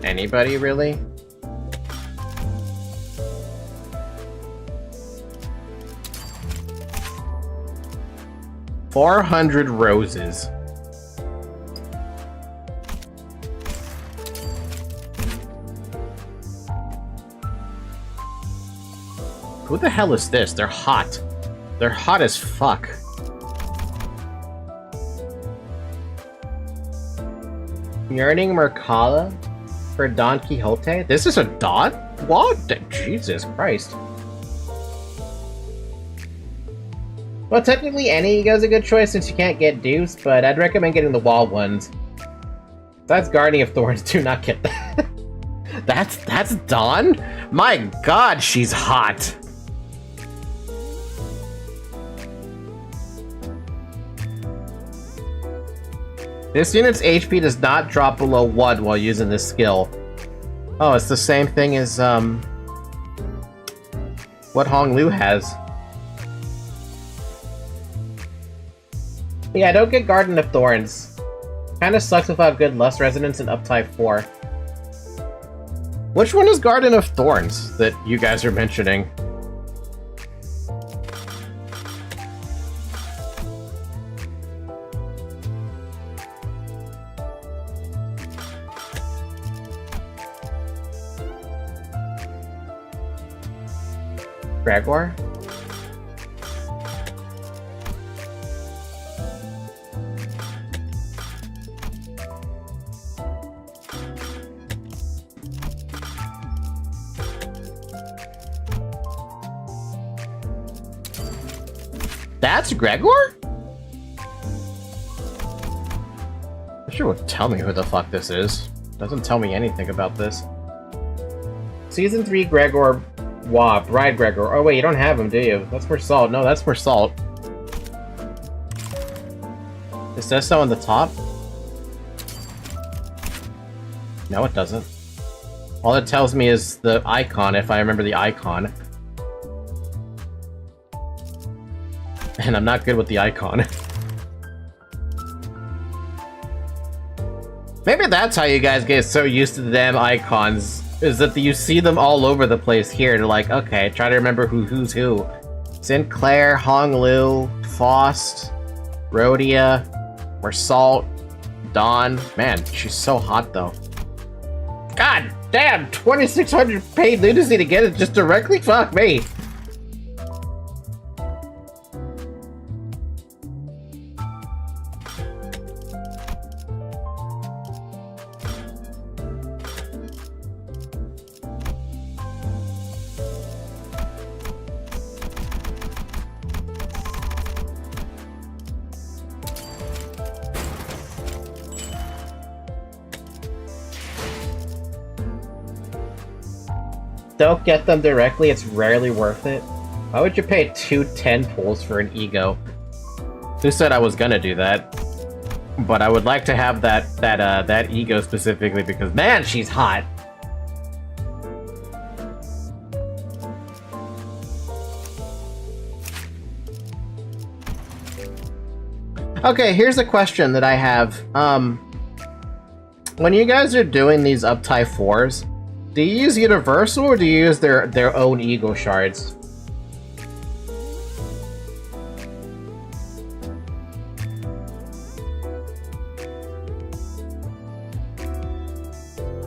S1: anybody, really? $400 roses. Who the hell is this? They're hot. They're hot as fuck. Yearning Mercala for Don Quixote? This is a Don? What? Jesus Christ. Well, technically any ego's a good choice since you can't get Deuce, but I'd recommend getting the wall ones. Besides Guardian of Thorns, do not get that. That's Dawn? My god, she's hot. This unit's HP does not drop below 1 while using this skill. Oh, it's the same thing as, what Hong Lu has. Yeah, don't get Garden of Thorns. Kinda sucks without good Lust Resonance and Uptype 4. Which one is Garden of Thorns that you guys are mentioning? Gregor? That's Gregor? It sure would tell me who the fuck this is. Doesn't tell me anything about this. Season 3 Gregor. Wow, Bride Gregor. Oh wait, you don't have him, do you? That's for Salt. No, that's for Salt. It says so on the top? No, it doesn't. All it tells me is the icon, if I remember the icon. And I'm not good with the icon. Maybe that's how you guys get so used to the damn icons, is that you see them all over the place here, and you're like, okay, try to remember who's who. Sinclair, Honglu, Faust, Rhodia, or Salt, Dawn. Man, she's so hot though. God damn, 2,600 paid lunacy to get it just directly? Fuck me. Don't get them directly, it's rarely worth it. Why would you pay 210 pulls for an ego? Who said I was gonna do that? But I would like to have that ego specifically because, man, she's hot! Okay, here's a question that I have. When you guys are doing these uptie 4s, do you use Universal or do you use their own ego shards?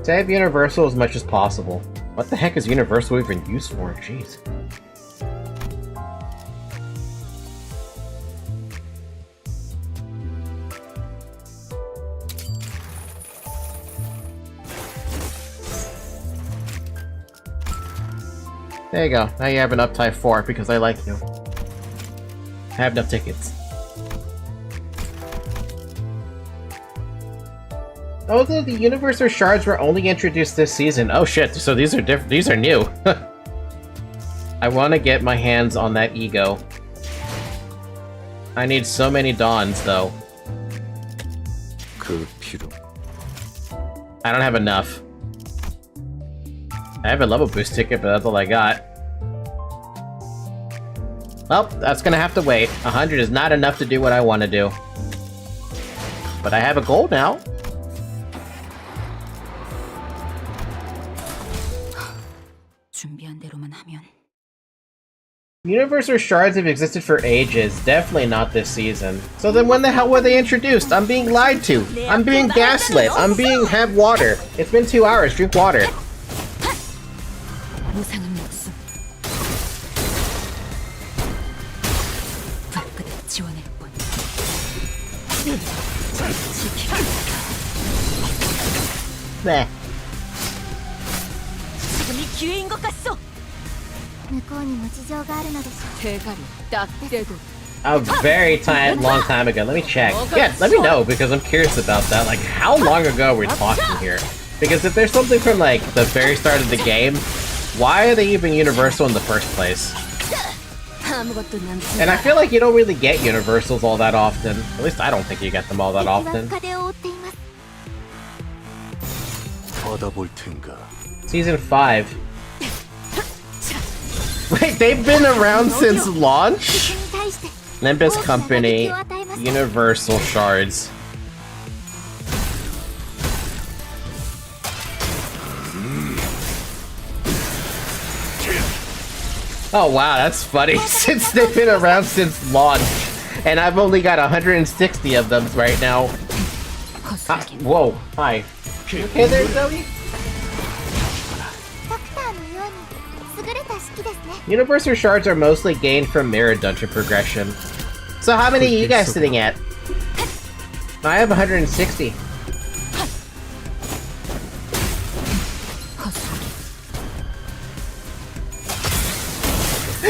S1: Save Universal as much as possible. What the heck is Universal even used for? Jeez. There you go. Now you have an uptie 4 because I like you. I have no tickets. Oh, the Universal Shards were only introduced this season. Oh shit, so these are different. These are new. I want to get my hands on that ego. I need so many Dawns, though. I don't have enough. I have a level boost ticket, but that's all I got. Well, that's gonna have to wait. 100 is not enough to do what I want to do. But I have a goal now.
S13: 준비한 대로만 하면.
S1: Universal Shards have existed for ages, definitely not this season. So then when the hell were they introduced? I'm being lied to. I'm being gaslit. I'm being have water. It's been 2 hours, drink water.
S2: 무상은 목숨. 발끝에 지원할 뿐.
S1: Meh.
S4: 지금이 기회인 것 같소.
S8: 대가리 딱 떼고.
S1: A very long time ago. Let me check. Yeah, let me know because I'm curious about that. Like, how long ago are we talking here? Because if there's something from like the very start of the game, why are they even Universal in the first place? And I feel like you don't really get Universals all that often. At least I don't think you get them all that often. Season 5. Wait, they've been around since launch? Limbus Company, Universal Shards. Oh wow, that's funny. Since they've been around since launch, and I've only got 160 of them right now. Whoa, hi. You okay there, Zoe? Universal shards are mostly gained from mirror dungeon progression. So how many are you guys sitting at? I have 160.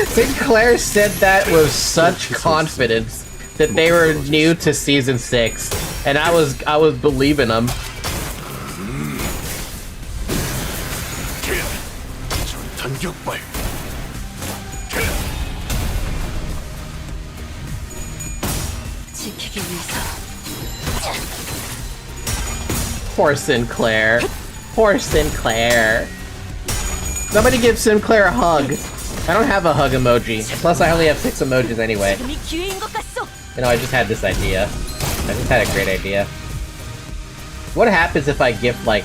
S1: Sinclair said that with such confidence that they were new to season 6, and I was believing them. Poor Sinclair. Poor Sinclair. Somebody give Sinclair a hug. I don't have a hug emoji. Plus, I only have 6 emojis anyway. You know, I just had this idea. I just had a great idea. What happens if I gift, like,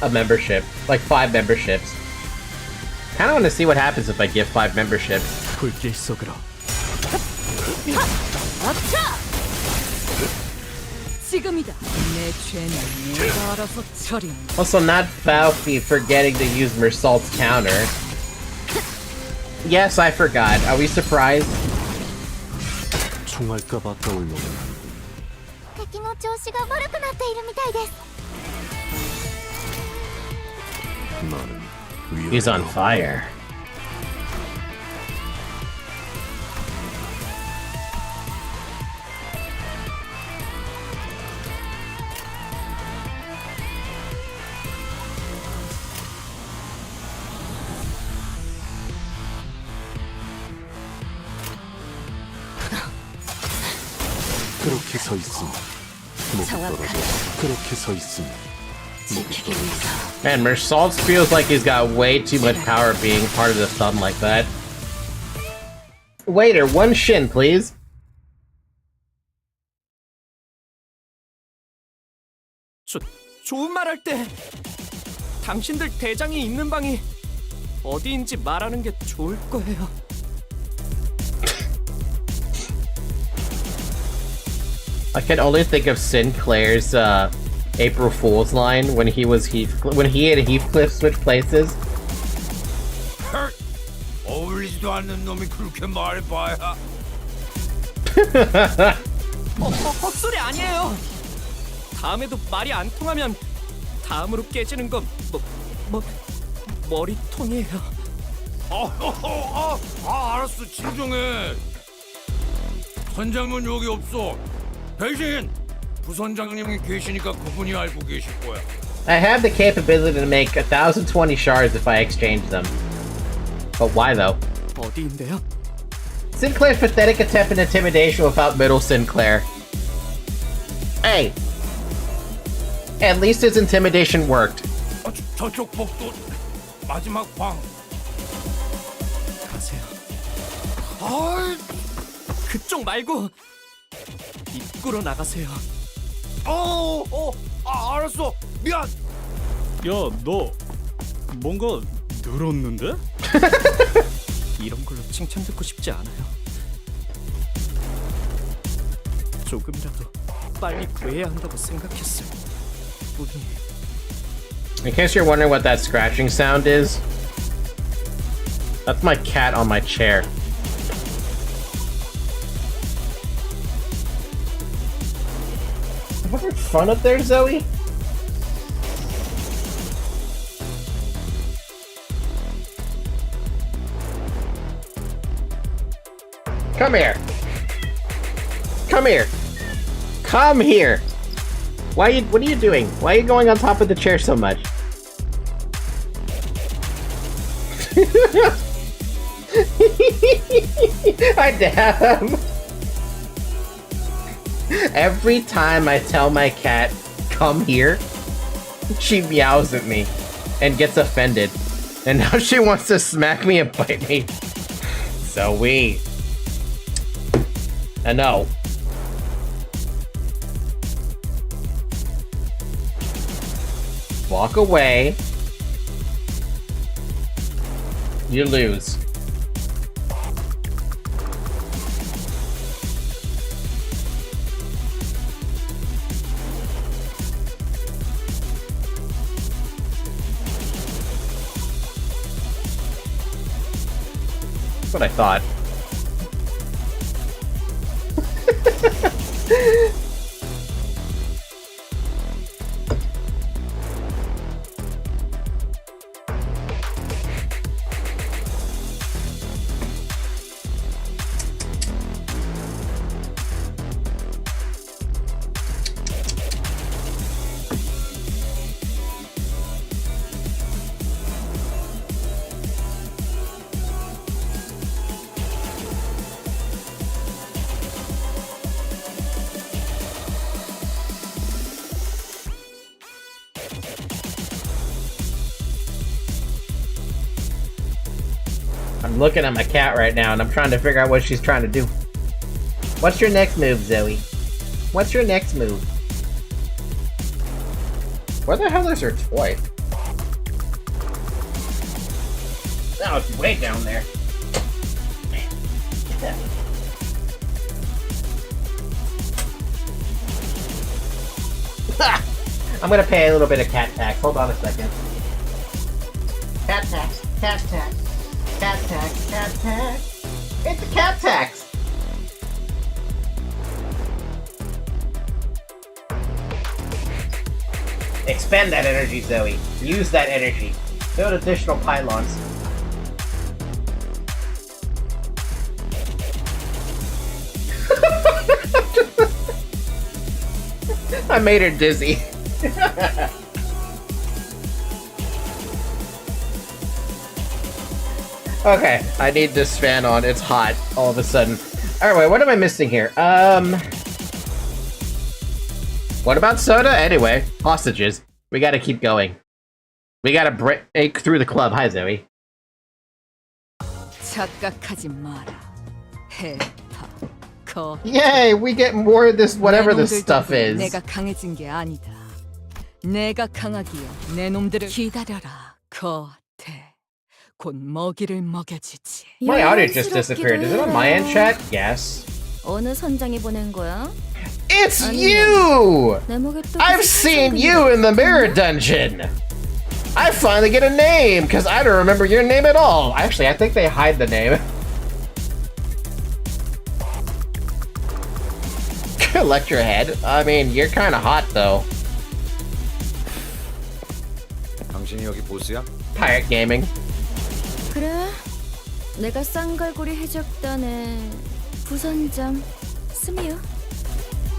S1: a membership? Like, 5 memberships? Kinda wanna see what happens if I gift 5 memberships. Also, not Falfy forgetting to use Mersault's counter. Yes, I forgot. Are we surprised? He's on fire.
S9: 그렇게 서 있음. 목 떨어져. 그렇게 서 있음.
S1: Man, Mersault feels like he's got way too much power being part of the thumb like that. Waiter, 1 shin, please.
S3: 좋은 말 할 때 당신들 대장이 있는 방이 어디인지 말하는 게 좋을 거예요.
S1: I can only think of Sinclair's April Fool's line when he and Heathcliff switched places.
S12: 어울리지도 않는 놈이 그렇게 말해봐야.
S3: 헛소리 아니에요. 다음에도 말이 안 통하면 다음으로 깨지는 건 머리통이에요.
S12: 알았어, 진정해. 선장은 여기 없어. 대신 부선장님이 계시니까 그분이 알고 계실 거야.
S1: I have the capability to make 1,020 shards if I exchange them. But why though?
S3: 어디인데요?
S1: Sinclair's pathetic attempt at intimidation without middle Sinclair. Hey! At least his intimidation worked.
S12: 저쪽 복도 마지막 방.
S3: 가세요.
S12: 아이,
S3: 그쪽 말고 입구로 나가세요.
S12: 알았어. 미안.
S6: 야, 너 뭔가 늘었는데?
S3: 이런 걸로 칭찬 듣고 싶지 않아요. 조금이라도 빨리 구해야 한다고 생각했어요.
S1: In case you're wondering what that scratching sound is, that's my cat on my chair. Having fun up there, Zoe? Come here. Come here. Come here. What are you doing? Why are you going on top of the chair so much? I damn. Every time I tell my cat, come here, she meows at me and gets offended. And now she wants to smack me and bite me. Zoe. I know. Walk away. You lose. That's what I thought. I'm looking at my cat right now and I'm trying to figure out what she's trying to do. What's your next move, Zoe? What's your next move? Where the hell is her toy? Oh, it's way down there. Man. Get that. I'm gonna pay a little bit of cat tax. Hold on a second. Cat tax. Cat tax. Cat tax, cat tax. It's a cat tax. Expend that energy, Zoe. Use that energy. Build additional pylons. I made her dizzy. Okay, I need this fan on. It's hot all of a sudden. Alright, wait, what am I missing here? What about soda? Anyway, hostages. We gotta keep going. We gotta break through the club. Hi, Zoe.
S7: 착각하지 마라. 해파. 거.
S1: Yay, we get more of this, whatever this stuff is.
S7: 내가 강해진 게 아니다. 내가 강하기에 내 놈들을 기다려라. 거태. 곧 먹이를 먹여주지.
S1: My audio just disappeared. Is it on my end, chat? Yes.
S2: 어느 선장이 보낸 거야?
S1: It's you! I've seen you in the mirror dungeon! I finally get a name, because I don't remember your name at all. Actually, I think they hide the name. Collect your head. I mean, you're kind of hot, though.
S5: 당신이 여기 보스야?
S1: Pirate Gaming.
S2: 그래, 내가 쌍갈고리 해적단의 부선장 스미야.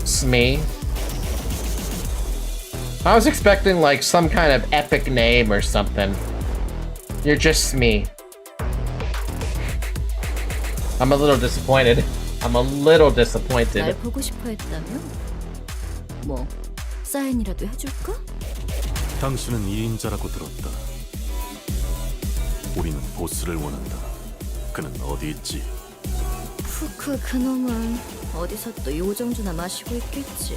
S1: Smee. I was expecting like some kind of epic name or something. You're just Smee. I'm a little disappointed. I'm a little disappointed.
S2: 날 보고 싶어 했다며? 뭐, 사인이라도 해줄까?
S9: 당신은 2인자라고 들었다. 우리는 보스를 원한다. 그는 어디 있지?
S2: 푸크 그놈은 어디서 또 요정주나 마시고 있겠지.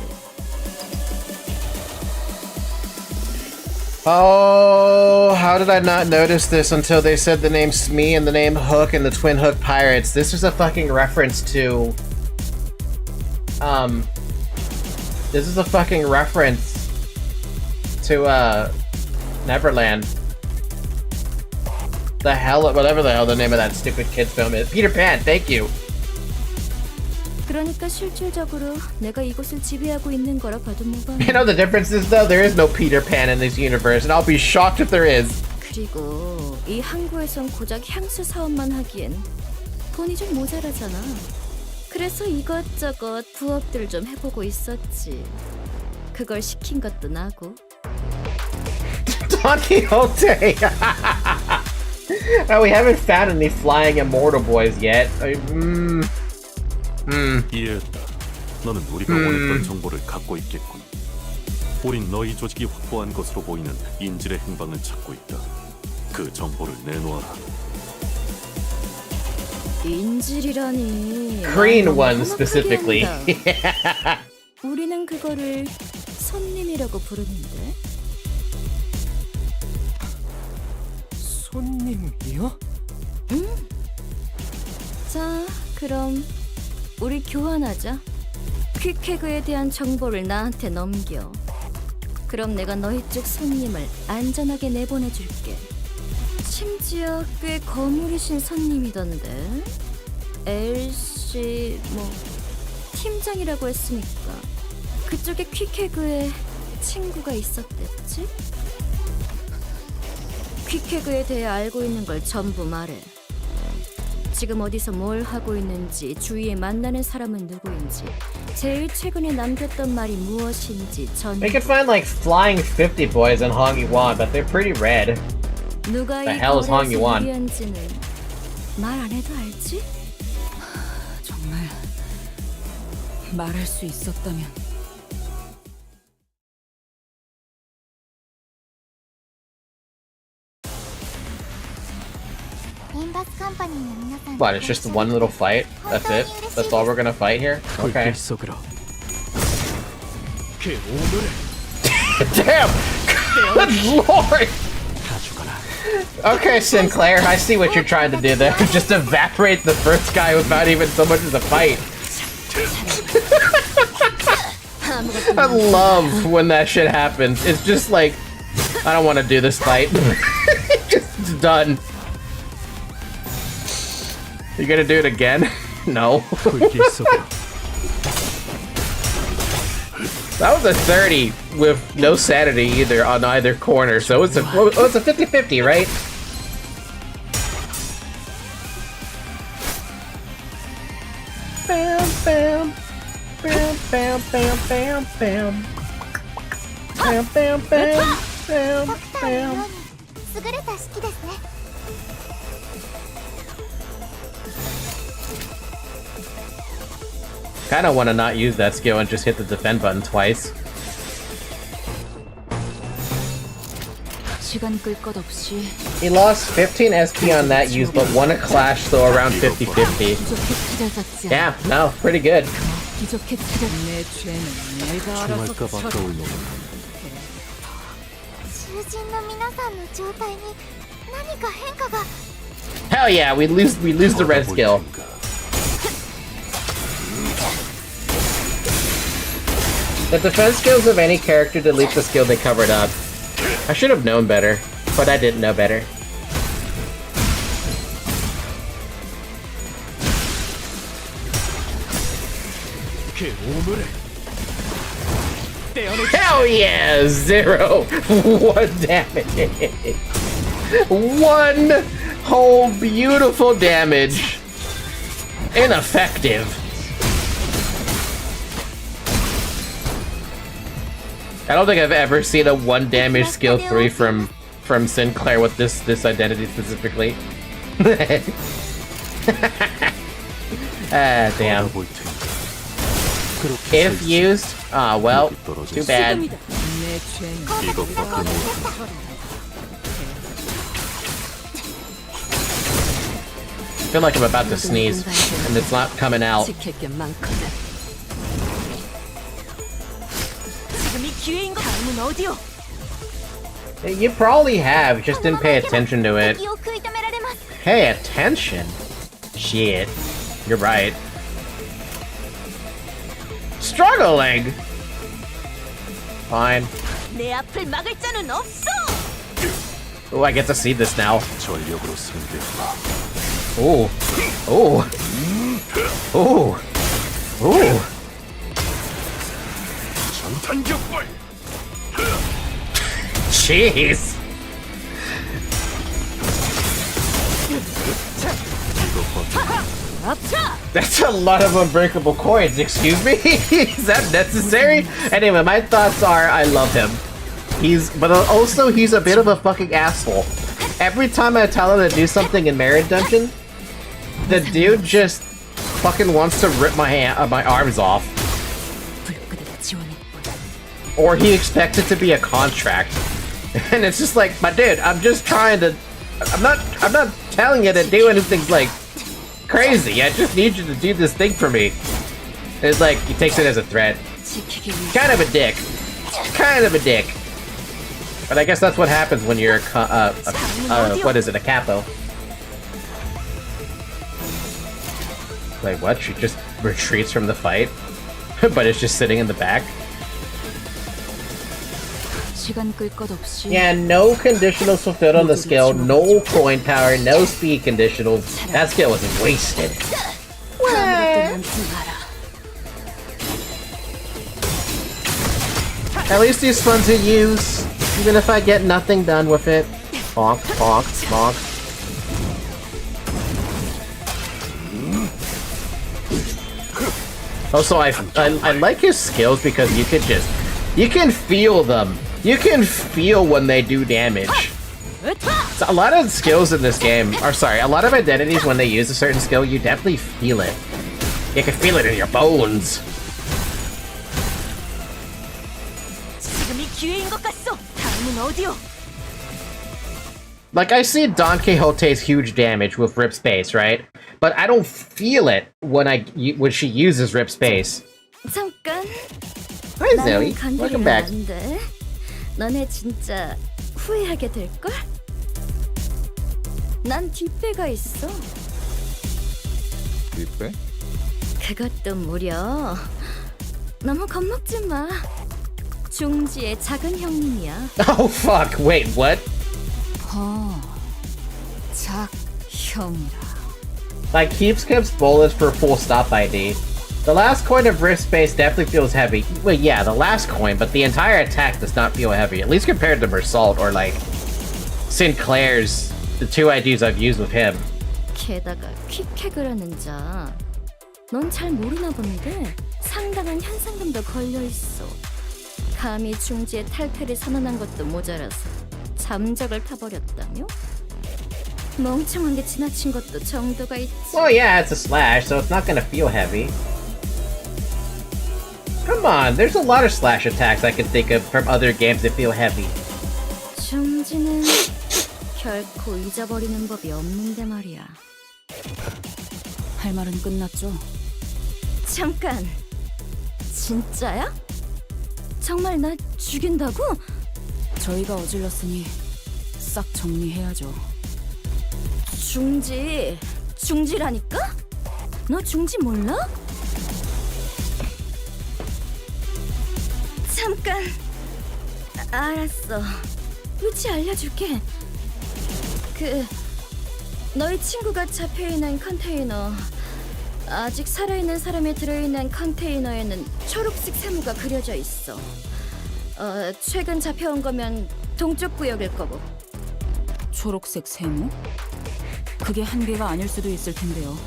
S1: Oh, how did I not notice this until they said the name Smee and the name Hook and the Twin Hook Pirates? This was a fucking reference to... This is a fucking reference to, Neverland. The hell, whatever the hell the name of that stupid kid's film is. Peter Pan, thank you!
S2: 그러니까 실질적으로 내가 이곳을 지배하고 있는 거라 봐도 무방.
S1: You know the difference is though? There is no Peter Pan in this universe, and I'll be shocked if there is.
S2: 그리고 이 항구에선 고작 향수 사업만 하기엔 돈이 좀 모자라잖아. 그래서 이것저것 부업들을 좀 해보고 있었지. 그걸 시킨 것도 나고.
S1: Don Quixote! Oh, we haven't found any flying immortal boys yet.
S9: 이해했다. 너는 우리가 원했던 정보를 갖고 있겠군. 우린 너희 조직이 확보한 것으로 보이는 인질의 행방을 찾고 있다. 그 정보를 내놓아라.
S2: 인질이라니.
S1: Green one specifically.
S2: 우리는 그거를 손님이라고 부르는데.
S3: 손님이요?
S2: 응. 자, 그럼 우리 교환하자. 퀵해그에 대한 정보를 나한테 넘겨. 그럼 내가 너희 쪽 손님을 안전하게 내보내줄게.
S4: 심지어 꽤 거물이신 손님이던데. L씨 뭐 팀장이라고 했으니까 그쪽에 퀵해그에 친구가 있었댔지? 퀵해그에 대해 알고 있는 걸 전부 말해. 지금 어디서 뭘 하고 있는지, 주위에 만나는 사람은 누구인지, 제일 최근에 남겼던 말이 무엇인지 전.
S1: We could find like flying 50 boys in Hong-Yuan, but they're pretty red.
S4: 누가
S1: The
S4: 이
S1: hell is
S4: 거래에서
S1: Hong-Yuan?
S4: 유리한지는 말 안 해도 알지?
S13: 정말 말할 수 있었다면.
S1: What, it's just one little fight? That's it? That's all we're gonna fight here? Okay.
S3: 속으로
S1: Damn! Good lord! Okay, Sinclair, I see what you're trying to do there. Just evaporate the first guy without even so much as a fight. I love when that shit happens. It's just like, I don't want to do this fight. Just done. You gonna do it again? No. That was a 30 with no sanity either on either corner, so it's a 50-50, right? Bam, bam, bam, bam, bam, bam, bam, bam, bam, bam, bam, bam. Kinda wanna not use that skill and just hit the defend button twice.
S13: 시간 끌 것 없이
S1: He lost 15 SP on that use, but won a clash, so around 50-50. Yeah, no, pretty good.
S13: 기적해 찾아. 내 죄는 내가 알아서 처리.
S1: Hell yeah, we lose the red skill. The defense skills of any character delete the skill they covered up. I should have known better, but I didn't know better. Hell yeah! 0! 1 damage! 1 whole beautiful damage! Ineffective! I don't think I've ever seen a 1 damage skill 3 from Sinclair with this identity specifically. Ah, damn. If used, ah, well, too bad. I feel like I'm about to sneeze, and it's not coming out. You probably have, just didn't pay attention to it. Pay attention? Shit. You're right. Struggling! Fine. Oh, I get to see this now. Ooh. Ooh. Ooh. Ooh. Jeez. That's a lot of unbreakable coins, excuse me? Is that necessary? Anyway, my thoughts are I love him. But also he's a bit of a fucking asshole. Every time I tell him to do something in Merit Dungeon, the dude just fucking wants to rip my arms off. Or he expects it to be a contract. And it's just like, my dude, I'm just trying to... I'm not telling you to do anything, like, crazy. I just need you to do this thing for me. And it's like, he takes it as a threat. Kind of a dick. Kind of a dick. But I guess that's what happens when you're what is it, a capo. Like, what? She just retreats from the fight? But it's just sitting in the back?
S13: 시간 끌 것 없이.
S1: Yeah, no conditionals fulfilled on the skill, no coin power, no speed conditional. That skill was wasted. At least he's fun to use, even if I get nothing done with it. Bonk, bonk, bonk. Also, I like his skills because you can feel them. You can feel when they do damage. So a lot of skills in this game, or sorry, a lot of identities when they use a certain skill, you definitely feel it. You can feel it in your bones.
S4: 지금이 기회인 것 같소. 다음은 어디요?
S1: Like, I see Don Quixote's huge damage with Rip Space, right? But I don't feel it when she uses Rip Space.
S8: 잠깐.
S1: Hi, Zoe. Welcome back.
S8: 너네 진짜 후회하게 될걸? 난 뒷배가 있어.
S5: 뒷배?
S8: 그것도 무려. 너무 겁먹지 마. 중지의 작은 형님이야.
S1: Oh, fuck. Wait, what?
S13: 작형이라.
S1: Like, keep skips bullets for full stop ID. The last coin of Rift Space definitely feels heavy. Well, yeah, the last coin, but the entire attack does not feel heavy, at least compared to Mersault or, like, Sinclair's, the two IDs I've used with him.
S8: 게다가 퀵핵을 하는 자. 넌 잘 모르나 본데 상당한 현상금도 걸려있어. 감히 중지의 탈퇴를 선언한 것도 모자라서 잠적을 타버렸다며? 멍청한 게 지나친 것도 정도가 있지.
S1: Well, yeah, it's a slash, so it's not gonna feel heavy. Come on, there's a lot of slash attacks I can think of from other games that feel heavy.
S8: 중지는 결코 잊어버리는 법이 없는데 말이야.
S13: 할 말은 끝났죠?
S8: 잠깐. 진짜야? 정말 나 죽인다고?
S13: 저희가 어질렀으니 싹 정리해야죠.
S8: 중지라니까? 너 중지 몰라? 잠깐. 알았어. 위치 알려줄게. 너희 친구가 잡혀있는 컨테이너. 아직 살아있는 사람이 들어있는 컨테이너에는 초록색 세모가 그려져 있어. 최근 잡혀온 거면 동쪽 구역일 거고.
S13: 초록색 세모? 그게 한 개가 아닐 수도 있을 텐데요.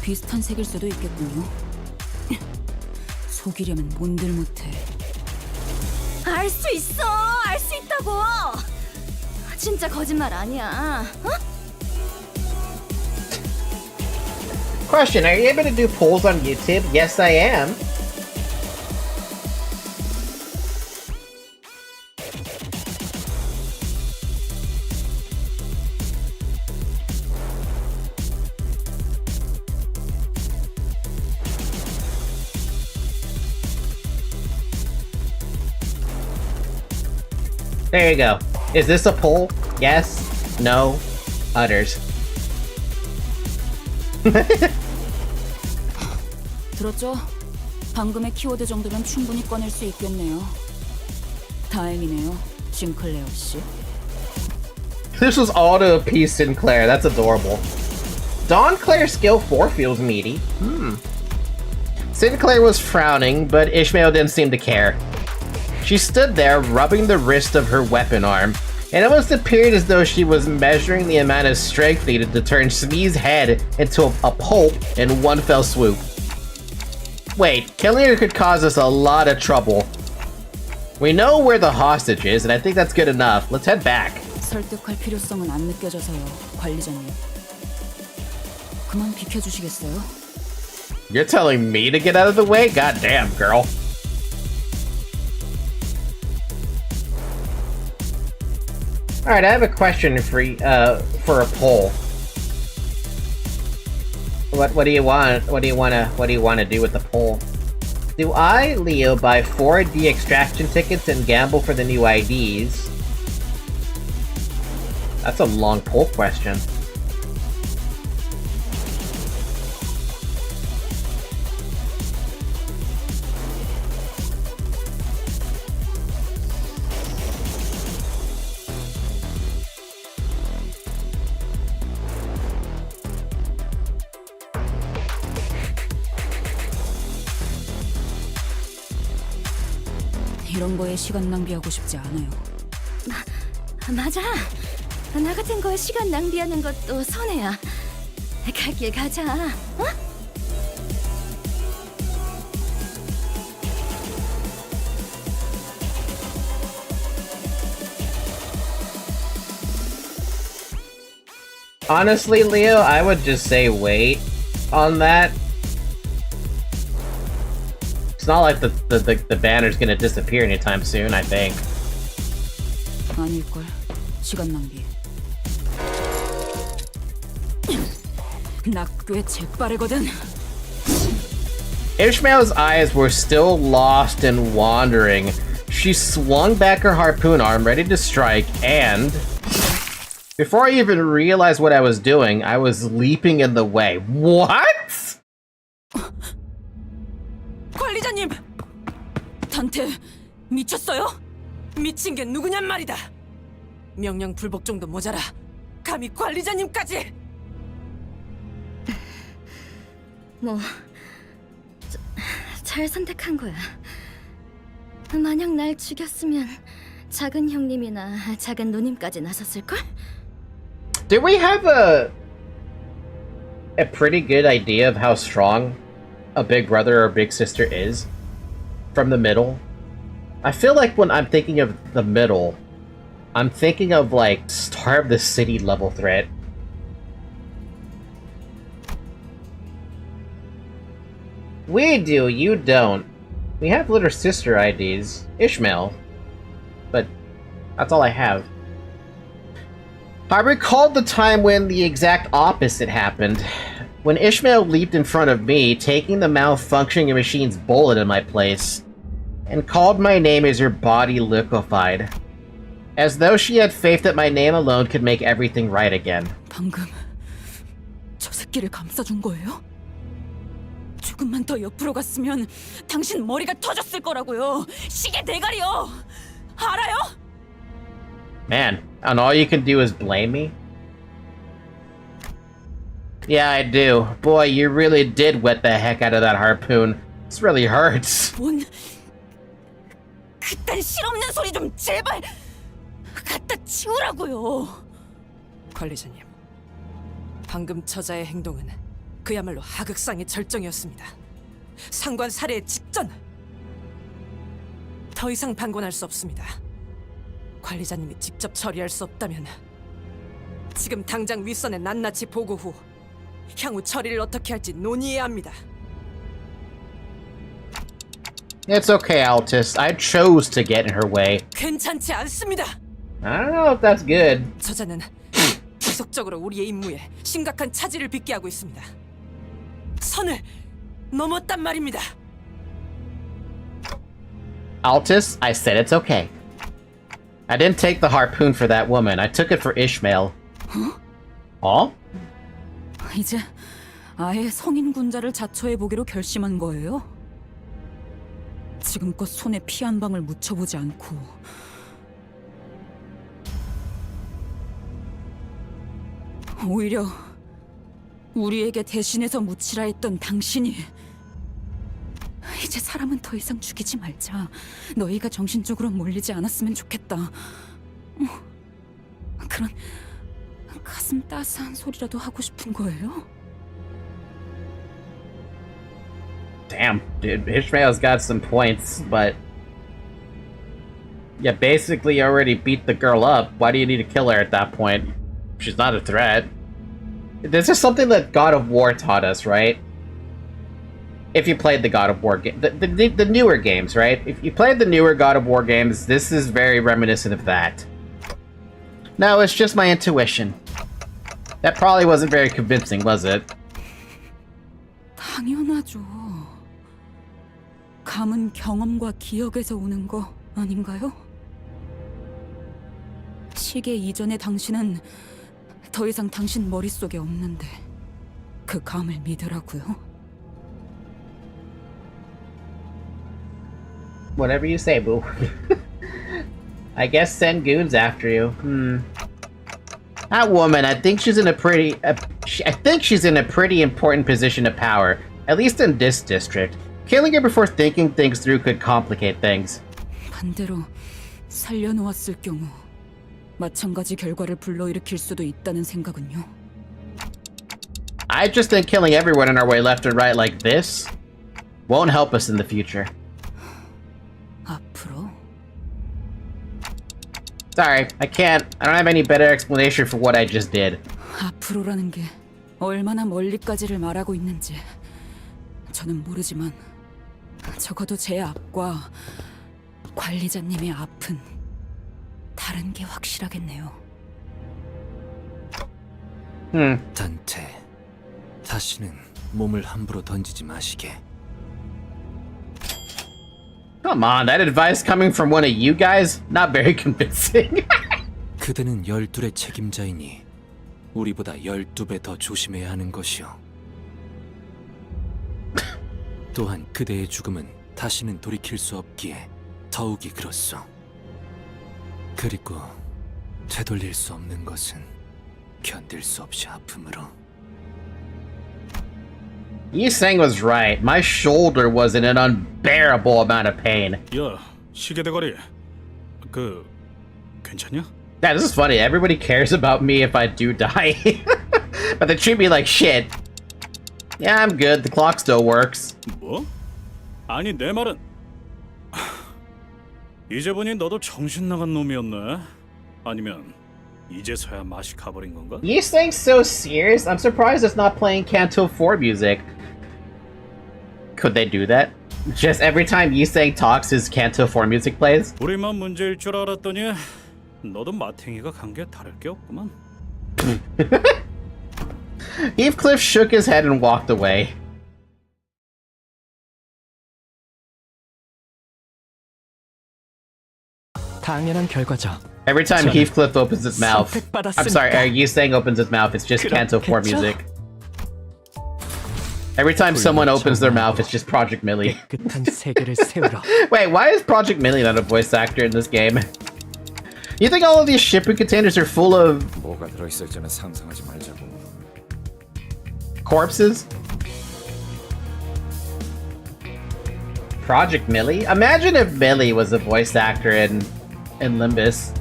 S13: 비슷한 색일 수도 있겠군요. 속이려면 뭔들 못해.
S8: 알 수 있어! 알 수 있다고! 진짜 거짓말 아니야.
S1: Question, are you able to do polls on YouTube? Yes, I am. There you go. Is this a poll? Yes? No? Utters.
S13: 들었죠? 방금의 키워드 정도면 충분히 꺼낼 수 있겠네요. 다행이네요, 싱클레어 씨.
S1: This was all to appease Sinclair. That's adorable. Dawn Claire's skill 4 feels meaty. Sinclair was frowning, but Ishmael didn't seem to care. She stood there, rubbing the wrist of her weapon arm, and it almost appeared as though she was measuring the amount of strength needed to turn Smee's head into a pulp in one fell swoop. Wait, killing her could cause us a lot of trouble. We know where the hostage is, and I think that's good enough. Let's head back.
S13: 설득할 필요성은 안 느껴져서요, 관리자님. 그만 비켜주시겠어요?
S1: You're telling me to get out of the way? Goddamn, girl. Alright, I have a question for a poll. What do you want? What do you wanna do with the poll? Do I, Leo, buy 4D extraction tickets and gamble for the new IDs? That's a long poll question.
S13: 그런 거에 시간 낭비하고 싶지 않아요.
S8: 맞아. 나 같은 거에 시간 낭비하는 것도 손해야. 갈 길 가자. 어?
S1: Honestly, Leo, I would just say wait on that. It's not like the banner's gonna disappear anytime soon, I think.
S13: 아닐걸. 시간 낭비. 나 꽤 재빠르거든.
S1: Ishmael's eyes were still lost and wandering. She swung back her harpoon arm, ready to strike, and before I even realized what I was doing, I was leaping in the way. What?
S7: 관리자님! 단테 미쳤어요? 미친 게 누구냔 말이다. 명령 불복 정도 모자라 감히 관리자님까지!
S8: 뭐, 잘 선택한 거야. 만약 날 죽였으면 작은 형님이나 작은 누님까지 나섰을걸?
S1: Did we have a pretty good idea of how strong a big brother or big sister is from the middle? I feel like when I'm thinking of the middle, I'm thinking of like Star of the City level threat. We do, you don't. We have little sister IDs, Ishmael, but that's all I have. I recalled the time when the exact opposite happened. When Ishmael leaped in front of me, taking the malfunctioning machine's bullet in my place, and called my name as her body liquefied. As though she had faith that my name alone could make everything right again.
S13: 방금 저 새끼를 감싸준 거예요? 조금만 더 옆으로 갔으면 당신 머리가 터졌을 거라고요. 시계 대가리요. 알아요?
S1: Man, and all you can do is blame me? Yeah, I do. Boy, you really did wet the heck out of that harpoon. This really hurts.
S13: 뭔 그딴 실없는 소리 좀 제발 갖다 치우라고요.
S7: 관리자님, 방금 저자의 행동은 그야말로 하극상의 절정이었습니다. 상관 살해 직전! 더 이상 방관할 수 없습니다. 관리자님이 직접 처리할 수 없다면 지금 당장 윗선에 낱낱이 보고 후 향후 처리를 어떻게 할지 논의해야 합니다.
S1: It's okay, Altis. I chose to get in her way.
S7: 괜찮지 않습니다.
S1: I don't know if that's good.
S7: 저자는 지속적으로 우리의 임무에 심각한 차질을 빚게 하고 있습니다. 선을 넘었단 말입니다.
S1: Altis, I said it's okay. I didn't take the harpoon for that woman. I took it for Ishmael. 어?
S13: 이제 아예 성인 군자를 자처해 보기로 결심한 거예요? 지금껏 손에 피 한 방울 묻혀보지 않고 오히려 우리에게 대신해서 묻히라 했던 당신이 이제 사람은 더 이상 죽이지 말자. 너희가 정신적으로 몰리지 않았으면 좋겠다. 그런 가슴 따스한 소리라도 하고 싶은 거예요?
S1: Damn, dude, Ishmael's got some points, but yeah, basically you already beat the girl up. Why do you need to kill her at that point? She's not a threat. This is something that God of War taught us, right? If you played the God of War game, the newer games, right? If you played the newer God of War games, this is very reminiscent of that. No, it's just my intuition. That probably wasn't very convincing, was it?
S13: 당연하죠. 감은 경험과 기억에서 오는 거 아닌가요? 시계 이전의 당신은 더 이상 당신 머릿속에 없는데 그 감을 믿으라고요?
S1: Whatever you say, boo. I guess send goons after you. That woman, I think she's in a pretty... I think she's in a pretty important position of power. At least in this district. Killing her before thinking things through could complicate things.
S13: 반대로 살려놓았을 경우 마찬가지 결과를 불러일으킬 수도 있다는 생각은요.
S1: I just think killing everyone in our way left and right like this won't help us in the future.
S13: 앞으로?
S1: Sorry, I can't. I don't have any better explanation for what I just did.
S13: 앞으로라는 게 얼마나 멀리까지를 말하고 있는지 저는 모르지만 적어도 제 앞과 관리자님의 앞은 다른 게 확실하겠네요.
S11: 단테, 다시는 몸을 함부로 던지지 마시게.
S1: Come on, that advice coming from one of you guys? Not very convincing.
S11: 그대는 12의 책임자이니 우리보다 12배 더 조심해야 하는 것이오. 또한 그대의 죽음은 다시는 돌이킬 수 없기에 더욱이 그렇소. 그리고 되돌릴 수 없는 것은 견딜 수 없이 아픔으로.
S1: Yiseng was right. My shoulder was in an unbearable amount of pain.
S6: 야, 시계 대가리. 괜찮냐?
S1: Yeah, this is funny. Everybody cares about me if I do die. But they treat me like shit. Yeah, I'm good. The clock still works.
S6: 뭐? 아니, 내 말은 이제 보니 너도 정신 나간 놈이었네. 아니면 이제서야 맛이 가버린 건가?
S1: Yiseng's so serious. I'm surprised it's not playing Canto 4 music. Could they do that? Just every time Yiseng talks, his Canto 4 music plays?
S6: 우리만 문제일 줄 알았더니 너도 마탱이가 간 게 다를 게 없구만.
S1: Heathcliff shook his head and walked away.
S3: 당연한 결과죠.
S1: Every time Heathcliff opens his mouth, I'm sorry, Yiseng opens his mouth, it's just Canto 4 music. Every time someone opens their mouth, it's just Project Millie. Wait, why is Project Millie not a voice actor in this game? You think all of these shipping containers are full of
S5: 뭐가 들어있을지는 상상하지 말자고.
S1: corpses? Project Millie? Imagine if Millie was a voice actor in Limbus.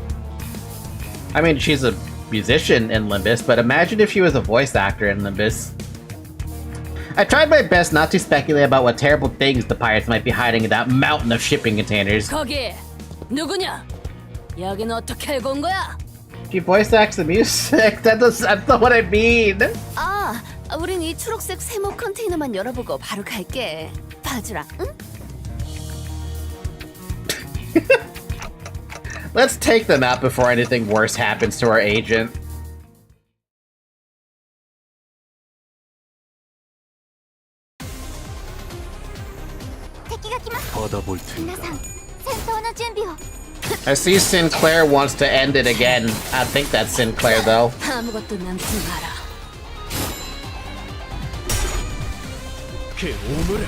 S1: I mean, she's a musician in Limbus, but imagine if she was a voice actor in Limbus. I tried my best not to speculate about what terrible things the pirates might be hiding in that mountain of shipping containers.
S4: 거기 누구냐? 여긴 어떻게 알고 온 거야?
S1: She voice acts the music. That's not what I mean.
S4: 아, 우린 이 초록색 세모 컨테이너만 열어보고 바로 갈게. 봐주라, 응?
S1: Let's take them out before anything worse happens to our agent.
S11: 걷어볼 테니까.
S1: I see Sinclair wants to end it again. I think that's Sinclair, though.
S4: 아무것도 남지 마라.
S3: 그 오물을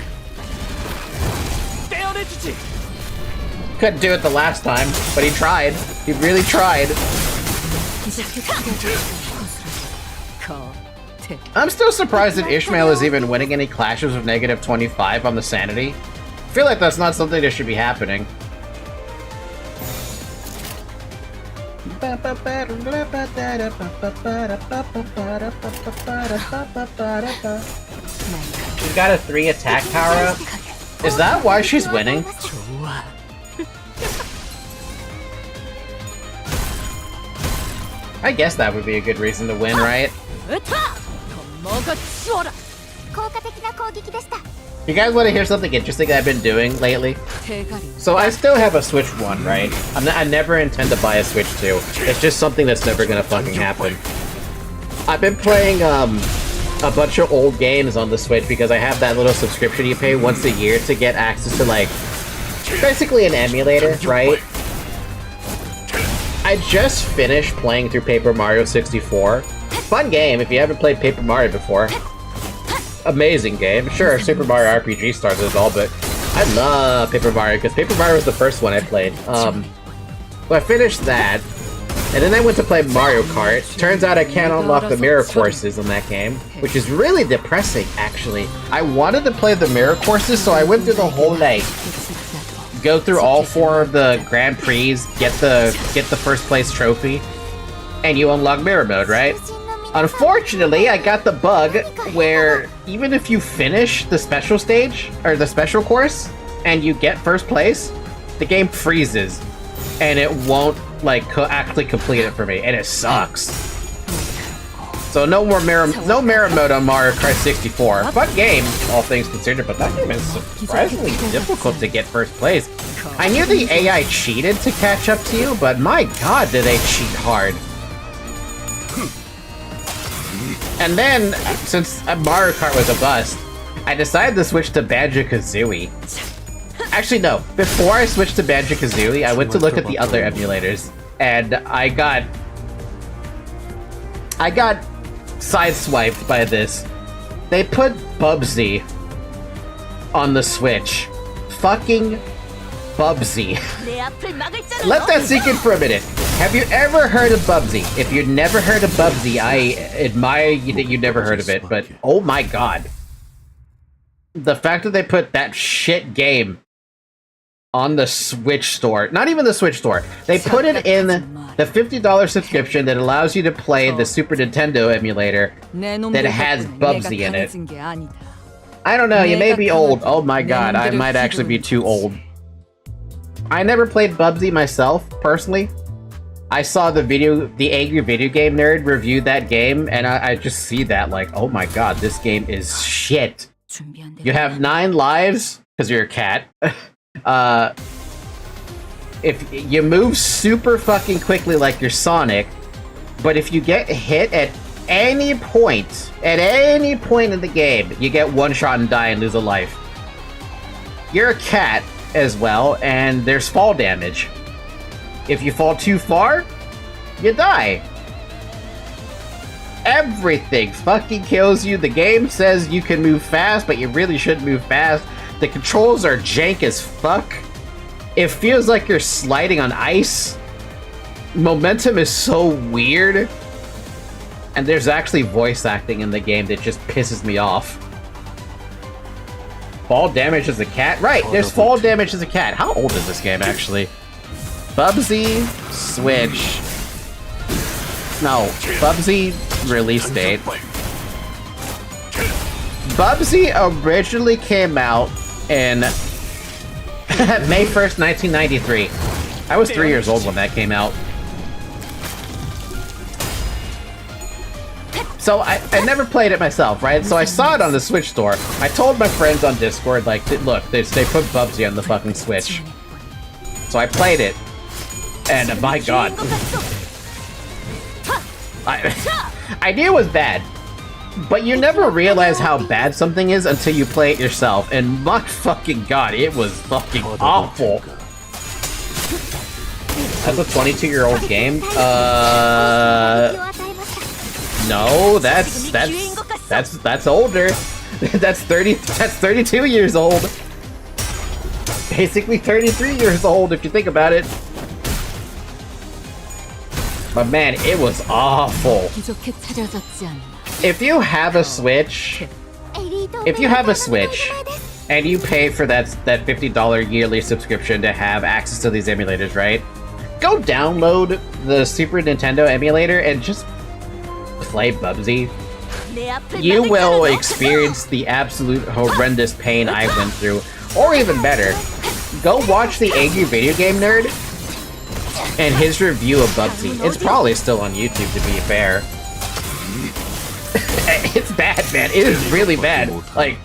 S3: 떼어내주지.
S1: Couldn't do it the last time, but he tried. He really tried. I'm still surprised that Ishmael is even winning any clashes with -25 on the sanity. I feel like that's not something that should be happening. She's got a 3 attack power up. Is that why she's winning? I guess that would be a good reason to win, right? You guys want to hear something interesting I've been doing lately? So I still have a Switch 1, right? I never intend to buy a Switch 2. It's just something that's never gonna fucking happen. I've been playing a bunch of old games on the Switch because I have that little subscription you pay once a year to get access to, like, basically an emulator, right? I just finished playing through Paper Mario 64. Fun game if you haven't played Paper Mario before. Amazing game. Sure, Super Mario RPG started it all, but I love Paper Mario because Paper Mario was the first one I played. So I finished that, and then I went to play Mario Kart. Turns out I can't unlock the mirror courses in that game, which is really depressing, actually. I wanted to play the mirror courses, so I went through the whole night go through all 4 of the Grand Prix, get the first place trophy, and you unlock mirror mode, right? Unfortunately, I got the bug where even if you finish the special stage or the special course and you get first place, the game freezes and it won't like actually complete it for me, and it sucks. So no mirror mode on Mario Kart 64. Fun game, all things considered, but that game is surprisingly difficult to get first place. I knew the AI cheated to catch up to you, but my god, did they cheat hard. And then, since Mario Kart was a bust, I decided to switch to Banjo-Kazooie. Actually, no. Before I switched to Banjo-Kazooie, I went to look at the other emulators, and I got sideswiped by this. They put Bubsy on the Switch. Fucking Bubsy. Let that sink in for a minute. Have you ever heard of Bubsy? If you've never heard of Bubsy, I admire that you never heard of it, but oh my god. The fact that they put that shit game on the Switch store, not even the Switch store, they put it in the $50 subscription that allows you to play the Super Nintendo emulator that has Bubsy in it. I don't know, you may be old. Oh my god, I might actually be too old. I never played Bubsy myself, personally. I saw the Angry Video Game Nerd review that game, and I just see that like, oh my god, this game is shit. You have 9 lives, because you're a cat. If you move super fucking quickly like you're Sonic, but if you get hit at any point in the game, you get one shot and die and lose a life. You're a cat as well, and there's fall damage. If you fall too far, you die. Everything fucking kills you. The game says you can move fast, but you really shouldn't move fast. The controls are jank as fuck. It feels like you're sliding on ice. Momentum is so weird. And there's actually voice acting in the game that just pisses me off. Fall damage as a cat? Right, there's fall damage as a cat. How old is this game, actually? Bubsy, Switch. No, Bubsy release date. Bubsy originally came out in May 1st, 1993. I was 3 years old when that came out. So I never played it myself, right? So I saw it on the Switch store. I told my friends on Discord, like, look, they put Bubsy on the fucking Switch. So I played it. And my god. I knew it was bad. But you never realize how bad something is until you play it yourself. And my fucking god, it was fucking awful. That's a 22-year-old game? No, that's older. That's 32 years old. Basically 33 years old if you think about it. But man, it was awful. If you have a Switch, and you pay for that $50 yearly subscription to have access to these emulators, right? Go download the Super Nintendo emulator and just play Bubsy. You will experience the absolute horrendous pain I went through. Or even better, go watch the Angry Video Game Nerd and his review of Bubsy. It's probably still on YouTube, to be fair. It's bad, man. It is really bad. Like,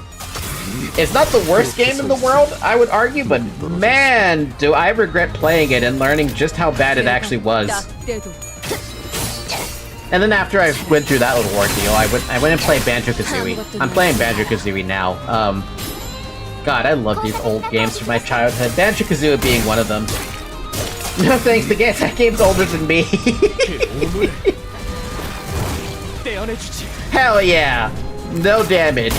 S1: it's not the worst game in the world, I would argue, but man, do I regret playing it and learning just how bad it actually was. And then after I went through that little ordeal, I went and played Banjo-Kazooie. I'm playing Banjo-Kazooie now. God, I love these old games from my childhood. Banjo-Kazooie being one of them. No thanks, that game's older than me. Hell yeah! No damage.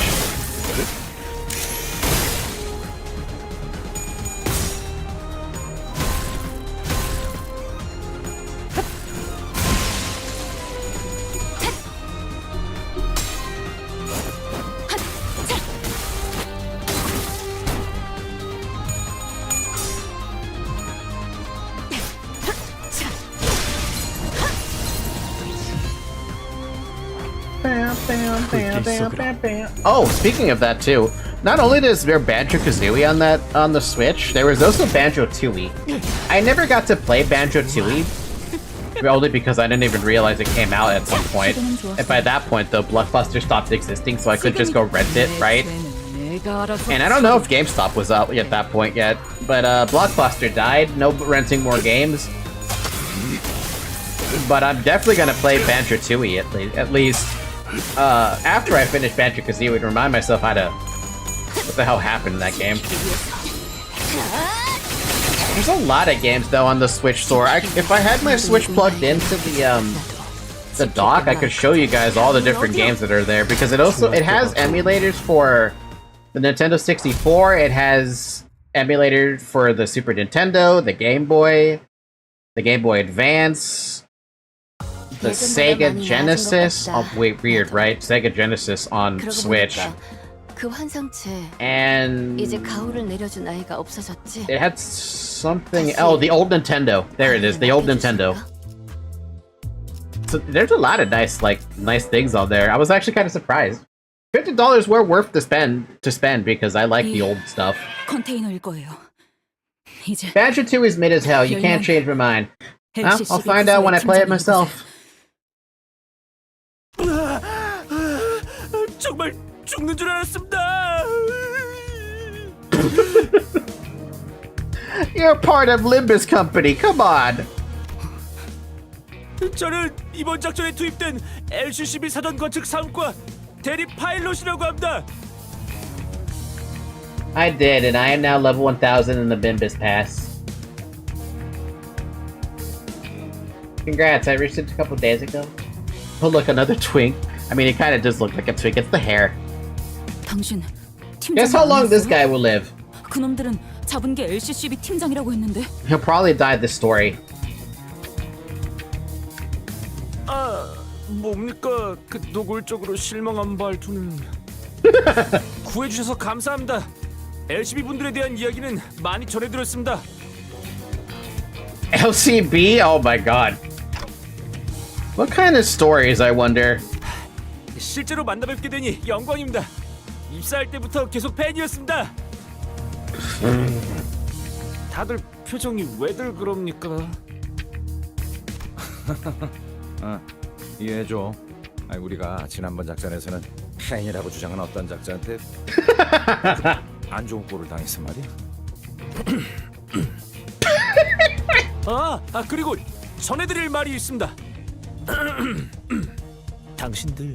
S1: Oh, speaking of that too, not only is there Banjo-Kazooie on the Switch, there was also Banjo-Tooie. I never got to play Banjo-Tooie, only because I didn't even realize it came out at some point. And by that point, though, Blockbuster stopped existing, so I could just go rent it, right? And I don't know if GameStop was out at that point yet, but Blockbuster died, no renting more games. But I'm definitely gonna play Banjo-Tooie at least after I finish Banjo-Kazooie to remind myself what the hell happened in that game. There's a lot of games though on the Switch store. If I had my Switch plugged into the dock, I could show you guys all the different games that are there because it has emulators for the Nintendo 64. It has emulators for the Super Nintendo, the Game Boy Advance, the Sega Genesis. Oh wait, weird, right? Sega Genesis on Switch. And it had something. Oh, the old Nintendo. There it is, the old Nintendo. So there's a lot of nice things on there. I was actually kind of surprised. $50 were worth to spend because I like the old stuff. Banjo-Tooie is mid as hell. You can't change my mind. Huh? I'll find out when I play it myself.
S3: 정말 죽는 줄 알았습니다.
S1: You're part of Limbus Company. Come on.
S3: 저는 이번 작전에 투입된 LCCB 사전 건축 사업과 대리 파일럿이라고 합니다.
S1: I did, and I am now level 1000 in the Limbus Pass. Congrats, I reached it a couple days ago. Oh look, another twink. I mean, it kind of does look like a twink. It's the hair. Guess how long this guy will live?
S13: 그놈들은 잡은 게 LCCB 팀장이라고 했는데.
S1: He'll probably die this story.
S3: 뭡니까 그 노골적으로 실망한 말투는. 구해주셔서 감사합니다. LCB 분들에 대한 이야기는 많이 전해드렸습니다.
S1: LCB? Oh my god. What kind of stories, I wonder?
S3: 실제로 만나뵙게 되니 영광입니다. 입사할 때부터 계속 팬이었습니다. 다들 표정이 왜들 그럽니까?
S5: 이해해줘. 우리가 지난번 작전에서는 팬이라고 주장한 어떤 작자한테 안 좋은 꼴을 당했단 말이야.
S3: 그리고 전해드릴 말이 있습니다. 당신들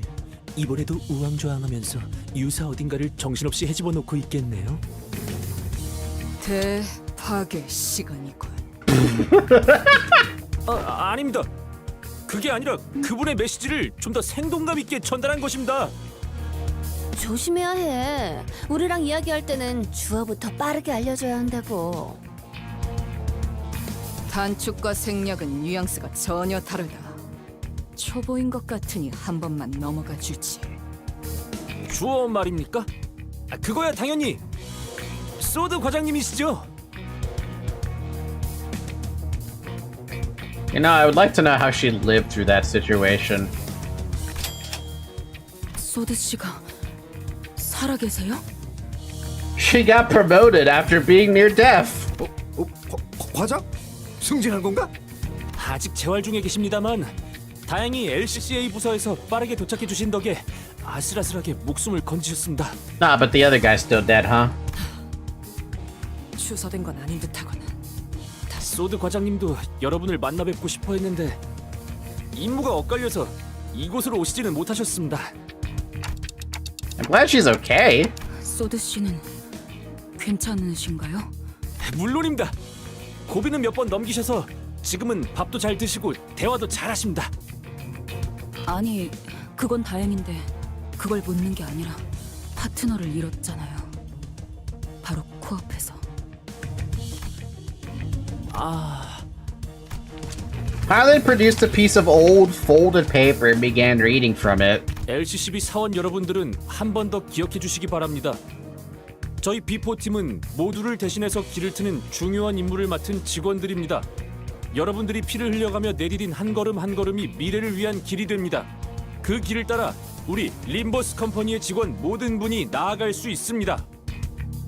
S3: 이번에도 우왕좌왕하면서 유사 어딘가를 정신없이 헤집어 놓고 있겠네요.
S7: 대파괴 시간이군.
S3: 아닙니다. 그게 아니라 그분의 메시지를 좀 더 생동감 있게 전달한 것입니다.
S8: 조심해야 해. 우리랑 이야기할 때는 주어부터 빠르게 알려줘야 한다고.
S7: 단축과 생략은 뉘앙스가 전혀 다르다. 초보인 것 같으니 한 번만 넘어가 주지.
S3: 주어 말입니까? 그거야 당연히 소드 과장님이시죠.
S1: You know, I would like to know how she lived through that situation.
S13: 소드 씨가 살아 계세요?
S1: She got promoted after being near death.
S5: 과장? 승진한 건가?
S3: 아직 재활 중에 계십니다만 다행히 LCCA 부서에서 빠르게 도착해 주신 덕에 아슬아슬하게 목숨을 건지셨습니다.
S1: Nah, but the other guy's still dead, huh?
S7: 추서된 건 아닌 듯하군.
S3: 소드 과장님도 여러분을 만나 뵙고 싶어 했는데 임무가 엇갈려서 이곳으로 오시지는 못하셨습니다.
S1: I'm glad she's okay.
S13: 소드 씨는 괜찮으신가요?
S3: 물론입니다. 고비는 몇 번 넘기셔서 지금은 밥도 잘 드시고 대화도 잘 하십니다.
S13: 아니, 그건 다행인데 그걸 묻는 게 아니라 파트너를 잃었잖아요. 바로 코앞에서.
S1: Pilot produced a piece of old folded paper and began reading from it.
S3: LCCB 사원 여러분들은 한 번 더 기억해 주시기 바랍니다. 저희 B4팀은 모두를 대신해서 길을 트는 중요한 임무를 맡은 직원들입니다. 여러분들이 피를 흘려가며 내디딘 한 걸음 한 걸음이 미래를 위한 길이 됩니다. 그 길을 따라 우리 림버스 컴퍼니의 직원 모든 분이 나아갈 수 있습니다.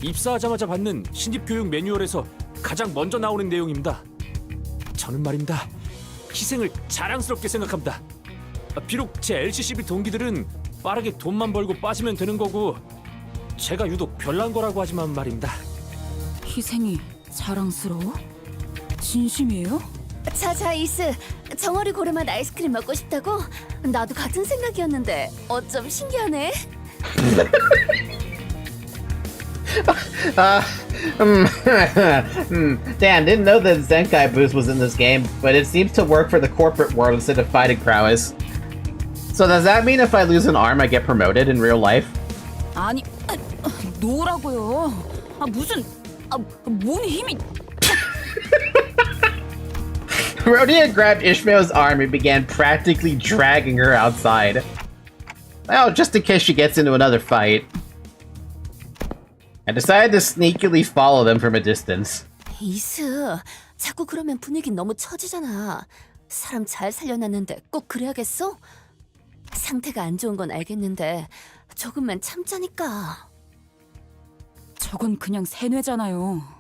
S3: 입사하자마자 받는 신입 교육 매뉴얼에서 가장 먼저 나오는 내용입니다. 저는 말입니다. 희생을 자랑스럽게 생각합니다. 비록 제 LCCB 동기들은 빠르게 돈만 벌고 빠지면 되는 거고 제가 유독 별난 거라고 하지만 말입니다.
S13: 희생이 자랑스러워? 진심이에요?
S4: 자자 이스, 정어리 고래맛 아이스크림 먹고 싶다고? 나도 같은 생각이었는데 어쩜 신기하네.
S1: Damn, didn't know that Zenkai boost was in this game, but it seems to work for the corporate world instead of fighting prowess. So does that mean if I lose an arm, I get promoted in real life?
S13: 아니, 놓으라고요. 뭔 힘이...
S1: Rhodia grabbed Ishmael's arm and began practically dragging her outside. Well, just in case she gets into another fight. I decided to sneakily follow them from a distance.
S4: 이스, 자꾸 그러면 분위기 너무 처지잖아. 사람 잘 살려놨는데 꼭 그래야겠어? 상태가 안 좋은 건 알겠는데 조금만 참자니까.
S13: 저건 그냥 세뇌잖아요.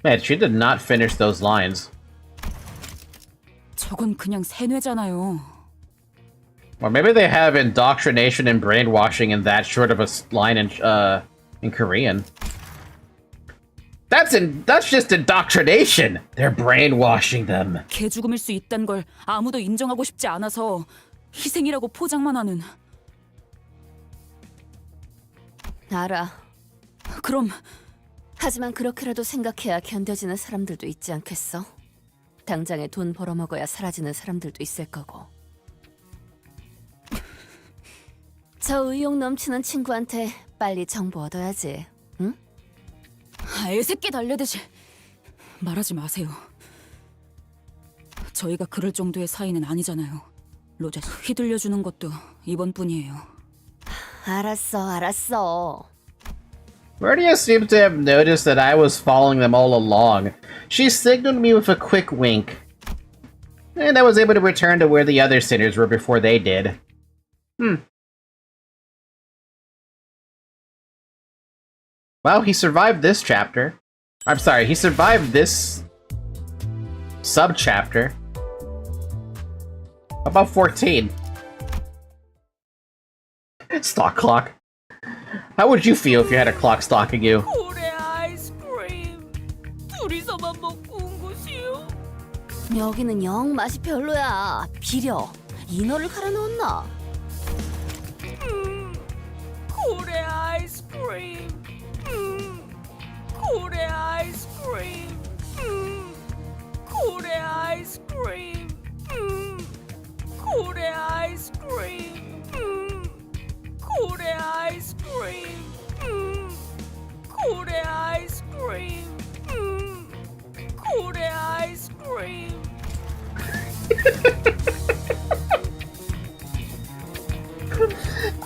S1: Man, she did not finish those lines.
S13: 저건 그냥 세뇌잖아요.
S1: Or maybe they have indoctrination and brainwashing in that short of a line in Korean. That's just indoctrination. They're brainwashing them.
S13: 개 죽음일 수 있단 걸 아무도 인정하고 싶지 않아서 희생이라고 포장만 하는.
S4: 알아.
S13: 그럼
S4: 하지만 그렇게라도 생각해야 견뎌지는 사람들도 있지 않겠어? 당장에 돈 벌어먹어야 사라지는 사람들도 있을 거고. 저 의욕 넘치는 친구한테 빨리 정보 얻어야지, 응?
S13: 애새끼 달래듯이 말하지 마세요. 저희가 그럴 정도의 사이는 아니잖아요. 로제 휘둘려주는 것도 이번뿐이에요.
S4: 알았어.
S1: Rhodia seemed to have noticed that I was following them all along. She signaled me with a quick wink. And I was able to return to where the other sinners were before they did. Well, he survived this chapter. I'm sorry, he survived this sub-chapter. About 14. Stock clock. How would you feel if you had a clock stalking you?
S4: 고래 아이스크림 둘이서만 먹고 온 곳이요? 여기는 영 맛이 별로야. 비려. 인어를 갈아 넣었나? 고래 아이스크림. 고래 아이스크림. 고래 아이스크림. 고래 아이스크림. 고래 아이스크림. 고래 아이스크림. 고래 아이스크림.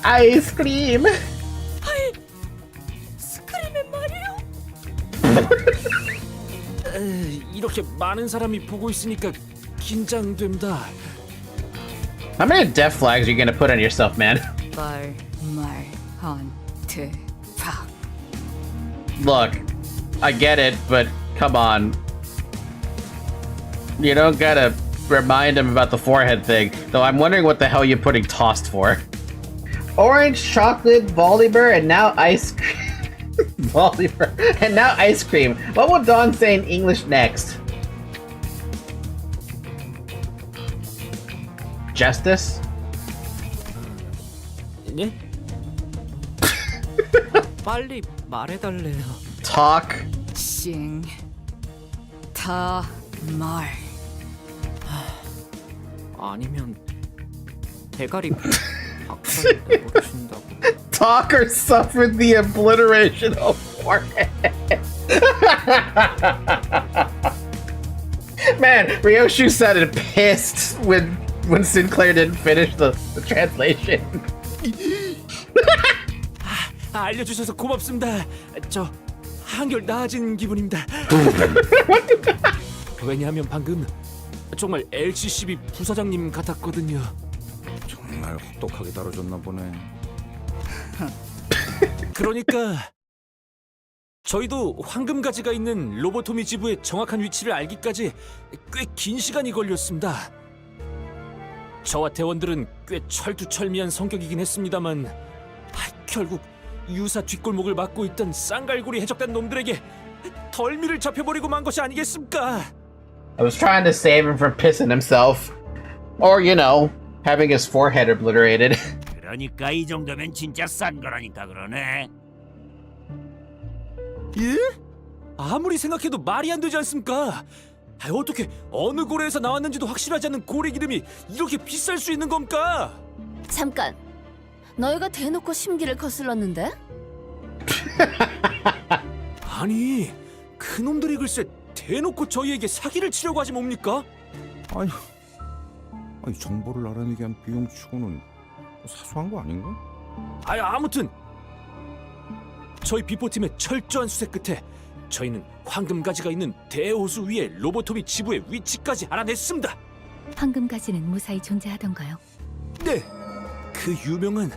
S1: 아이스크림.
S4: 아이스크림은 말이요?
S3: 이렇게 많은 사람이 보고 있으니까 긴장됩니다.
S1: How many death flags are you gonna put on yourself, man? Look, I get it, but come on. You don't gotta remind him about the forehead thing, though I'm wondering what the hell you're putting tossed for. Orange, chocolate, Volibear, and now ice cream. Volibear, and now ice cream. What will Dawn say in English next? Justice?
S11: 네? 빨리 말해달래요.
S1: Talk?
S13: 말.
S11: 아니면 대가리 박살을 내버려준다고.
S1: Talk or suffer the obliteration of forehead. Man, Ryoshu sounded pissed when Sinclair didn't finish the translation.
S3: 알려주셔서 고맙습니다. 저 한결 나아진 기분입니다. 왜냐하면 방금 정말 LCCB 부사장님 같았거든요.
S5: 정말 혹독하게 다뤄줬나 보네.
S3: 그러니까 저희도 황금가지가 있는 로보토미 지부의 정확한 위치를 알기까지 꽤 긴 시간이 걸렸습니다. 저와 대원들은 꽤 철두철미한 성격이긴 했습니다만 결국 유사 뒷골목을 막고 있던 쌍갈고리 해적단 놈들에게 덜미를 잡혀버리고 만 것이 아니겠습니까?
S1: I was trying to save him from pissing himself. Or, you know, having his forehead obliterated.
S12: 그러니까 이 정도면 진짜 싼 거라니까 그러네.
S3: 예? 아무리 생각해도 말이 안 되지 않습니까? 어떻게 어느 고래에서 나왔는지도 확실하지 않는 고래 기름이 이렇게 비쌀 수 있는 겁니까?
S4: 잠깐. 너희가 대놓고 심기를 거슬렀는데?
S3: 아니, 그놈들이 글쎄 대놓고 저희에게 사기를 치려고 하지 뭡니까?
S5: 아니 정보를 알아내기 위한 비용 치고는 사소한 거 아닌가?
S3: 아무튼 저희 비포팀의 철저한 수색 끝에 저희는 황금가지가 있는 대호수 위에 로보토미 지부의 위치까지 알아냈습니다.
S2: 황금가지는 무사히 존재하던가요?
S3: 네, 그 유명한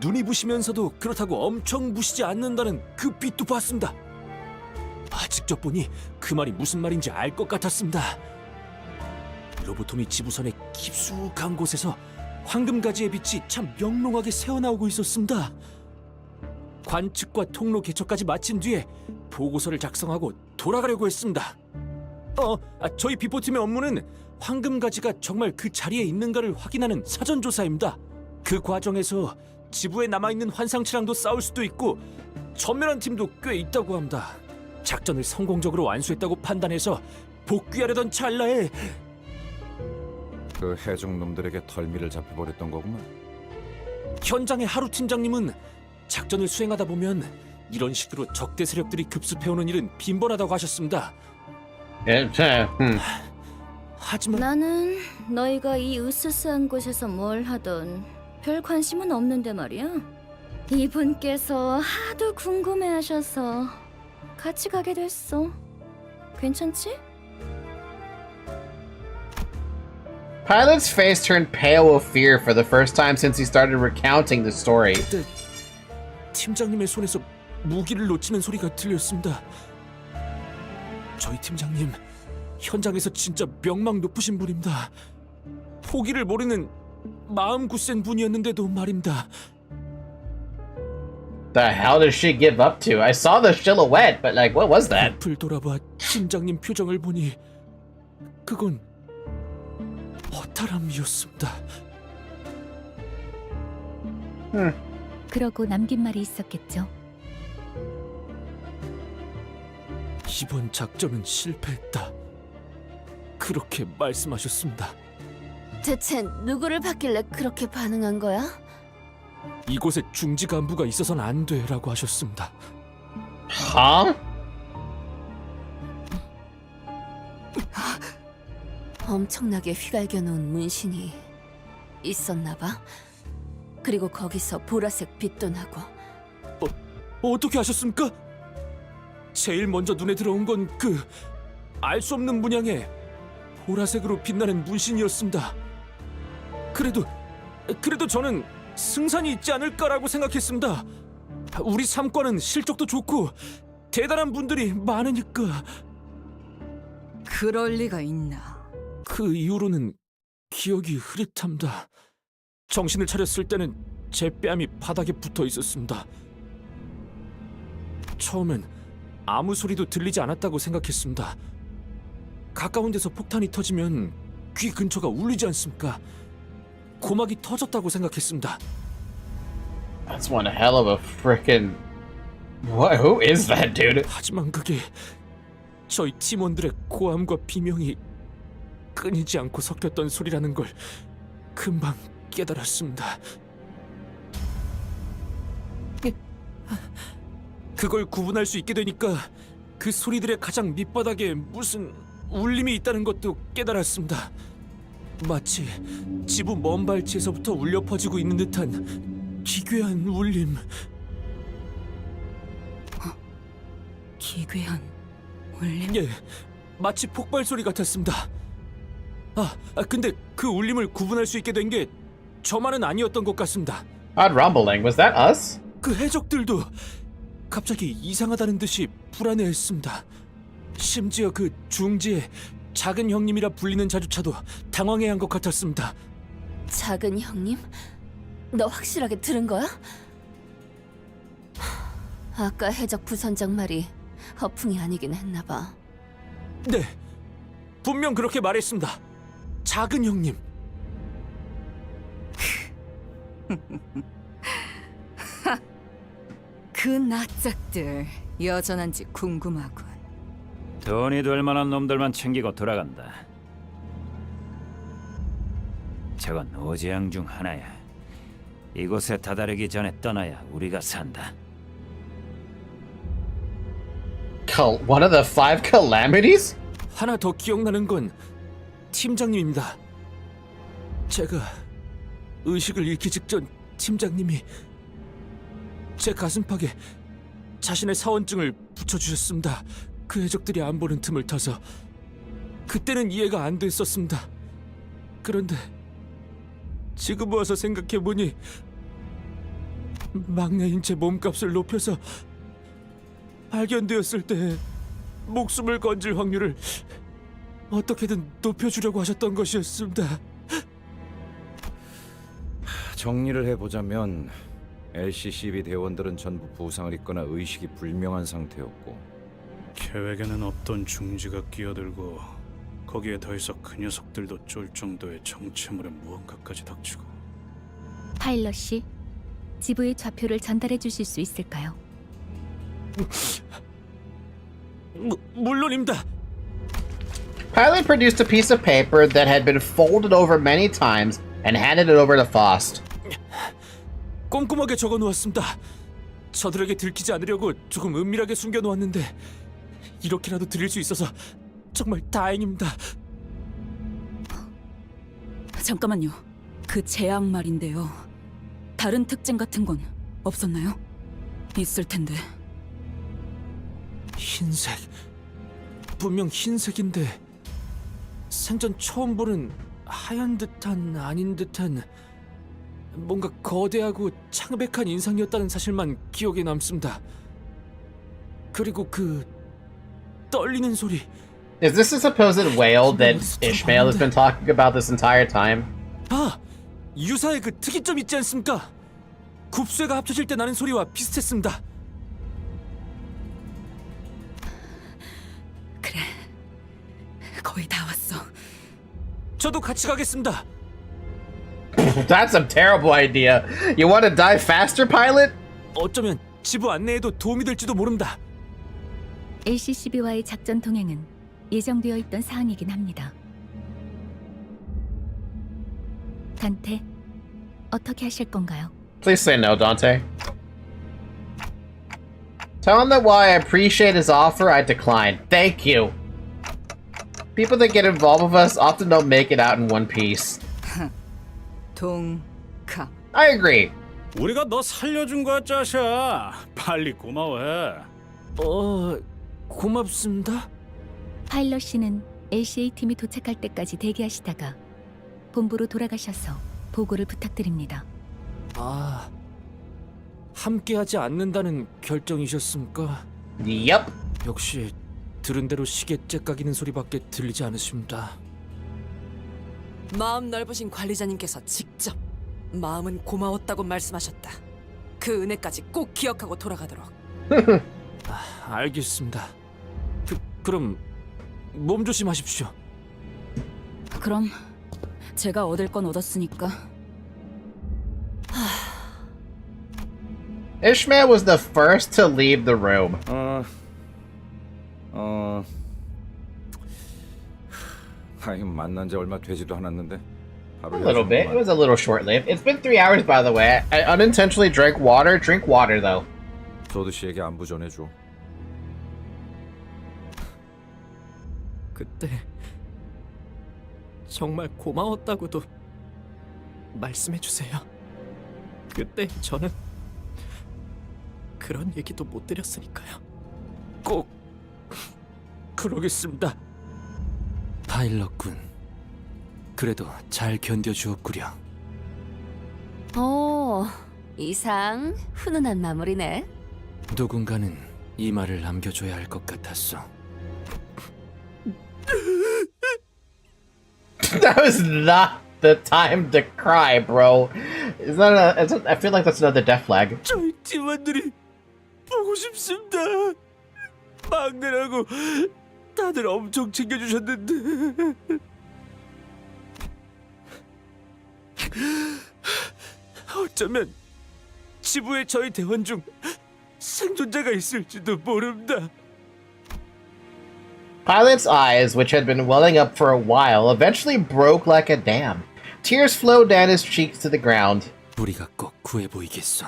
S3: 눈이 부시면서도 그렇다고 엄청 부시지 않는다는 그 빛도 봤습니다. 직접 보니 그 말이 무슨 말인지 알 것 같았습니다. 로보토미 지부선의 깊숙한 곳에서 황금가지의 빛이 참 명롱하게 새어나오고 있었습니다. 관측과 통로 개척까지 마친 뒤에 보고서를 작성하고 돌아가려고 했습니다. 저희 비포팀의 업무는 황금가지가 정말 그 자리에 있는가를 확인하는 사전조사입니다. 그 과정에서 지부에 남아있는 환상치랑도 싸울 수도 있고 전멸한 팀도 꽤 있다고 합니다. 작전을 성공적으로 완수했다고 판단해서 복귀하려던 찰나에
S5: 그 해적놈들에게 덜미를 잡혀버렸던 거구만.
S3: 현장의 하루 팀장님은 작전을 수행하다 보면 이런 식으로 적대 세력들이 급습해오는 일은 빈번하다고 하셨습니다. 하지만
S8: 나는 너희가 이 으스스한 곳에서 뭘 하던 별 관심은 없는데 말이야. 이분께서 하도 궁금해하셔서 같이 가게 됐어. 괜찮지?
S1: Pilot's face turned pale with fear for the first time since he started recounting the story.
S3: 그때 팀장님의 손에서 무기를 놓치는 소리가 들렸습니다. 저희 팀장님 현장에서 진짜 명망 높으신 분입니다. 포기를 모르는 마음 굳센 분이었는데도 말입니다.
S1: The hell did she give up to? I saw the silhouette, but like, what was that?
S3: 앞을 돌아봐 팀장님 표정을 보니 그건 허탈함이었습니다.
S2: 그러고 남긴 말이 있었겠죠.
S3: 이번 작전은 실패했다. 그렇게 말씀하셨습니다.
S4: 대체 누구를 봤길래 그렇게 반응한 거야?
S3: 이곳에 중지 간부가 있어서는 안 돼라고 하셨습니다.
S1: Huh?
S4: 엄청나게 휘갈겨 놓은 문신이 있었나 봐. 그리고 거기서 보라색 빛도 나고.
S3: 어떻게 하셨습니까? 제일 먼저 눈에 들어온 건 그 알 수 없는 문양의 보라색으로 빛나는 문신이었습니다. 그래도 저는 승산이 있지 않을까라고 생각했습니다. 우리 삼과는 실적도 좋고 대단한 분들이 많으니까.
S7: 그럴 리가 있나?
S3: 그 이후로는 기억이 흐릿합니다. 정신을 차렸을 때는 제 뺨이 바닥에 붙어 있었습니다. 처음엔 아무 소리도 들리지 않았다고 생각했습니다. 가까운 데서 폭탄이 터지면 귀 근처가 울리지 않습니까? 고막이 터졌다고 생각했습니다.
S1: That's one hell of a frickin'... What? Who is that dude?
S3: 하지만 그게 저희 팀원들의 고함과 비명이 끊이지 않고 섞였던 소리라는 걸 금방 깨달았습니다. 그걸 구분할 수 있게 되니까 그 소리들의 가장 밑바닥에 무슨 울림이 있다는 것도 깨달았습니다. 마치 지부 먼 발치에서부터 울려 퍼지고 있는 듯한 기괴한 울림.
S13: 기괴한 울림?
S3: 예, 마치 폭발 소리 같았습니다. 근데 그 울림을 구분할 수 있게 된 게 저만은 아니었던 것 같습니다.
S1: Odd rumbling. Was that us?
S3: 그 해적들도 갑자기 이상하다는 듯이 불안해했습니다. 심지어 그 중지에 작은 형님이라 불리는 자주차도 당황해한 것 같았습니다.
S4: 작은 형님? 너 확실하게 들은 거야? 아까 해적 부선장 말이 허풍이 아니긴 했나 봐.
S3: 네, 분명 그렇게 말했습니다. 작은 형님.
S13: 그 낯짝들 여전한지 궁금하군.
S12: 돈이 될 만한 놈들만 챙기고 돌아간다. 저건 오재앙 중 하나야. 이곳에 다다르기 전에 떠나야 우리가 산다.
S1: One of the 5 calamities?
S3: 하나 더 기억나는 건 팀장님입니다. 제가 의식을 잃기 직전 팀장님이 제 가슴팍에 자신의 사원증을 붙여주셨습니다. 그 해적들이 안 보는 틈을 타서. 그때는 이해가 안 됐었습니다. 그런데 지금 와서 생각해보니 막내인 제 몸값을 높여서 발견되었을 때 목숨을 건질 확률을 어떻게든 높여주려고 하셨던 것이었습니다.
S5: 정리를 해보자면 LCCB 대원들은 전부 부상을 입거나 의식이 불명한 상태였고,
S6: 계획에는 없던 중지가 끼어들고 거기에 더해서 그 녀석들도 쫄 정도의 정체물에 무언가까지 닥치고.
S2: 파일럿이 지부의 좌표를 전달해 주실 수 있을까요?
S3: 물론입니다.
S1: Pilot produced a piece of paper that had been folded over many times and handed it over to Faust.
S3: 꼼꼼하게 적어놓았습니다. 저들에게 들키지 않으려고 조금 은밀하게 숨겨놓았는데 이렇게라도 드릴 수 있어서 정말 다행입니다.
S13: 잠깐만요. 그 제약 말인데요. 다른 특징 같은 건 없었나요? 있을 텐데.
S3: 흰색. 분명 흰색인데 생전 처음 보는 하얀 듯한 아닌 듯한 뭔가 거대하고 창백한 인상이었다는 사실만 기억에 남습니다. 그리고 그 떨리는 소리.
S1: Is this the supposed whale that Ishmael has been talking about this entire time?
S3: 유사의 그 특이점 있지 않습니까? 굽쇠가 합쳐질 때 나는 소리와 비슷했습니다.
S13: 그래. 거의 다 왔어.
S3: 저도 같이 가겠습니다.
S1: That's a terrible idea. You want to die faster, pilot?
S3: 어쩌면 지부 안내에도 도움이 될지도 모릅니다.
S2: LCCB와의 작전 동행은 예정되어 있던 사항이긴 합니다. 단테, 어떻게 하실 건가요?
S1: Please say no, Dante. Tell him that while I appreciate his offer, I decline. Thank you. People that get involved with us often don't make it out in one piece.
S13: 동카.
S1: I agree.
S6: 우리가 너 살려준 거야, 짜샤. 빨리 고마워해.
S3: 고맙습니다.
S2: 파일럿 씨는 LCA 팀이 도착할 때까지 대기하시다가 본부로 돌아가셔서 보고를 부탁드립니다.
S3: 함께하지 않는다는 결정이셨습니까?
S1: Yep.
S3: 역시 들은 대로 시계 째까기는 소리밖에 들리지 않으십니다.
S7: 마음 넓으신 관리자님께서 직접 마음은 고마웠다고 말씀하셨다. 그 은혜까지 꼭 기억하고 돌아가도록.
S3: 알겠습니다. 그럼 몸 조심하십시오.
S13: 그럼 제가 얻을 건 얻었으니까.
S1: Ishmael was the first to leave the room.
S5: 만난 지 얼마 되지도 않았는데.
S1: A little bit. It was a little short-lived. It's been 3 hours, by the way. I unintentionally drank water. Drink water, though.
S5: 조드 씨에게 안부 전해줘.
S10: 그때 정말 고마웠다고도 말씀해 주세요. 그때 저는 그런 얘기도 못 드렸으니까요.
S3: 꼭 그러겠습니다. 파일럿군,
S11: 그래도 잘 견뎌주었구려.
S4: 이상 훈훈한 마무리네.
S11: 누군가는 이 말을 남겨줘야 할 것 같았어.
S1: That was not the time to cry, bro. I feel like that's another death flag.
S3: 저희 팀원들이 보고 싶습니다. 막내라고 다들 엄청 챙겨주셨는데 어쩌면 지부의 저희 대원 중 생존자가 있을지도 모릅니다.
S1: Pilot's eyes, which had been welling up for a while, eventually broke like a dam. Tears flowed down his cheeks to the ground.
S11: 우리가 꼭 구해 보이겠어.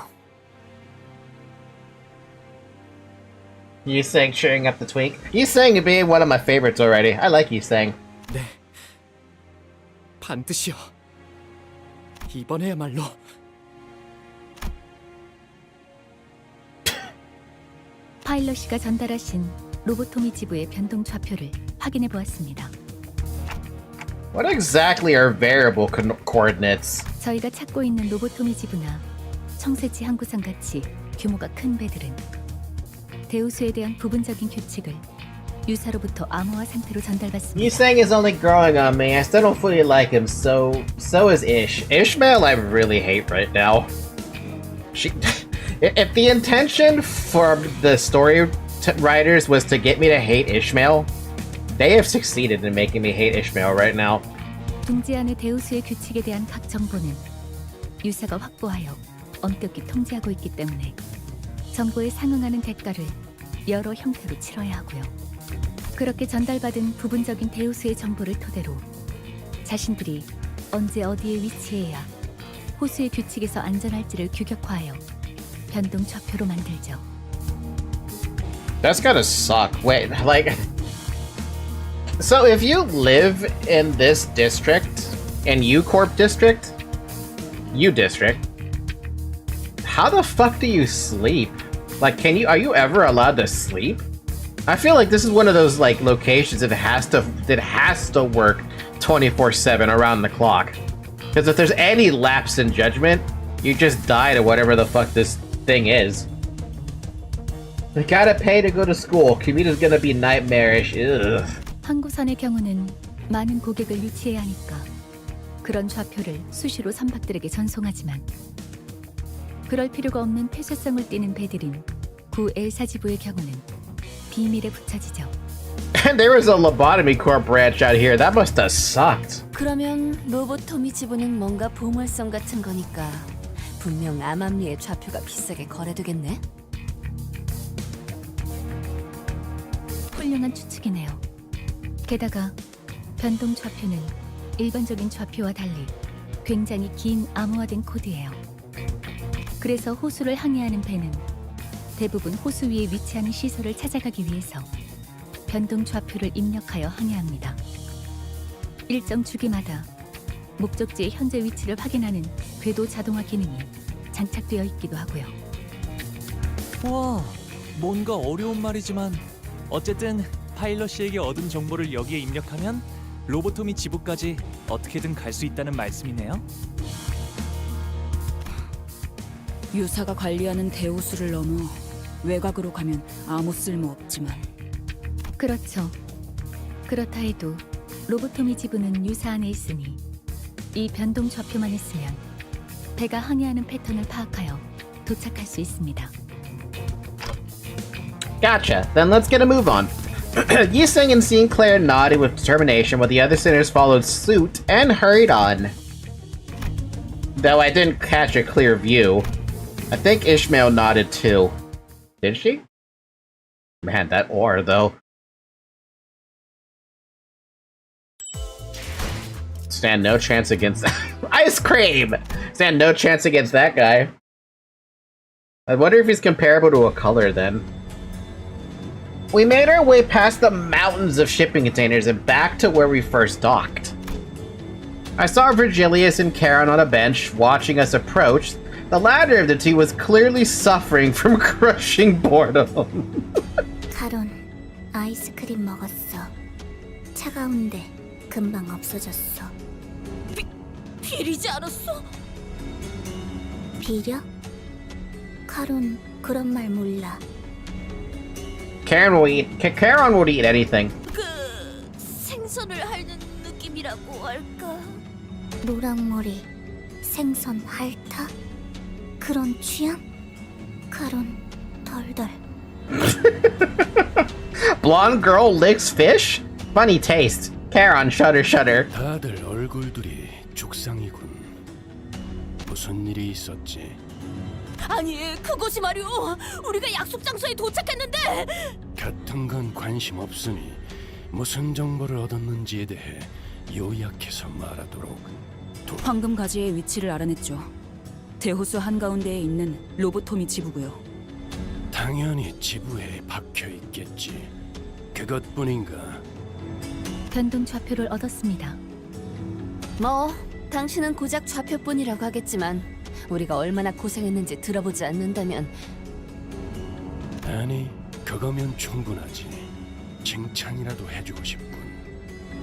S1: Yusang cheering up the twink. Yusang being one of my favorites already. I like Yusang.
S10: 네, 반드시요. 이번에야말로.
S2: 파일럿이가 전달하신 로보토미 지부의 변동 좌표를 확인해 보았습니다.
S1: What exactly are variable coordinates?
S2: 저희가 찾고 있는 로보토미 지부나 청새치 항구상 같이 규모가 큰 배들은 대우수에 대한 부분적인 규칙을 유사로부터 암호화 상태로 전달받습니다.
S1: Yusang is only growing on me. I still don't fully like him, so is Ish. Ishmael I really hate right now. If the intention for the story writers was to get me to hate Ishmael, they have succeeded in making me hate Ishmael right now.
S2: 둥지안의 대우수의 규칙에 대한 각 정보는 유사가 확보하여 엄격히 통제하고 있기 때문에 정보에 상응하는 대가를 여러 형태로 치러야 하고요. 그렇게 전달받은 부분적인 대우수의 정보를 토대로 자신들이 언제 어디에 위치해야 호수의 규칙에서 안전할지를 규격화하여 변동 좌표로 만들죠.
S1: That's gotta suck. Wait, like... So if you live in this district, in U-Corp district, U-District, how the fuck do you sleep? Like, are you ever allowed to sleep? I feel like this is one of those, like, locations that has to work 24/7 around the clock. Because if there's any lapse in judgment, you just die to whatever the fuck this thing is. I gotta pay to go to school. Commute is gonna be nightmarish. Ugh.
S2: 항구선의 경우는 많은 고객을 유치해야 하니까 그런 좌표를 수시로 선박들에게 전송하지만 그럴 필요가 없는 폐쇄성을 띠는 배들인 구 엘사 지부의 경우는 비밀에 붙여지죠.
S1: And there was a lobotomy corp branch out here. That must have sucked.
S4: 그러면 로보토미 지부는 뭔가 보물섬 같은 거니까 분명 암암리의 좌표가 비싸게 거래되겠네.
S2: 훌륭한 추측이네요. 게다가 변동 좌표는 일반적인 좌표와 달리 굉장히 긴 암호화된 코드예요. 그래서 호수를 항해하는 배는 대부분 호수 위에 위치하는 시설을 찾아가기 위해서 변동 좌표를 입력하여 항해합니다. 일정 주기마다 목적지의 현재 위치를 확인하는 궤도 자동화 기능이 장착되어 있기도 하고요.
S11: 와, 뭔가 어려운 말이지만 어쨌든 파일럿 씨에게 얻은 정보를 여기에 입력하면 로보토미 지부까지 어떻게든 갈 수 있다는 말씀이네요.
S13: 유사가 관리하는 대우수를 넘어 외곽으로 가면 아무 쓸모 없지만.
S2: 그렇죠. 그렇다 해도 로보토미 지부는 유사 안에 있으니 이 변동 좌표만 있으면 배가 항해하는 패턴을 파악하여 도착할 수 있습니다.
S1: Gotcha. Then let's get a move on. Yiseng and Sinclair nodded with determination while the other sinners followed suit and hurried on. Though I didn't catch a clear view. I think Ishmael nodded too. Did she? Man, that ore though. Stand no chance against ice cream! Stand no chance against that guy. I wonder if he's comparable to a color then. We made our way past the mountains of shipping containers and back to where we first docked. I saw Virgilius and Karen on a bench watching us approach. The latter of the two was clearly suffering from crushing boredom.
S8: 카론, 아이스크림 먹었어. 차가운데 금방 없어졌어.
S4: 비리지 않았어?
S8: 비려? 카론 그런 말 몰라.
S1: Karen would eat anything.
S4: 그 생선을 핥는 느낌이라고 할까?
S8: 노랑머리, 생선 핥아? 그런 취향? 카론 덜덜.
S1: Blonde girl licks fish? Funny taste. Karen, shudder, shudder.
S10: 다들 얼굴들이 죽상이군. 무슨 일이 있었지?
S4: 아니 그것이 말이오. 우리가 약속 장소에 도착했는데
S10: 같은 건 관심 없으니 무슨 정보를 얻었는지에 대해 요약해서 말하도록.
S13: 황금 가지의 위치를 알아냈죠. 대호수 한가운데에 있는 로보토미 지부고요.
S10: 당연히 지부에 박혀 있겠지. 그것뿐인가?
S2: 변동 좌표를 얻었습니다.
S4: 뭐 당신은 고작 좌표뿐이라고 하겠지만 우리가 얼마나 고생했는지 들어보지 않는다면
S10: 아니, 그거면 충분하지. 칭찬이라도 해주고 싶군.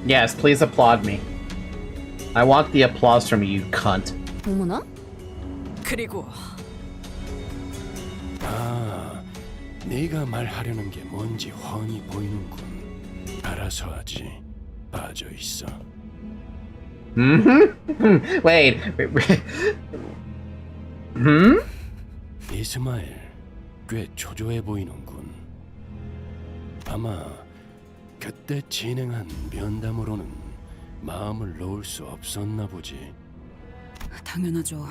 S1: Yes, please applaud me. I want the applause from you, cunt.
S4: 어머나?
S7: 그리고
S10: 아, 네가 말하려는 게 뭔지 훤히 보이는군. 알아서 하지. 빠져 있어.
S1: Wait.
S10: 이스마엘, 꽤 초조해 보이는군. 아마 그때 진행한 면담으로는 마음을 놓을 수 없었나 보지.
S13: 당연하죠.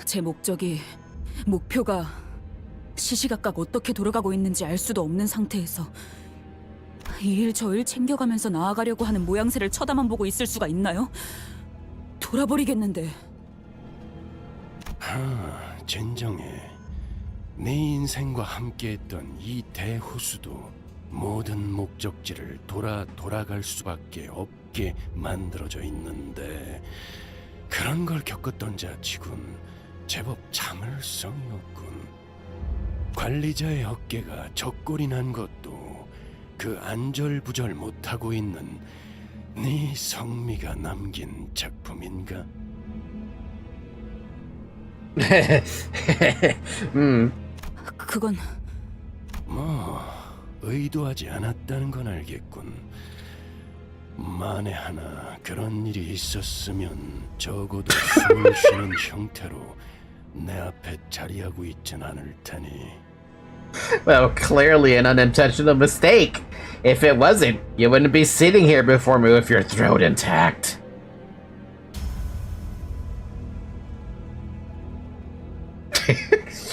S13: 제 목표가 시시각각 어떻게 돌아가고 있는지 알 수도 없는 상태에서 이 일 저 일 챙겨가면서 나아가려고 하는 모양새를 쳐다만 보고 있을 수가 있나요? 돌아버리겠는데.
S10: 진정해. 네 인생과 함께했던 이 대호수도 모든 목적지를 돌아갈 수밖에 없게 만들어져 있는데 그런 걸 겪었던 자치군 제법 참을성이 없군. 관리자의 어깨가 적골이 난 것도 그 안절부절 못하고 있는 네 성미가 남긴 작품인가?
S13: 그건
S10: 뭐 의도하지 않았다는 건 알겠군. 만에 하나 그런 일이 있었으면 적어도 숨을 쉬는 형태로 내 앞에 자리하고 있진 않을 테니.
S1: Well, clearly an unintentional mistake. If it wasn't, you wouldn't be sitting here before me with your throat intact.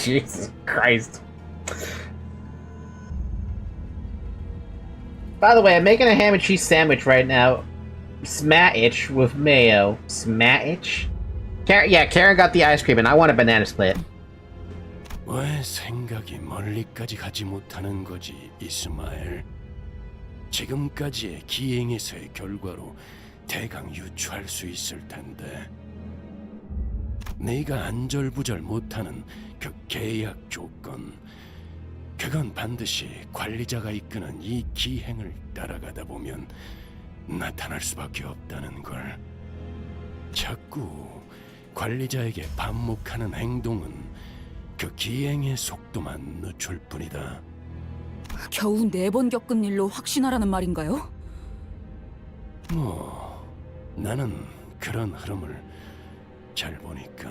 S1: Jesus Christ. By the way, I'm making a ham and cheese sandwich right now. Smatich with mayo. Smatich? Karen got the ice cream and I want a banana split.
S10: 왜 생각이 멀리까지 가지 못하는 거지, 이스마엘? 지금까지의 기행에서의 결과로 대강 유추할 수 있을 텐데. 네가 안절부절 못하는 그 계약 조건, 그건 반드시 관리자가 이끄는 이 기행을 따라가다 보면 나타날 수밖에 없다는 걸. 자꾸 관리자에게 반목하는 행동은 그 기행의 속도만 늦출 뿐이다.
S13: 겨우 4번 겪은 일로 확신하라는 말인가요?
S10: 뭐 나는 그런 흐름을 잘 보니까.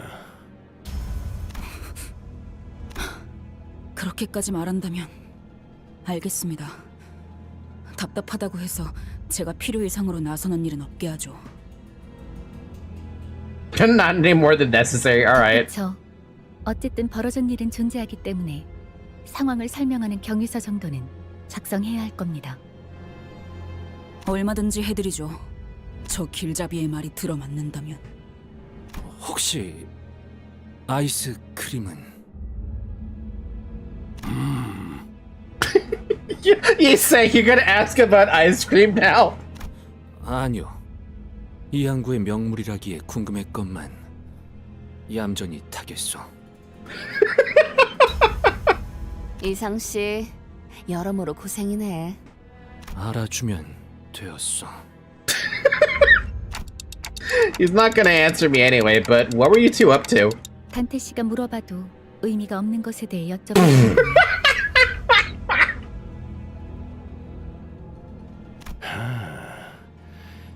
S13: 그렇게까지 말한다면 알겠습니다. 답답하다고 해서 제가 필요 이상으로 나서는 일은 없게 하죠.
S1: Not any more than necessary. Alright.
S2: 그렇죠. 어쨌든 벌어진 일은 존재하기 때문에 상황을 설명하는 경위서 정도는 작성해야 할 겁니다.
S13: 얼마든지 해드리죠. 저 길잡이의 말이 들어맞는다면.
S3: 혹시 아이스크림은?
S1: You say you're gonna ask about ice cream now?
S3: 아니요. 이 항구의 명물이라기에 궁금했건만 얌전히 타겠소.
S4: 이상 씨 여러모로 고생이네.
S3: 알아주면 되었어.
S1: He's not gonna answer me anyway, but what were you two up to?
S2: 간태 씨가 물어봐도 의미가 없는 것에 대해 여쭤봤습니다.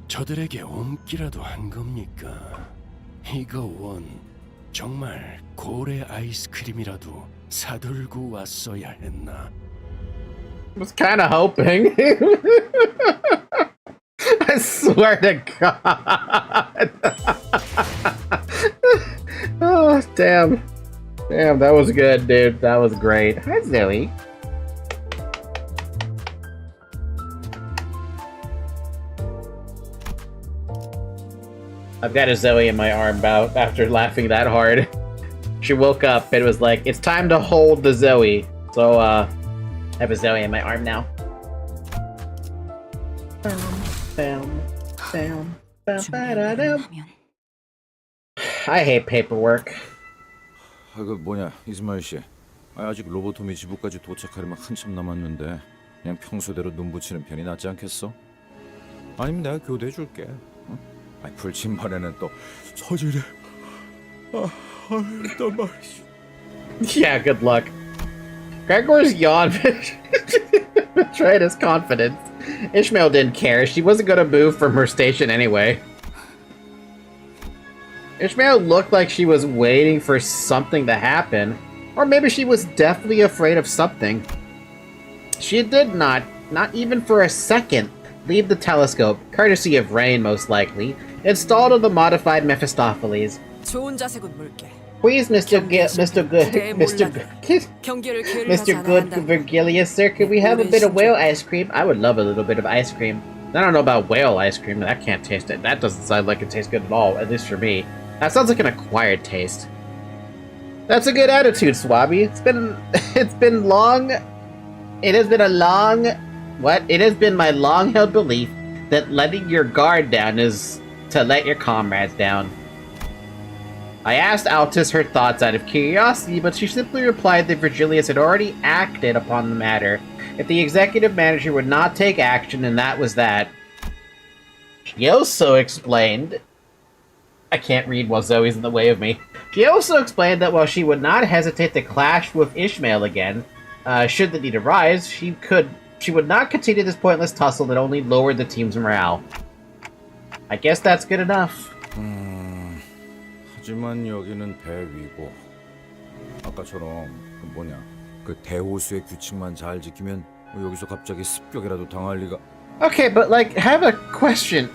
S10: 저들에게 옮기라도 한 겁니까? 이거 원 정말 고래 아이스크림이라도 사들고 왔어야 했나?
S1: Was kind of hoping. I swear to God. Oh, damn. Damn, that was good, dude. That was great. Hi, Zoe. I've got a Zoe in my arm after laughing that hard. She woke up and was like, it's time to hold the Zoe. So, I have a Zoe in my arm now. I hate paperwork.
S5: 그 뭐냐 이스마일 씨. 아직 로보토미 지부까지 도착하려면 한참 남았는데 그냥 평소대로 눈 붙이는 편이 낫지 않겠어? 아니면 내가 교대해 줄게. 응? 아니 불침번에는 또 서질이. 일단 말이지.
S1: Yeah, good luck. Gregor's yawn betrayed his confidence. Ishmael didn't care. She wasn't gonna move from her station anyway. Ishmael looked like she was waiting for something to happen. Or maybe she was definitely afraid of something. She did not even for a second, leave the telescope, courtesy of Rain most likely, installed on the modified Mephistopheles.
S7: 좋은 자세군 물게.
S1: Please, Mr. Good Virgilius, sir, could we have a bit of whale ice cream? I would love a little bit of ice cream. I don't know about whale ice cream, but I can't taste it. That doesn't sound like it tastes good at all, at least for me. That sounds like an acquired taste. That's a good attitude, Swabby. It has been my long-held belief that letting your guard down is to let your comrades down. I asked Altus her thoughts out of curiosity, but she simply replied that Virgilius had already acted upon the matter. If the executive manager would not take action, then that was that. She also explained... I can't read while Zoe's in the way of me. She also explained that while she would not hesitate to clash with Ishmael again, should the need arise, she would not continue this pointless tussle that only lowered the team's morale. I guess that's good enough.
S5: 하지만 여기는 배 위고 아까처럼 그 대호수의 규칙만 잘 지키면 여기서 갑자기 습격이라도 당할 리가.
S1: Okay, but like, I have a question.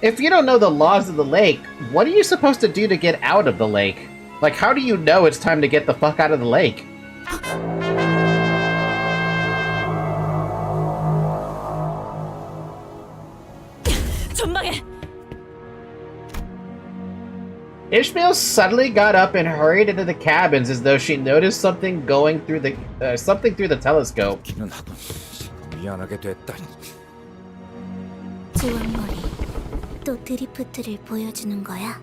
S1: If you don't know the laws of the lake, what are you supposed to do to get out of the lake? Like, how do you know it's time to get the fuck out of the lake?
S4: 전방에.
S1: Ishmael suddenly got up and hurried into the cabins as though she noticed something going through the telescope.
S5: 미안하게 됐다.
S8: 조왕머리, 또 드리프트를 보여주는 거야?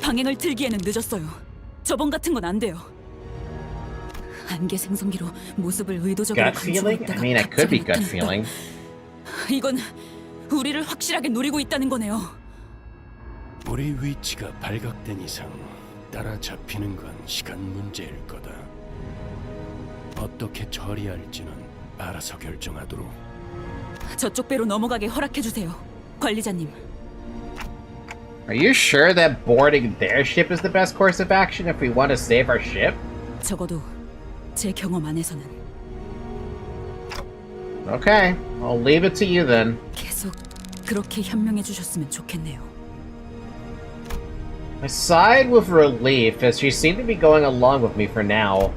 S13: 방향을 틀기에는 늦었어요. 저번 같은 건 안 돼요. 안개 생성기로 모습을 의도적으로
S1: Gut feeling? I mean, it could be gut feeling.
S13: 이건 우리를 확실하게 노리고 있다는 거네요.
S10: 우리 위치가 발각된 이상 따라잡히는 건 시간 문제일 거다. 어떻게 처리할지는 알아서 결정하도록.
S13: 저쪽 배로 넘어가게 허락해 주세요, 관리자님.
S1: Are you sure that boarding their ship is the best course of action if we want to save our ship?
S13: 적어도 제 경험 안에서는.
S1: Okay, I'll leave it to you then.
S13: 계속 그렇게 현명해 주셨으면 좋겠네요.
S1: I sighed with relief as she seemed to be going along with me for now.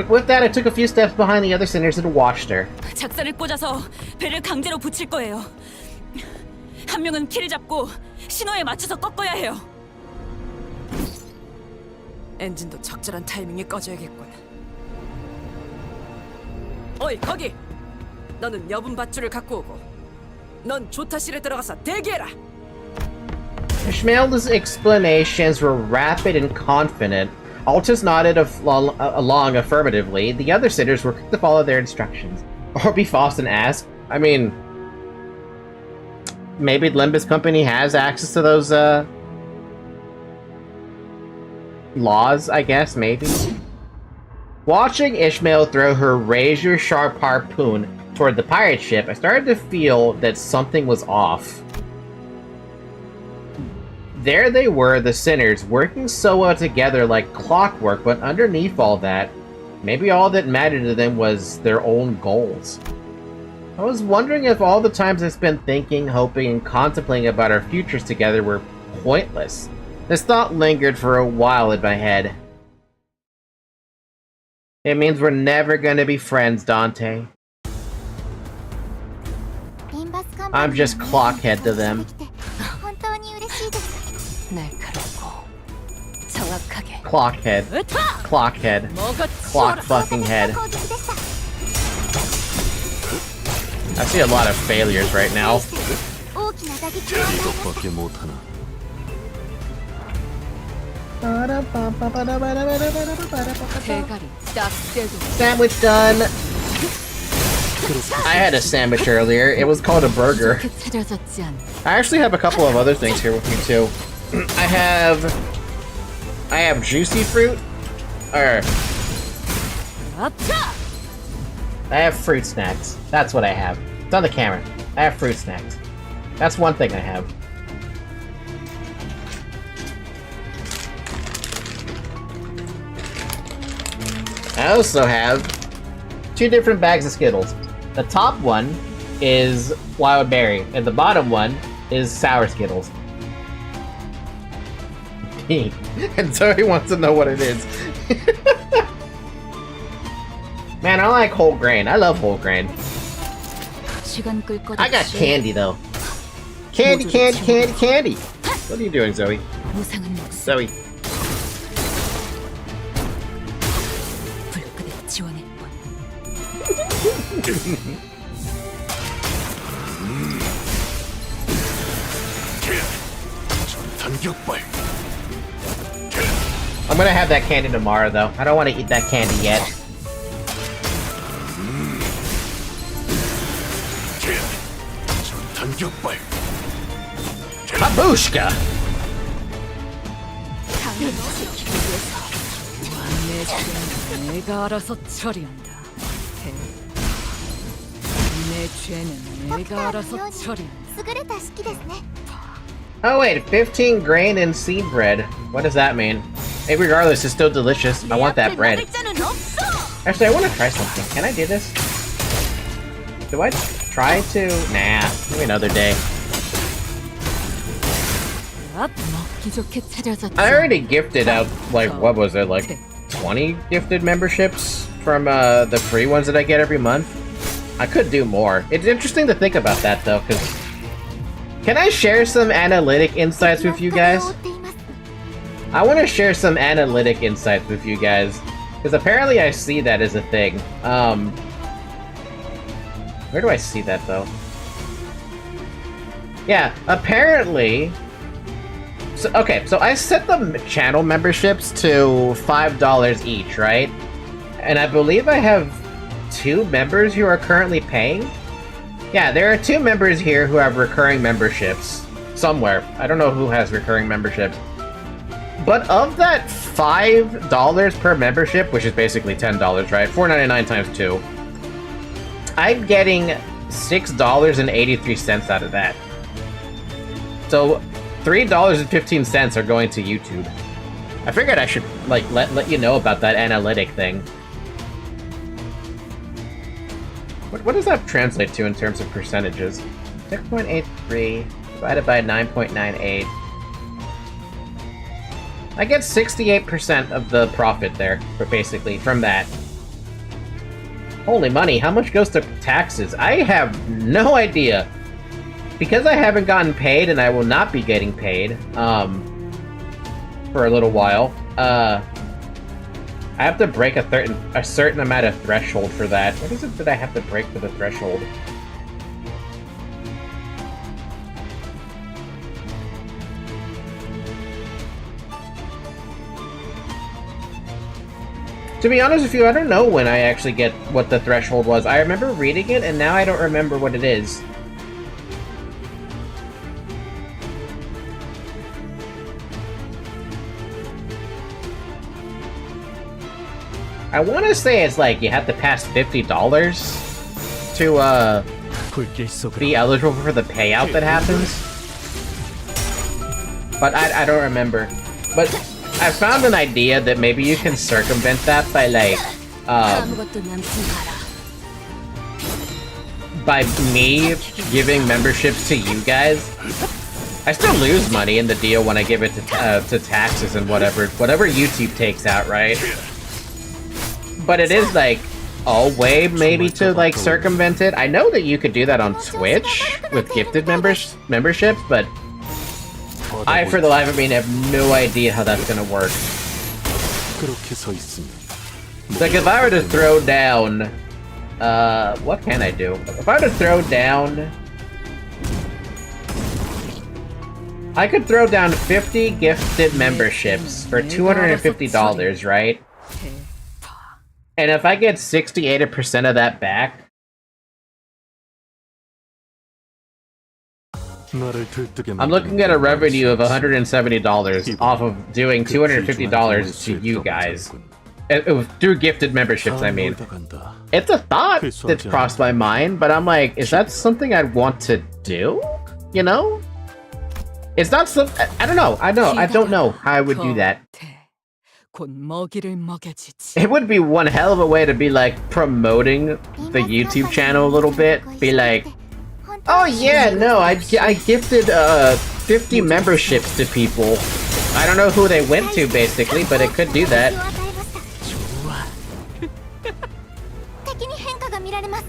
S1: With that, I took a few steps behind the other sinners and watched her.
S13: 작사를 꽂아서 배를 강제로 붙일 거예요. 한 명은 키를 잡고 신호에 맞춰서 꺾어야 해요.
S7: 엔진도 적절한 타이밍에 꺼져야겠군. 어이 거기! 너는 여분 밧줄을 갖고 오고 넌 조타실에 들어가서 대기해라!
S1: Ishmael's explanations were rapid and confident. Altus nodded along affirmatively. The other sinners were quick to follow their instructions. Orby Fawston asked, I mean... maybe Limbus Company has access to those laws, I guess, maybe. Watching Ishmael throw her razor-sharp harpoon toward the pirate ship, I started to feel that something was off. There they were, the sinners, working so well together like clockwork, but underneath all that, maybe all that mattered to them was their own goals. I was wondering if all the times I spent thinking, hoping, and contemplating about our futures together were pointless. This thought lingered for a while in my head. It means we're never gonna be friends, Dante. I'm just clockhead to them. Clockhead. Clockhead. Clock fucking head. I see a lot of failures right now.
S9: 이것밖에 못하나.
S1: Sandwich done. I had a sandwich earlier. It was called a burger. I actually have a couple of other things here with me too. I have juicy fruit. I have fruit snacks. That's what I have. It's on the camera. I have fruit snacks. That's one thing I have. I also have 2 different bags of Skittles. The top one is wild berry, and the bottom one is sour Skittles. And Zoe wants to know what it is. Man, I like whole grain. I love whole grain. I got candy though. Candy, candy, candy, candy. What are you doing, Zoe? Zoe. I'm gonna have that candy tomorrow though. I don't want to eat that candy yet. Babushka! Oh wait, 15 grain and seed bread. What does that mean? Hey, regardless, it's still delicious. I want that bread. Actually, I want to try something. Can I do this? Do I try to? Nah, maybe another day. I already gifted out, like, what was it, like 20 gifted memberships from the free ones that I get every month? I could do more. It's interesting to think about that, though, because... Can I share some analytic insights with you guys? I want to share some analytic insights with you guys, because apparently I see that as a thing. Where do I see that, though? Yeah, apparently... So, okay, so I set the channel memberships to $5 each, right? And I believe I have 2 members who are currently paying? Yeah, there are 2 members here who have recurring memberships. Somewhere. I don't know who has recurring memberships. But of that $5 per membership, which is basically $10, right? $4.99 times 2. I'm getting $6.83 out of that. So $3.15 are going to YouTube. I figured I should like let you know about that analytic thing. What does that translate to in terms of percentages? 6.83 divided by 9.98. I get 68% of the profit there, basically, from that. Holy money, how much goes to taxes? I have no idea. Because I haven't gotten paid, and I will not be getting paid, for a little while, I have to break a certain amount of threshold for that. What is it that I have to break for the threshold? To be honest with you, I don't know when I actually get what the threshold was. I remember reading it, and now I don't remember what it is. I want to say it's like you have to pass $50 to be eligible for the payout that happens. But I don't remember. But I found an idea that maybe you can circumvent that by like by me giving memberships to you guys. I still lose money in the deal when I give it to taxes and whatever YouTube takes out, right? But it is like a way maybe to like circumvent it. I know that you could do that on Twitch with gifted memberships, but I, for the life of me, have no idea how that's gonna work. Like if I were to throw down, what can I do? If I were to throw down, I could throw down 50 gifted memberships for $250, right? And if I get 68% of that back, I'm looking at a revenue of $170 off of doing $250 to you guys. Through gifted memberships, I mean. It's a thought that's crossed my mind, but I'm like, is that something I'd want to do? You know? It's not something... I don't know. I don't know how I would do that. It would be one hell of a way to be like promoting the YouTube channel a little bit. Be like, oh yeah, no, I gifted 50 memberships to people. I don't know who they went to basically, but it could do that.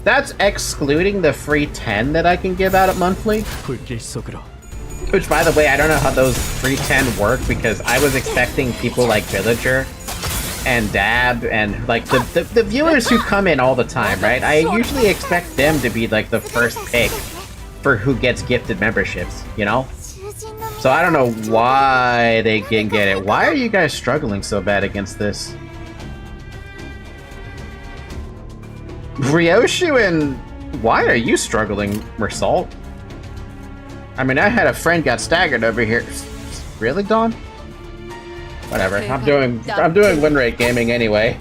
S1: That's excluding the free 10 that I can give out at monthly. Which, by the way, I don't know how those free 10 work because I was expecting people like Villager and Dab and like the viewers who come in all the time, right? I usually expect them to be like the first pick for who gets gifted memberships, you know? So I don't know why they can get it. Why are you guys struggling so bad against this? Ryoshu and... Why are you struggling, Mersalt? I mean, I had a friend got staggered over here. Really, Dawn? Whatever. I'm doing win rate gaming anyway.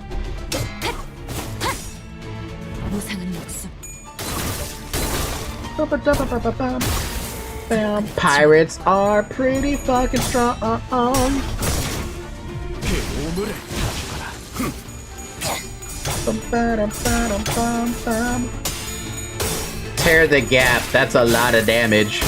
S1: Pirates are pretty fucking strong. Tear the gap. That's a lot of damage.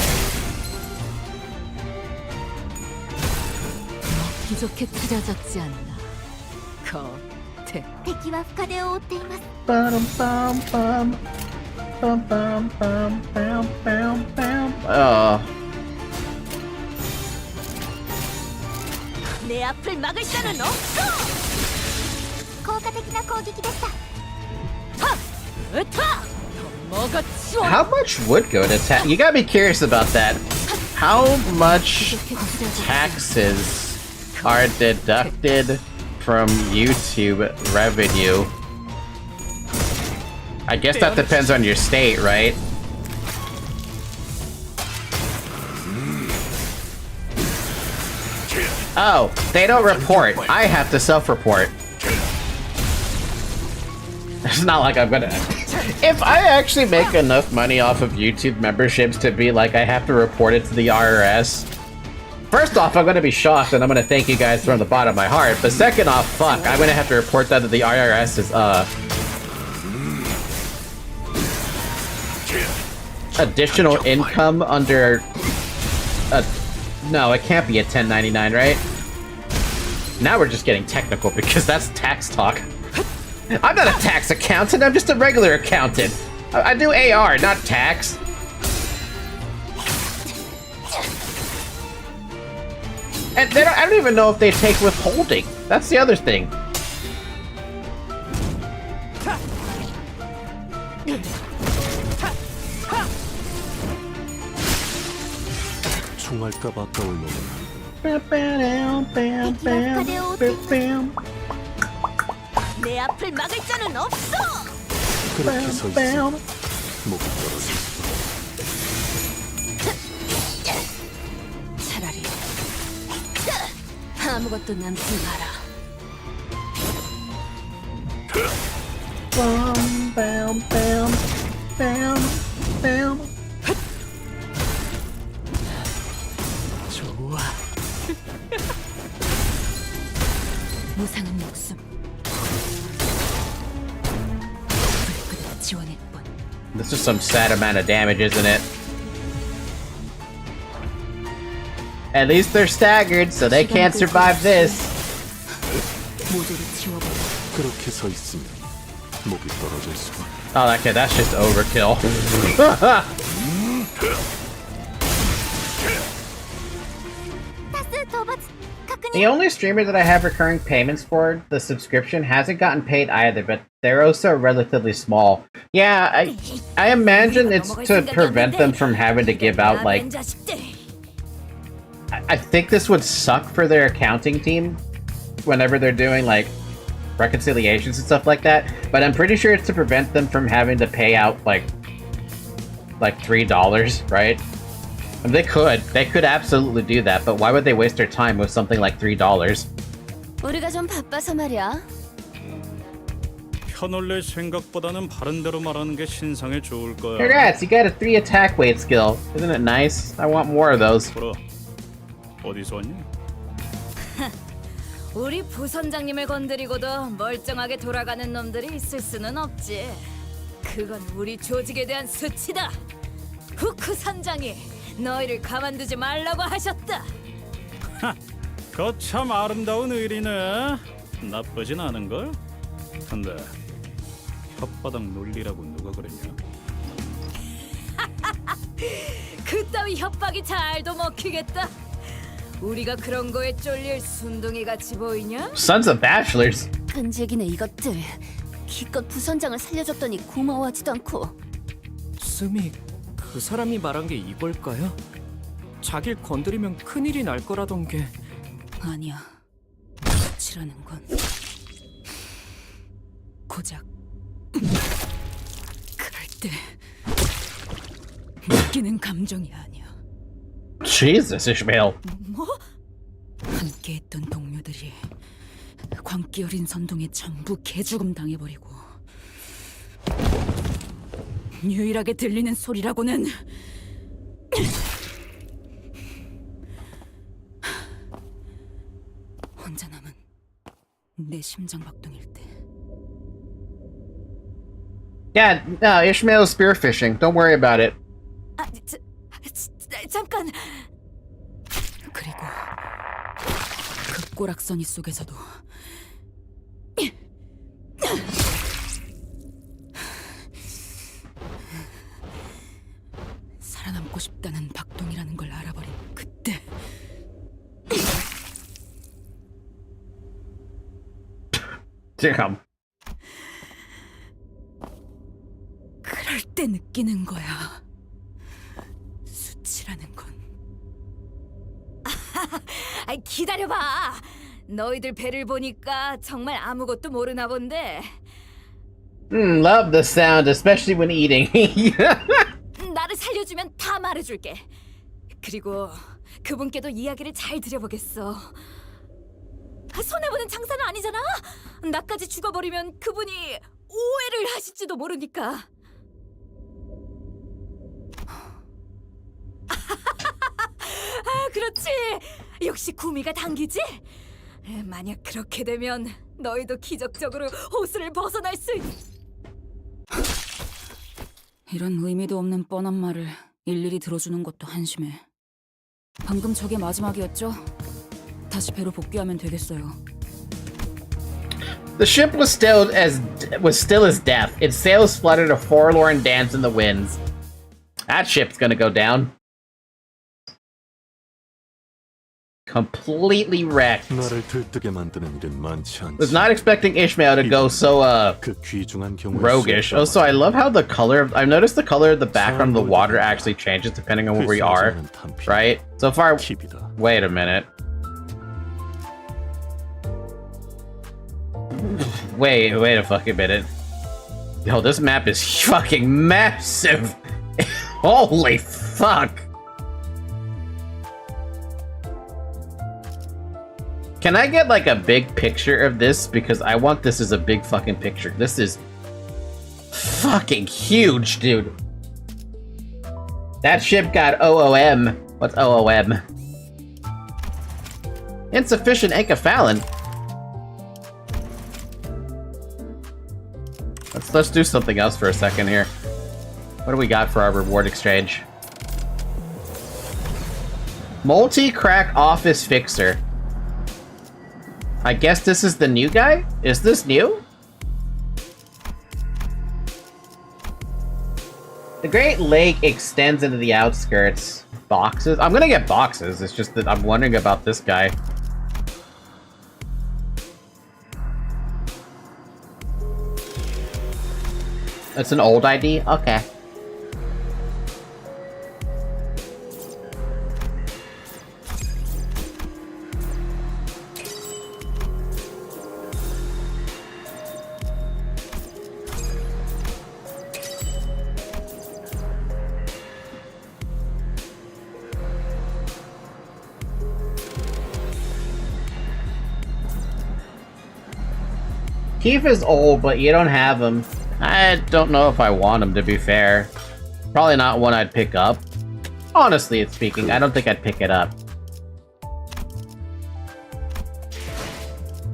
S1: How much would go to tax? You gotta be curious about that. How much taxes are deducted from YouTube revenue? I guess that depends on your state, right? Oh, they don't report. I have to self-report. It's not like I'm gonna... If I actually make enough money off of YouTube memberships to be like I have to report it to the IRS, first off, I'm gonna be shocked and I'm gonna thank you guys from the bottom of my heart, but second off, fuck, I'm gonna have to report that to the IRS as, additional income under... No, it can't be a 1099, right? Now we're just getting technical because that's tax talk. I'm not a tax accountant, I'm just a regular accountant. I do AR, not tax. And I don't even know if they take withholding. That's the other thing.
S4: 내 앞을 막을 자는 없어.
S9: 그렇게 서 있으면 목이 떨어져.
S4: 차라리 아무것도 남지 마라.
S1: Bam, bam, bam, bam, bam.
S13: 좋아. 무상한 목숨. 불끈 지원할 뿐.
S1: This is some sad amount of damage, isn't it? At least they're staggered, so they can't survive this.
S13: 모조리 지워버려.
S9: 그렇게 서 있으면 목이 떨어질 수가.
S1: Oh, okay, that's just overkill. The only streamer that I have recurring payments for, the subscription, hasn't gotten paid either, but they're also relatively small. Yeah, I imagine it's to prevent them from having to give out, like... I think this would suck for their accounting team whenever they're doing, like, reconciliations and stuff like that, but I'm pretty sure it's to prevent them from having to pay out, like $3, right? And they could absolutely do that, but why would they waste their time with something like $3?
S8: 우리가 좀 바빠서 말이야.
S6: 편올릴 생각보다는 바른 대로 말하는 게 신상에 좋을 거야.
S1: Congrats, you got a 3 attack weight skill. Isn't it nice? I want more of those.
S6: 그럼 어디서 왔니?
S8: 우리 부선장님을 건드리고도 멀쩡하게 돌아가는 놈들이 있을 수는 없지. 그건 우리 조직에 대한 수치다. 후크 선장이 너희를 가만두지 말라고 하셨다.
S6: 거참 아름다운 의리네. 나쁘진 않은걸? 근데 혓바닥 논리라고 누가 그랬냐?
S8: 그따위 협박이 잘도 먹히겠다. 우리가 그런 거에 쫄릴 순둥이 같이 보이냐?
S1: Sons of Bachelors.
S8: 끈질기네 이것들. 기껏 부선장을 살려줬더니 고마워하지도 않고.
S11: 스미, 그 사람이 말한 게 이걸까요? 자길 건드리면 큰일이 날 거라던 게.
S13: 아니야. 수치라는 건 고작 그럴 때 느끼는 감정이 아니야.
S1: Jesus, Ishmael.
S13: 뭐? 함께했던 동료들이 광기 어린 선동에 전부 개죽음 당해버리고 유일하게 들리는 소리라고는 혼자 남은 내 심장 박동일 때.
S1: Yeah, no, Ishmael's spearfishing. Don't worry about it.
S8: 아, 잠깐.
S13: 그리고 그 꼬락서니 속에서도 살아남고 싶다는 박동이라는 걸 알아버린 그때.
S1: Damn.
S13: 그럴 때 느끼는 거야. 수치라는 건.
S8: 기다려봐. 너희들 배를 보니까 정말 아무것도 모르나 본데.
S1: Love the sound, especially when eating.
S8: 나를 살려주면 다 말해줄게. 그리고 그분께도 이야기를 잘 들여보겠어. 손해보는 장사는 아니잖아. 나까지 죽어버리면 그분이 오해를 하실지도 모르니까. 그렇지. 역시 구미가 당기지? 만약 그렇게 되면 너희도 기적적으로 호수를 벗어날 수
S13: 이런 의미도 없는 뻔한 말을 일일이 들어주는 것도 한심해. 방금 저게 마지막이었죠? 다시 배로 복귀하면 되겠어요.
S1: The ship was still as death. Its sails fluttered a forlorn dance in the winds. That ship's gonna go down. Completely wrecked.
S9: 나를 들뜨게 만드는 일은 많지 않지.
S1: Was not expecting Ishmael to go so
S9: 그 귀중한 경우에
S1: roguish. Also, I love how the color of, I've noticed the color of the background of the water actually changes depending on where we are. Right? So far, wait a minute. Wait a fucking minute. Yo, this map is fucking massive. Holy fuck. Can I get like a big picture of this? Because I want this as a big fucking picture. This is fucking huge, dude. That ship got OOM. What's OOM? Insufficient encaphalin. Let's do something else for a second here. What do we got for our reward exchange? Multi-crack office fixer. I guess this is the new guy? Is this new? The Great Lake extends into the outskirts. Boxes? I'm gonna get boxes, it's just that I'm wondering about this guy. It's an old ID? Okay. Keith is old, but you don't have him. I don't know if I want him, to be fair. Probably not one I'd pick up. Honestly speaking, I don't think I'd pick it up.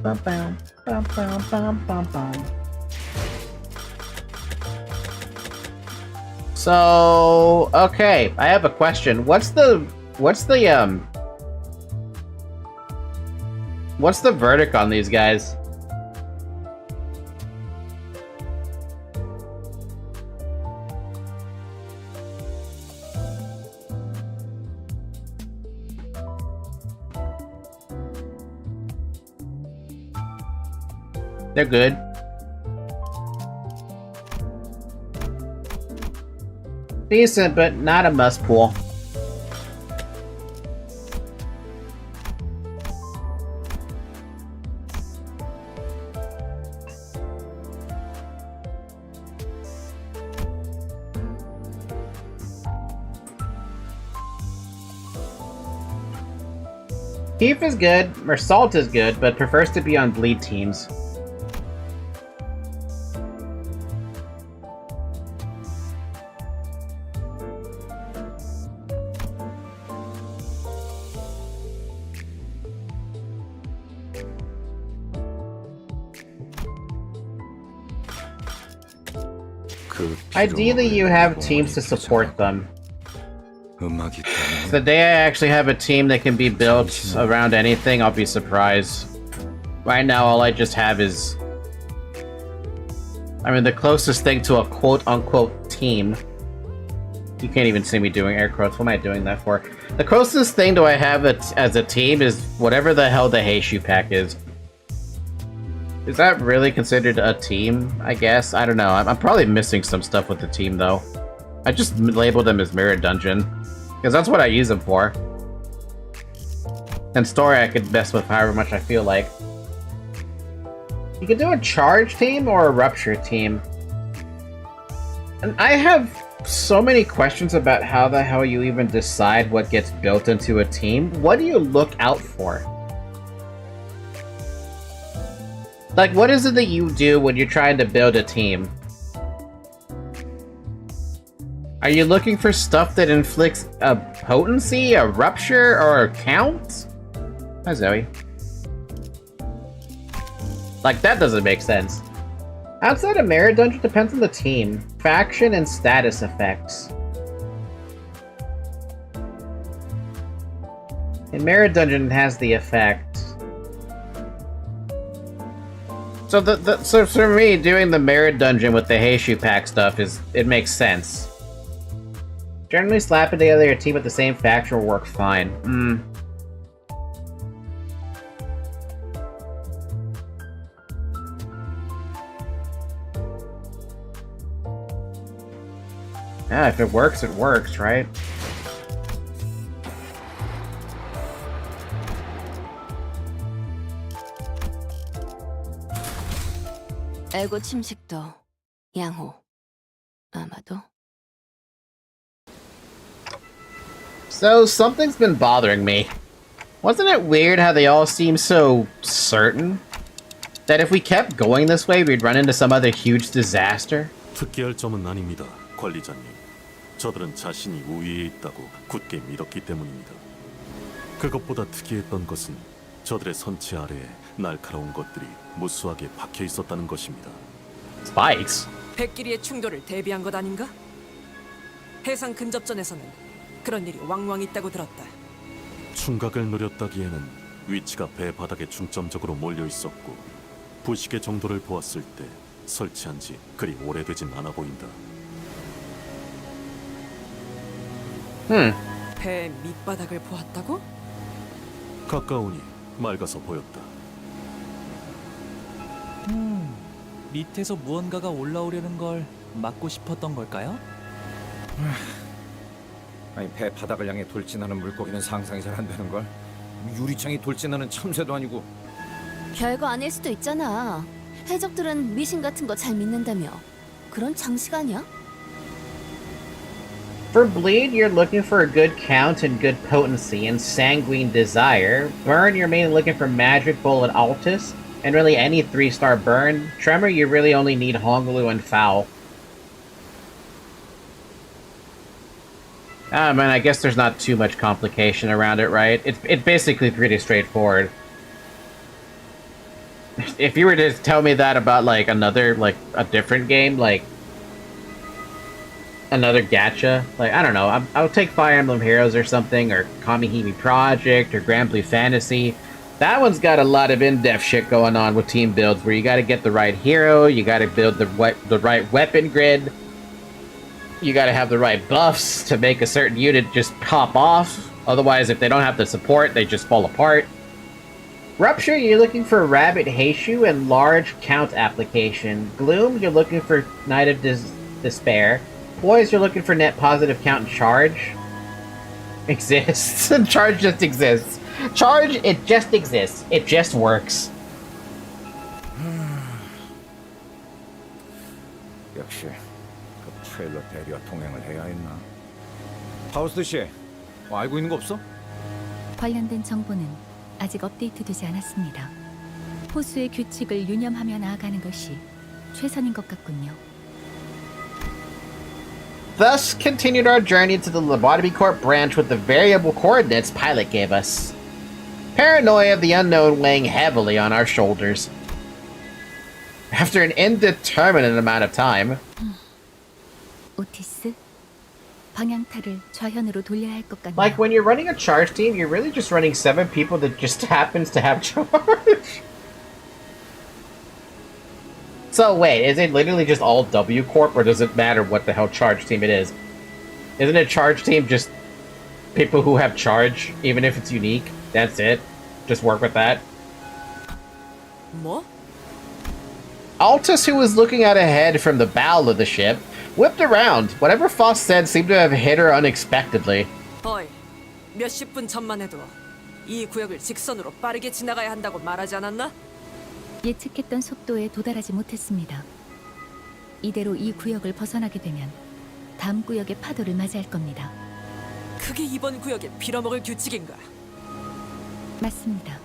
S1: Bum, bum, bum, bum, bum, bum, bum. So, okay, I have a question. What's the verdict on these guys? They're good. Decent, but not a must pull. Keith is good, Mersault is good, but prefers to be on bleed teams. Ideally, you have teams to support them. The day I actually have a team that can be built around anything, I'll be surprised. Right now, all I just have is... I mean, the closest thing to a quote-unquote team... You can't even see me doing air quotes. What am I doing that for? The closest thing I have as a team is whatever the hell the Heishu pack is. Is that really considered a team, I guess? I don't know. I'm probably missing some stuff with the team, though. I just labeled them as Mirror Dungeon. Because that's what I use them for. And story I could mess with however much I feel like. You could do a charge team or a rupture team. And I have so many questions about how the hell you even decide what gets built into a team. What do you look out for? Like, what is it that you do when you're trying to build a team? Are you looking for stuff that inflicts a potency, a rupture, or a count? Hi, Zoe. Like, that doesn't make sense. Outside of Mirror Dungeon depends on the team, faction, and status effects. In Mirror Dungeon, it has the effect. So for me, doing the Merit Dungeon with the Heishu pack stuff it makes sense. Generally, slapping together your team with the same faction will work fine. Yeah, if it works, right?
S8: 에고 침식도 양호. 아마도.
S1: So something's been bothering me. Wasn't it weird how they all seem so certain? That if we kept going this way, we'd run into some other huge disaster?
S9: 특기할 점은 아닙니다, 관리자님. 저들은 자신이 우위에 있다고 굳게 믿었기 때문입니다. 그것보다 특이했던 것은 저들의 선체 아래에 날카로운 것들이 무수하게 박혀 있었다는 것입니다.
S1: Spikes?
S7: 백끼리의 충돌을 대비한 것 아닌가? 해상 근접전에서는 그런 일이 왕왕 있다고 들었다.
S9: 충각을 노렸다기에는 위치가 배 바닥에 중점적으로 몰려 있었고 부식의 정도를 보았을 때 설치한 지 그리 오래되진 않아 보인다.
S7: 배 밑바닥을 보았다고?
S9: 가까우니 맑아서 보였다.
S11: 밑에서 무언가가 올라오려는 걸 막고 싶었던 걸까요?
S5: 아니 배 바닥을 향해 돌진하는 물고기는 상상이 잘 안 되는 걸. 유리창이 돌진하는 참새도 아니고.
S8: 별거 아닐 수도 있잖아. 해적들은 미신 같은 거 잘 믿는다며. 그런 장식 아니야?
S1: For bleed, you're looking for a good count and good potency, and sanguine desire. Burn, you're mainly looking for magic, bullet, altus, and really any 3-star burn. Tremor, you really only need Hongaloo and foul. Ah, man, I guess there's not too much complication around it, right? It's basically pretty straightforward. If you were to tell me that about, like, another, like, a different game, like, another gacha, like, I don't know, I'll take Fire Emblem Heroes or something, or Kamihime Project, or Grand Blue Fantasy. That one's got a lot of in-depth shit going on with team builds, where you gotta get the right hero, you gotta build the right weapon grid, you gotta have the right buffs to make a certain unit just pop off, otherwise if they don't have the support, they just fall apart. Rupture, you're looking for Rabbit Heishu and Large Count Application. Gloom, you're looking for Night of Despair. Poise, you're looking for Net Positive Count and Charge. Exists. Charge just exists. Charge, it just exists. It just works.
S5: 역시 그 트레일러 대리와 동행을 해야 했나? 파우스트 씨, 뭐 알고 있는 거 없어?
S2: 관련된 정보는 아직 업데이트되지 않았습니다. 호수의 규칙을 유념하며 나아가는 것이 최선인 것 같군요.
S1: Thus, continued our journey to the Lobotomy Corp branch with the variable coordinates Pilot gave us. Paranoia of the unknown weighing heavily on our shoulders. After an indeterminate amount of time...
S2: 오티스, 방향타를 좌현으로 돌려야 할 것 같네요.
S1: Like, when you're running a charge team, you're really just running 7 people that just happens to have charge. So wait, is it literally just all W Corp, or does it matter what the hell charge team it is? Isn't a charge team just people who have charge, even if it's unique? That's it? Just work with that?
S7: 뭐?
S1: Altus, who was looking out ahead from the bow of the ship, whipped around. Whatever Foss said seemed to have hit her unexpectedly.
S7: 어이, 몇십 분 전만 해도 이 구역을 직선으로 빠르게 지나가야 한다고 말하지 않았나?
S2: 예측했던 속도에 도달하지 못했습니다. 이대로 이 구역을 벗어나게 되면 다음 구역의 파도를 맞이할 겁니다.
S7: 그게 이번 구역의 빌어먹을 규칙인가?
S2: 맞습니다.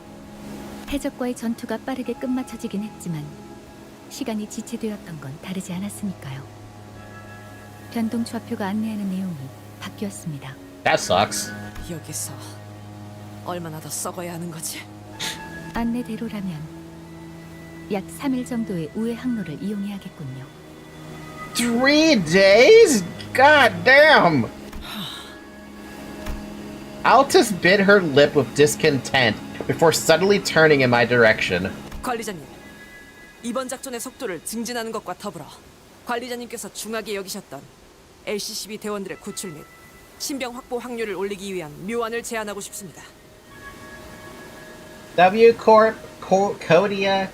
S2: 해적과의 전투가 빠르게 끝마쳐지긴 했지만 시간이 지체되었던 건 다르지 않았으니까요. 변동 좌표가 안내하는 내용이 바뀌었습니다.
S1: That sucks.
S7: 여기서 얼마나 더 썩어야 하는 거지?
S2: 안내대로라면 약 3일 정도의 우회 항로를 이용해야겠군요.
S1: 3 days? God damn! Altus bit her lip with discontent before suddenly turning in my direction.
S7: 관리자님, 이번 작전의 속도를 증진하는 것과 더불어 관리자님께서 중하게 여기셨던 LCCB 대원들의 구출 및 신병 확보 확률을 올리기 위한 묘안을 제안하고 싶습니다.
S1: W Corp, Kodia,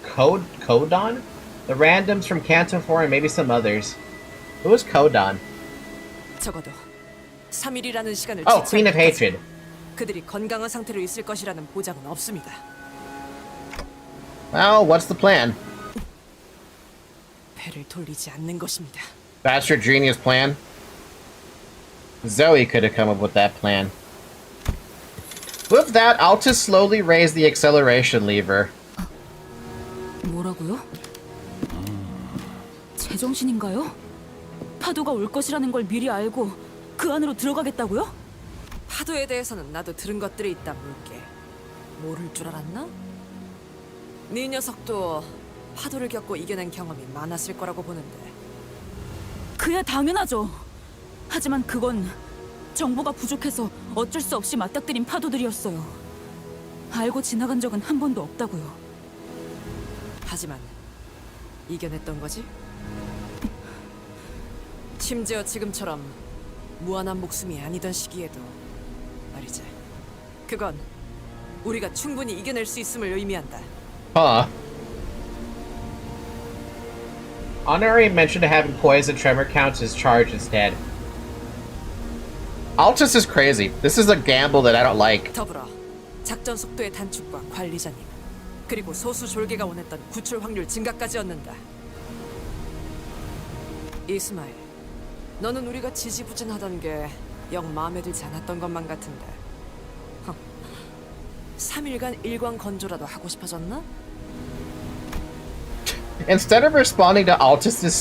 S1: Kodon? The randoms from Canto 4 and maybe some others. Who is Kodon?
S7: 적어도 3일이라는 시간을
S1: Oh, Queen of Hatred.
S7: 그들이 건강한 상태로 있을 것이라는 보장은 없습니다.
S1: Well, what's the plan?
S7: 배를 돌리지 않는 것입니다.
S1: That's your genius plan? Zoe could have come up with that plan. With that, Altus slowly raised the acceleration lever.
S13: 뭐라고요? 제정신인가요? 파도가 올 것이라는 걸 미리 알고 그 안으로 들어가겠다고요?
S7: 파도에 대해서는 나도 들은 것들이 있다 물게. 모를 줄 알았나? 네 녀석도 파도를 겪고 이겨낸 경험이 많았을 거라고 보는데.
S13: 그야 당연하죠. 하지만 그건 정보가 부족해서 어쩔 수 없이 맞닥뜨린 파도들이었어요. 알고 지나간 적은 한 번도 없다고요.
S7: 하지만 이겨냈던 거지? 심지어 지금처럼 무한한 목숨이 아니던 시기에도 말이지. 그건 우리가 충분히 이겨낼 수 있음을 의미한다.
S1: Huh. Honorary mentioned having poison tremor counts as charged instead. Altus is crazy. This is a gamble that I don't like.
S7: 더불어 작전 속도의 단축과 관리자님, 그리고 소수 졸개가 원했던 구출 확률 증가까지 얻는다. 이스마일, 너는 우리가 지지부진하던 게 영 마음에 들지 않았던 것만 같은데 3일간 일광 건조라도 하고 싶어졌나?
S1: Instead of responding to Altus's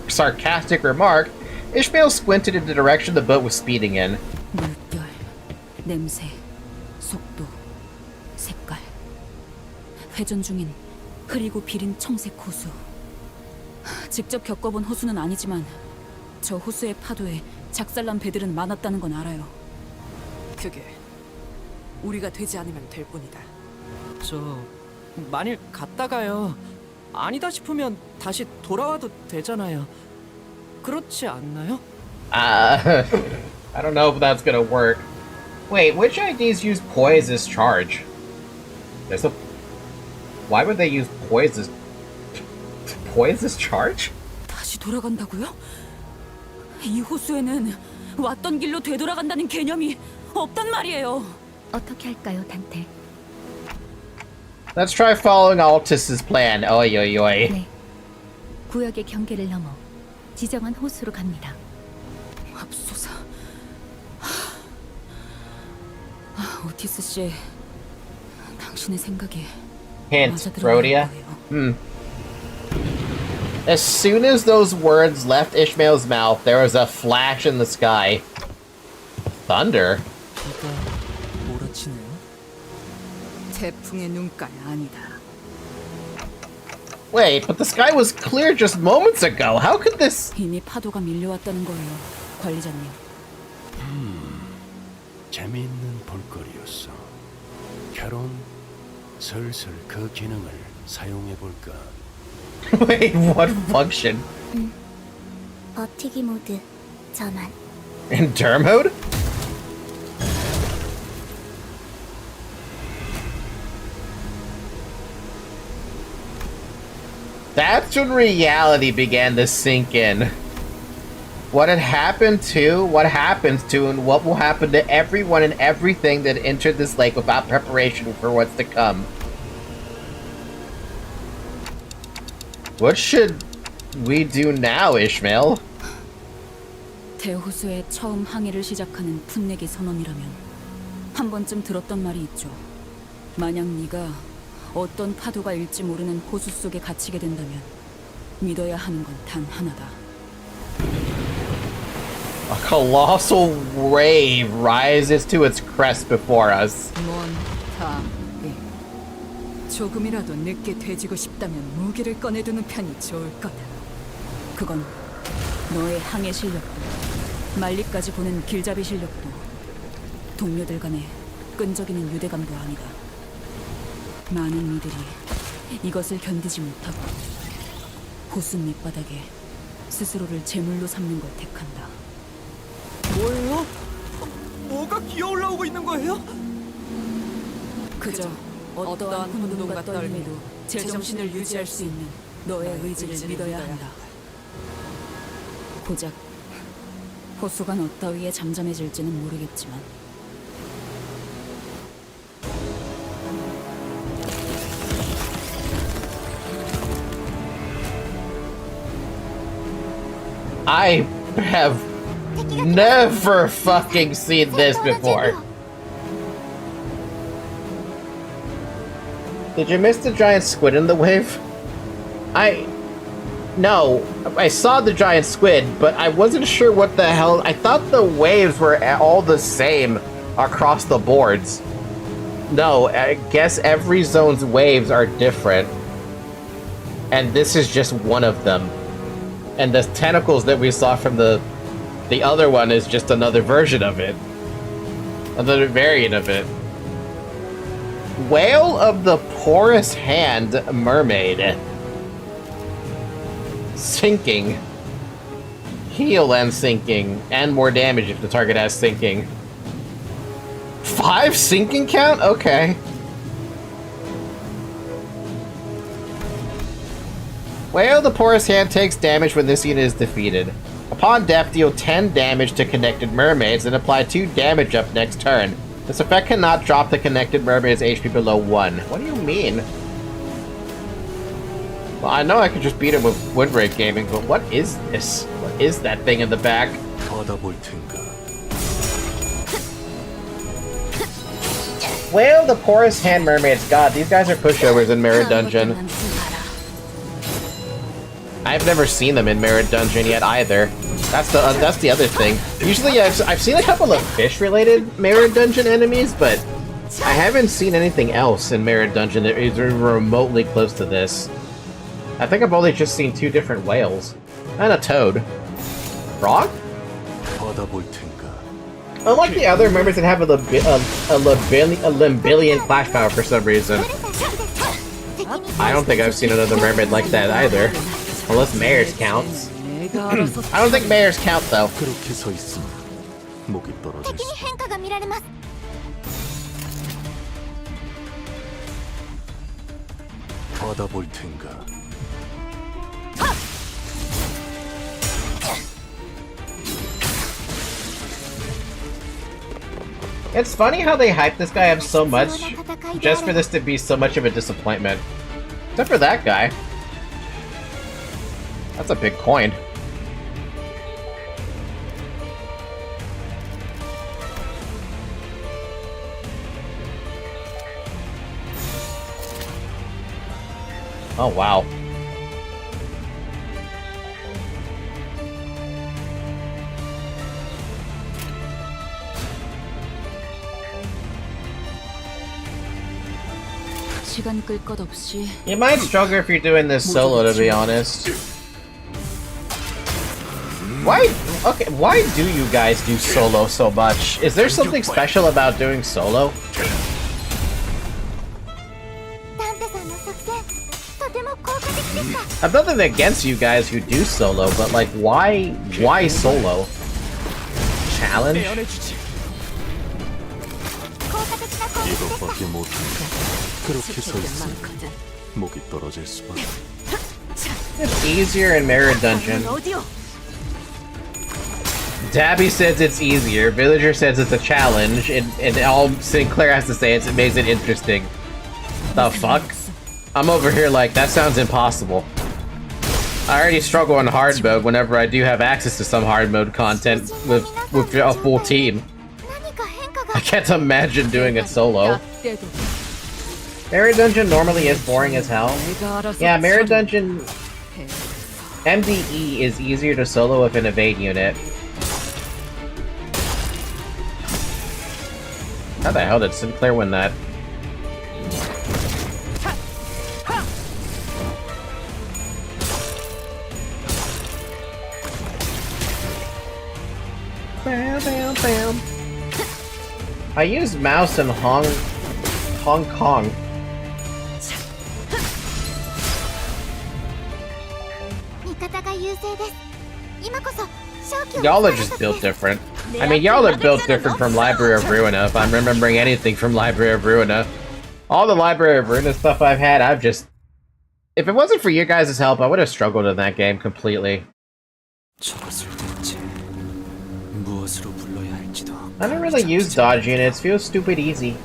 S1: sarcastic remark, Ishmael squinted in the direction the boat was speeding in.
S13: 물결, 냄새, 속도, 색깔. 회전 중인 흐리고 비린 청색 호수. 직접 겪어본 호수는 아니지만 저 호수의 파도에 작살난 배들은 많았다는 건 알아요.
S7: 그게 우리가 되지 않으면 될 뿐이다.
S14: 저 만일 갔다가요 아니다 싶으면 다시 돌아와도 되잖아요. 그렇지 않나요?
S1: I don't know if that's gonna work. Wait, which IDs use poise as charge? There's a... Why would they use poise as charge?
S13: 다시 돌아간다고요? 이 호수에는 왔던 길로 되돌아간다는 개념이 없단 말이에요.
S2: 어떻게 할까요, 단테?
S1: Let's try following Altus's plan. Oi, oi, oi.
S2: 네. 구역의 경계를 넘어 지정한 호수로 갑니다.
S13: 맙소사. 오티스 씨, 당신의 생각이
S1: Hint,
S13: 맞아 들어가는
S1: Rhodia.
S13: 거예요.
S1: As soon as those words left Ishmael's mouth, there was a flash in the sky. Thunder?
S11: 비가 몰아치네요.
S13: 태풍의 눈깔 아니다.
S1: Wait, but the sky was clear just moments ago. How could this...
S13: 이미 파도가 밀려왔다는 거예요, 관리자님.
S10: 재미있는 볼거리였어. 결혼 슬슬 그 기능을 사용해 볼까?
S1: Wait, what function?
S8: 버티기 모드 전환.
S1: In term mode? That's when reality began to sink in. What had happened to, what happens to, and what will happen to everyone and everything that entered this lake without preparation for what's to come. What should we do now, Ishmael?
S13: 대호수에 처음 항해를 시작하는 풋내기 선언이라면 한 번쯤 들었던 말이 있죠. 만약 네가 어떤 파도가 일지 모르는 호수 속에 갇히게 된다면 믿어야 하는 건 단 하나다.
S1: A colossal wave rises to its crest before us.
S13: 조금이라도 늦게 돼지고 싶다면 무기를 꺼내두는 편이 좋을 거다. 그건 너의 항해 실력도 말리까지 보는 길잡이 실력도 동료들 간의 끈적이는 유대감도 아니다. 많은 이들이 이것을 견디지 못하고 호수 밑바닥에 스스로를 제물로 삼는 걸 택한다.
S14: 뭐예요? 뭐가 기어 올라오고 있는 거예요?
S13: 그저 어떠한 혼돈과 떨림에도 제정신을 유지할 수 있는 너의 의지를 믿어야 한다. 고작 호수가 너 따위에 잠잠해질지는 모르겠지만
S1: I have never fucking seen this before. Did you miss the giant squid in the wave? No, I saw the giant squid, but I wasn't sure what the hell. I thought the waves were all the same across the boards. No, I guess every zone's waves are different. And this is just one of them. And the tentacles that we saw from the other one is just another version of it. Another variant of it. Whale of the Porous Hand Mermaid. Sinking. Heal and sinking. And more damage if the target has sinking. 5 sinking count? Okay. Whale of the Porous Hand takes damage when this unit is defeated. Upon death, deal 10 damage to connected mermaids and apply 2 damage up next turn. This effect cannot drop the connected mermaid's HP below 1. What do you mean? Well, I know I could just beat him with Windbreak Gaming, but what is this? What is that thing in the back? Whale of the Porous Hand Mermaids. God, these guys are pushovers in Mirror Dungeon. I've never seen them in Mirror Dungeon yet either. That's the other thing. Usually I've seen a couple of fish-related Mirror Dungeon enemies, but I haven't seen anything else in Mirror Dungeon that is remotely close to this. I think I've only just seen 2 different whales. And a toad. Frog? Unlike the other members that have a Limbillion clash power for some reason. I don't think I've seen another mermaid like that either. Unless Mayor's counts. I don't think Mayor's count though. It's funny how they hype this guy up so much, just for this to be so much of a disappointment. Except for that guy. That's a big coin. Oh, wow. You might struggle if you're doing this solo, to be honest. Why do you guys do solo so much? Is there something special about doing solo? I've nothing against you guys who do solo, but like, why solo? Challenge? It's easier in Mirror Dungeon. Dabby says it's easier, Villager says it's a challenge, and all Sinclair has to say is it makes it interesting. The fuck? I'm over here like, that sounds impossible. I already struggle in hard mode whenever I do have access to some hard mode content with a full team. I can't imagine doing it solo. Mirror Dungeon normally is boring as hell. Yeah, Mirror Dungeon... MDE is easier to solo with an evade unit. How the hell did Sinclair win that? Bam, bam, bam. I used mouse in Hong Kong. Y'all are just built different. I mean, y'all are built different from Library of Ruina, if I'm remembering anything from Library of Ruina. All the Library of Ruina stuff I've had, I've just... If it wasn't for you guys' help, I would have struggled in that game completely. I don't really use dodge units, feels stupid easy.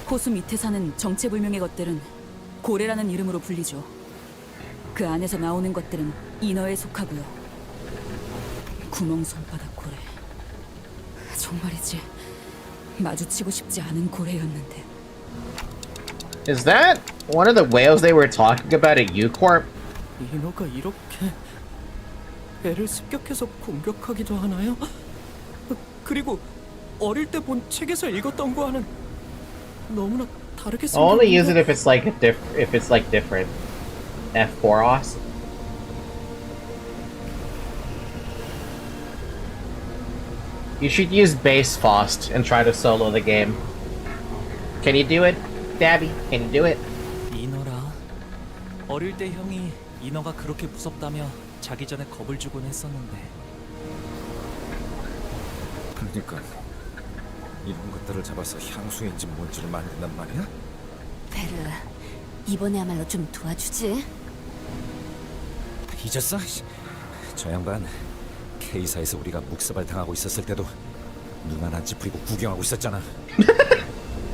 S13: 호수 밑에 사는 정체불명의 것들은 고래라는 이름으로 불리죠. 그 안에서 나오는 것들은 인어에 속하고요. 구멍 손바닥 고래. 정말이지. 마주치고 싶지 않은 고래였는데.
S1: Is that one of the whales they were talking about at U-Corp?
S14: 인어가 이렇게 애를 습격해서 공격하기도 하나요? 그리고 어릴 때 본 책에서 읽었던 거와는 너무나 다르게
S1: I'll only use it
S14: 생겼는데.
S1: if it's like if it's like different. F4os. You should use base Faust and try to solo the game. Can you do it, Dabby? Can you do it?
S11: 인어라. 어릴 때 형이 인어가 그렇게 무섭다며 자기 전에 겁을 주곤 했었는데.
S5: 그러니까 이런 것들을 잡아서 향수인지 뭔지를 만든단 말이야?
S4: 베르, 이번에야말로 좀 도와주지.
S5: 잊었어? 저 양반 K사에서 우리가 묵사발 당하고 있었을 때도 눈 하나 찌푸리고 구경하고 있었잖아.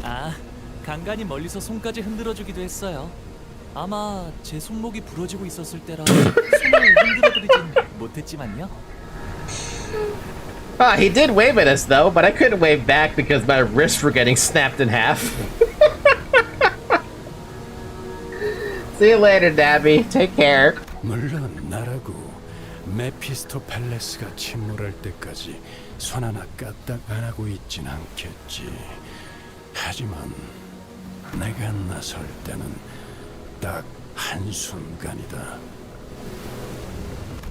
S11: 아, 간간히 멀리서 손까지 흔들어주기도 했어요. 아마 제 손목이 부러지고 있었을 때라 손을 흔들어드리진 못했지만요.
S1: He did wave at us though, but I couldn't wave back because my wrists were getting snapped in half. See you later, Dabby. Take care.
S10: 물론 나라고 메피스토펠레스가 침몰할 때까지 손 하나 까딱 안 하고 있진 않겠지. 하지만 내가 나설 때는 딱 한순간이다.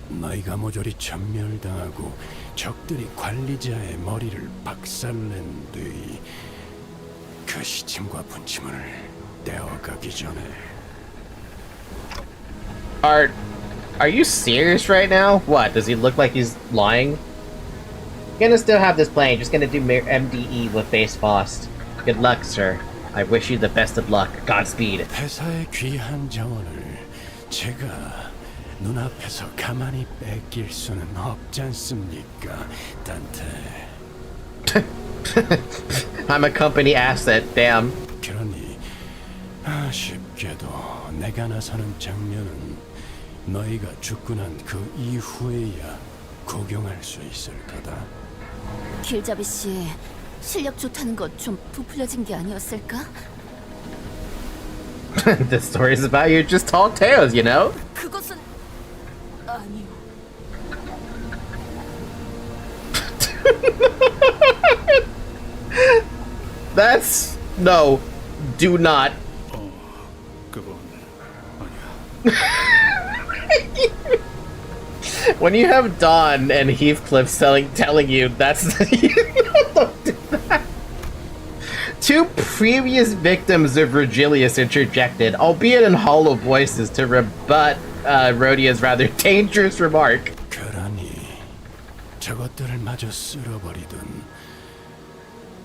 S10: 너희가 모조리 전멸당하고 적들이 관리자의 머리를 박살낸 뒤 그 시침과 분침을 떼어가기 전에.
S1: Are you serious right now? What, does he look like he's lying? Gonna still have this playing, just gonna do MDE with base Faust. Good luck, sir. I wish you the best of luck. Godspeed.
S10: 회사의 귀한 자원을 제가 눈앞에서 가만히 뺏길 수는 없지 않습니까, 단테?
S1: I'm a company asset, damn.
S10: 그러니 아쉽게도 내가 나서는 장면은 너희가 죽고 난 그 이후에야 구경할 수 있을 거다.
S4: 길잡이 씨, 실력 좋다는 거 좀 부풀려진 게 아니었을까?
S1: The story's about your just tall tales, you know?
S4: 그것은 아니요.
S1: That's... no. Do not.
S6: 그건
S1: When you have Dawn and Heathcliff telling you that's... Don't do that. Two previous victims of Virgilius interjected, albeit in hollow voices, to rebut Rhodia's rather dangerous remark.
S10: 그러니 저것들을 마저 쓸어버리든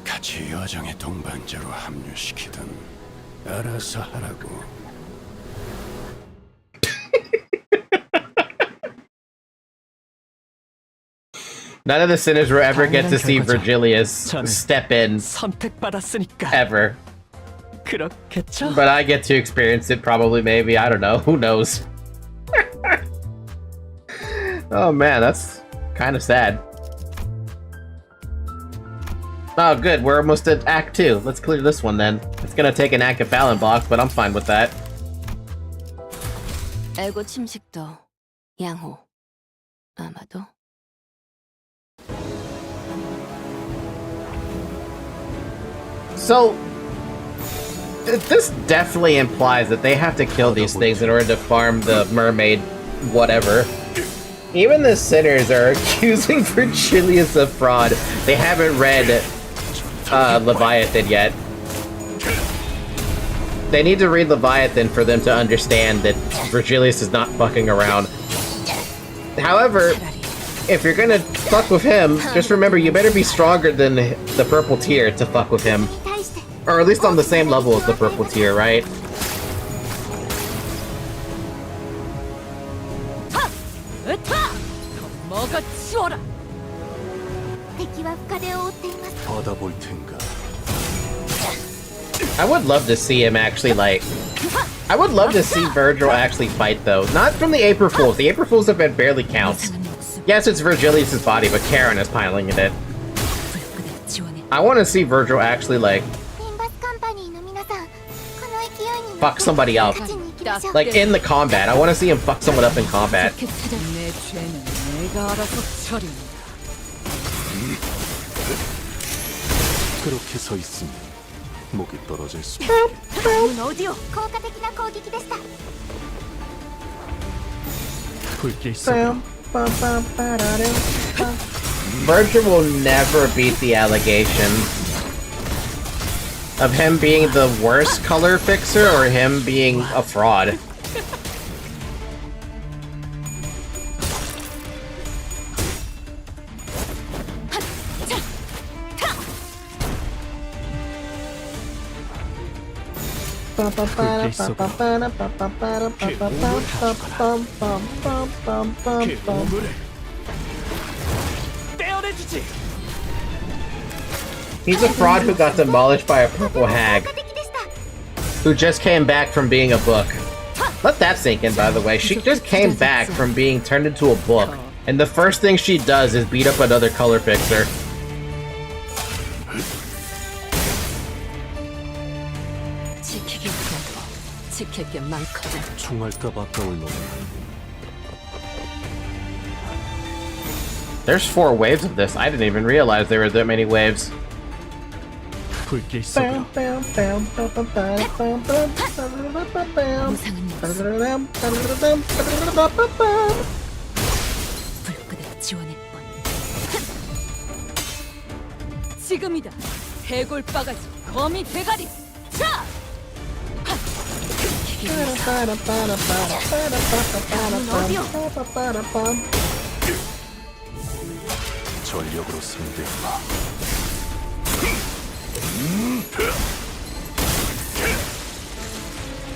S10: 같이 여정의 동반자로 합류시키든 알아서 하라고.
S1: None of the sinners will ever get to see Virgilius step in.
S14: 선택받았으니까.
S1: Ever.
S14: 그렇겠죠?
S1: But I get to experience it probably, maybe. I don't know. Who knows? Oh man, that's kind of sad. Oh good, we're almost at Act 2. Let's clear this one then. It's gonna take an active balance block, but I'm fine with that.
S4: 에고 침식도 양호. 아마도.
S1: So, this definitely implies that they have to kill these things in order to farm the mermaid whatever. Even the sinners are accusing Virgilius of fraud. They haven't read Leviathan yet. They need to read Leviathan for them to understand that Virgilius is not fucking around. However, if you're gonna fuck with him, just remember you better be stronger than the purple tier to fuck with him. Or at least on the same level as the purple tier, right?
S9: 받아볼 텐가.
S1: I would love to see him actually, like... I would love to see Virgil actually fight, though. Not from the April Fools. The April Fools have been barely counts. Yes, it's Virgilius' body, but Karen is piling it in. I want to see Virgil actually like fuck somebody up, like in the combat. I want to see him fuck someone up in combat.
S9: 그렇게 서 있으면 목이 떨어질 수.
S14: 불길 속으로.
S1: Virgil will never beat the allegation of him being the worst color fixer or him being a fraud.
S14: 불길 속으로.
S11: 떼어내주지.
S1: He's a fraud who got demolished by a purple hag who just came back from being a book. Let that sink in, by the way. She just came back from being turned into a book, and the first thing she does is beat up another color fixer.
S9: 총알값 아까울 놈.
S1: There's 4 waves of this. I didn't even realize there were that many waves.
S14: 불길 속으로.
S4: 지금이다. 해골 바가지 거미 대가리. 자!
S9: 전력으로 상대해봐.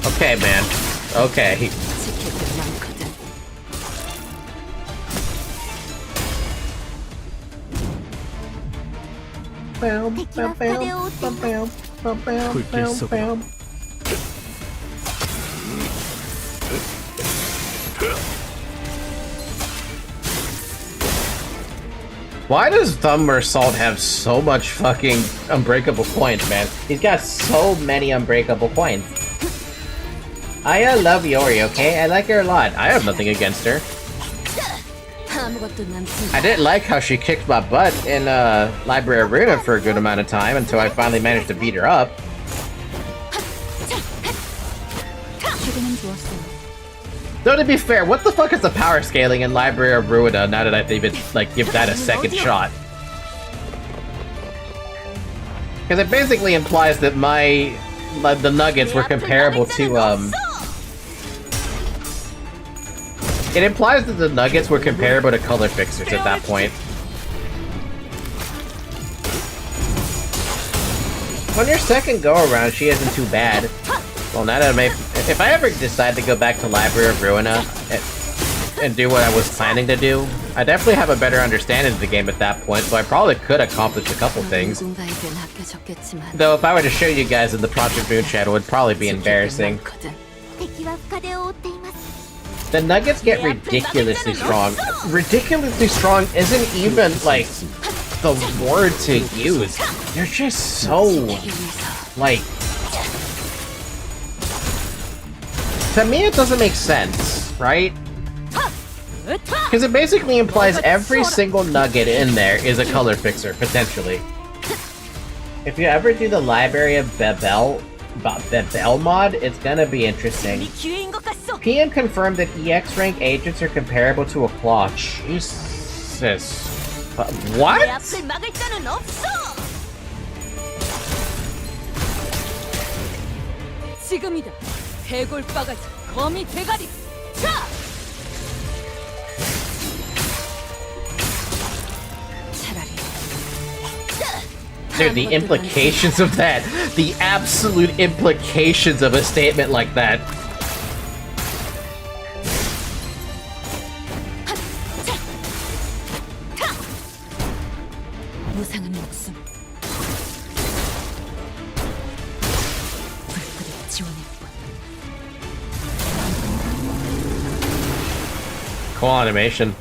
S1: Okay, man. Okay.
S14: 불길 속으로.
S1: Why does Thumber Salt have so much fucking unbreakable points, man? He's got so many unbreakable points. I love Yori, okay? I like her a lot. I have nothing against her. I didn't like how she kicked my butt in Library Arena for a good amount of time until I finally managed to beat her up. Though to be fair, what the fuck is the power scaling in Library of Ruina now that I've even, like, give that a second shot? Because it basically implies that the nuggets were comparable to, It implies that the nuggets were comparable to color fixers at that point. On your second go-around, she isn't too bad. Well, now that if I ever decide to go back to Library of Ruina and do what I was planning to do, I definitely have a better understanding of the game at that point, so I probably could accomplish a couple things. Though if I were to show you guys in the Project Moon channel, it would probably be embarrassing. The nuggets get ridiculously strong. Ridiculously strong isn't even, like, the word to use. They're just so, like... To me, it doesn't make sense, right? Because it basically implies every single nugget in there is a color fixer, potentially. If you ever do the Library of Bebel mod, it's gonna be interesting. PM confirmed that EX rank agents are comparable to a claw. Jesus. What?
S4: 지금이다. 해골 바가지 거미 대가리. 자!
S1: Dude, the implications of that. The absolute implications of a statement like that. Cool animation.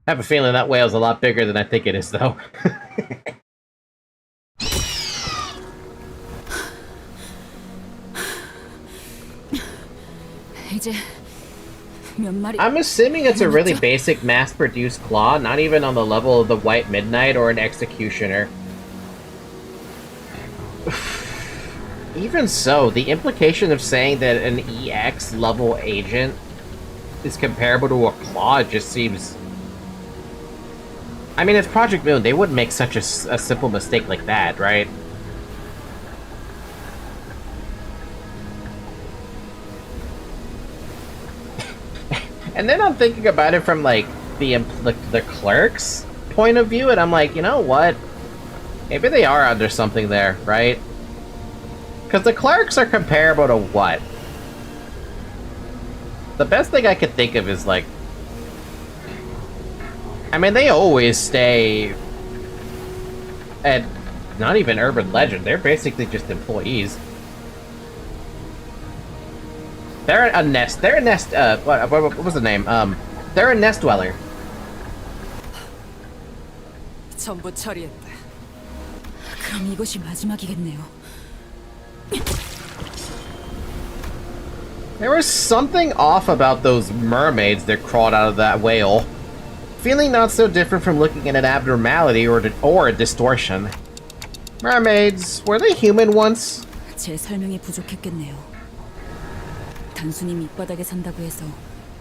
S1: I have a feeling that whale's a lot bigger than I think it is, though.
S13: 이제 몇 마리.
S1: I'm assuming it's a really basic mass-produced claw, not even on the level of the White Midnight or an Executioner. Even so, the implication of saying that an EX level agent is comparable to a claw just seems... I mean, it's Project Moon. They wouldn't make such a simple mistake like that, right? And then I'm thinking about it from, like, the clerk's point of view, and I'm like, you know what? Maybe they are under something there, right? Because the clerks are comparable to what? The best thing I could think of is, like... I mean, they always stay... at not even urban legend. They're basically just employees. They're a nest. They're a nest. What was the name? They're a nest dweller.
S7: 전부 처리했다.
S13: 그럼 이것이 마지막이겠네요.
S1: There was something off about those mermaids that crawled out of that whale. Feeling not so different from looking at an abnormality or a distortion. Mermaids, were they human once?
S13: 제 설명이 부족했겠네요. 단순히 밑바닥에 산다고 해서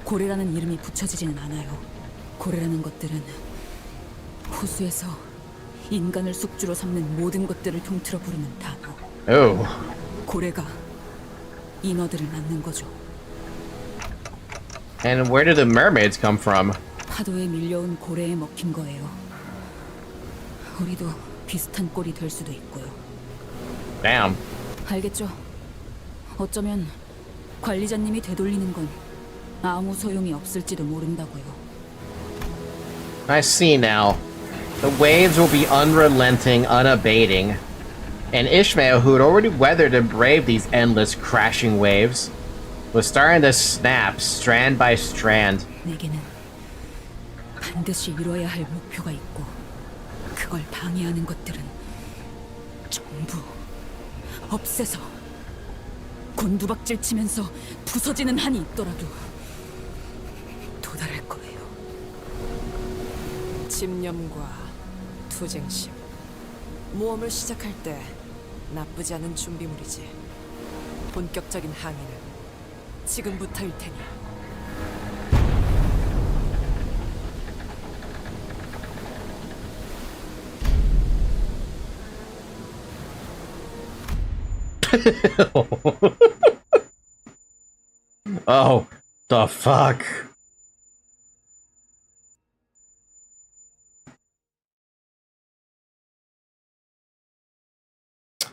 S13: 고래라는 이름이 붙여지지는 않아요. 고래라는 것들은 호수에서 인간을 숙주로 삼는 모든 것들을 통틀어 부르는 단어.
S1: Oh.
S13: 고래가 인어들을 낳는 거죠.
S1: And where did the mermaids come from?
S13: 파도에 밀려온 고래에 먹힌 거예요. 우리도 비슷한 꼴이 될 수도 있고요.
S1: Damn.
S13: 알겠죠? 어쩌면 관리자님이 되돌리는 건 아무 소용이 없을지도 모른다고요.
S1: I see now. The waves will be unrelenting, unabating. And Ishmael, who had already weathered and braved these endless crashing waves, was starting to snap strand by strand.
S13: 내게는 반드시 이뤄야 할 목표가 있고 그걸 방해하는 것들은 전부 없애서 곤두박질 치면서 부서지는 한이 있더라도 도달할 거예요.
S7: 집념과 투쟁심. 모험을 시작할 때 나쁘지 않은 준비물이지. 본격적인 항해는 지금부터일 테니.
S1: Oh, the fuck.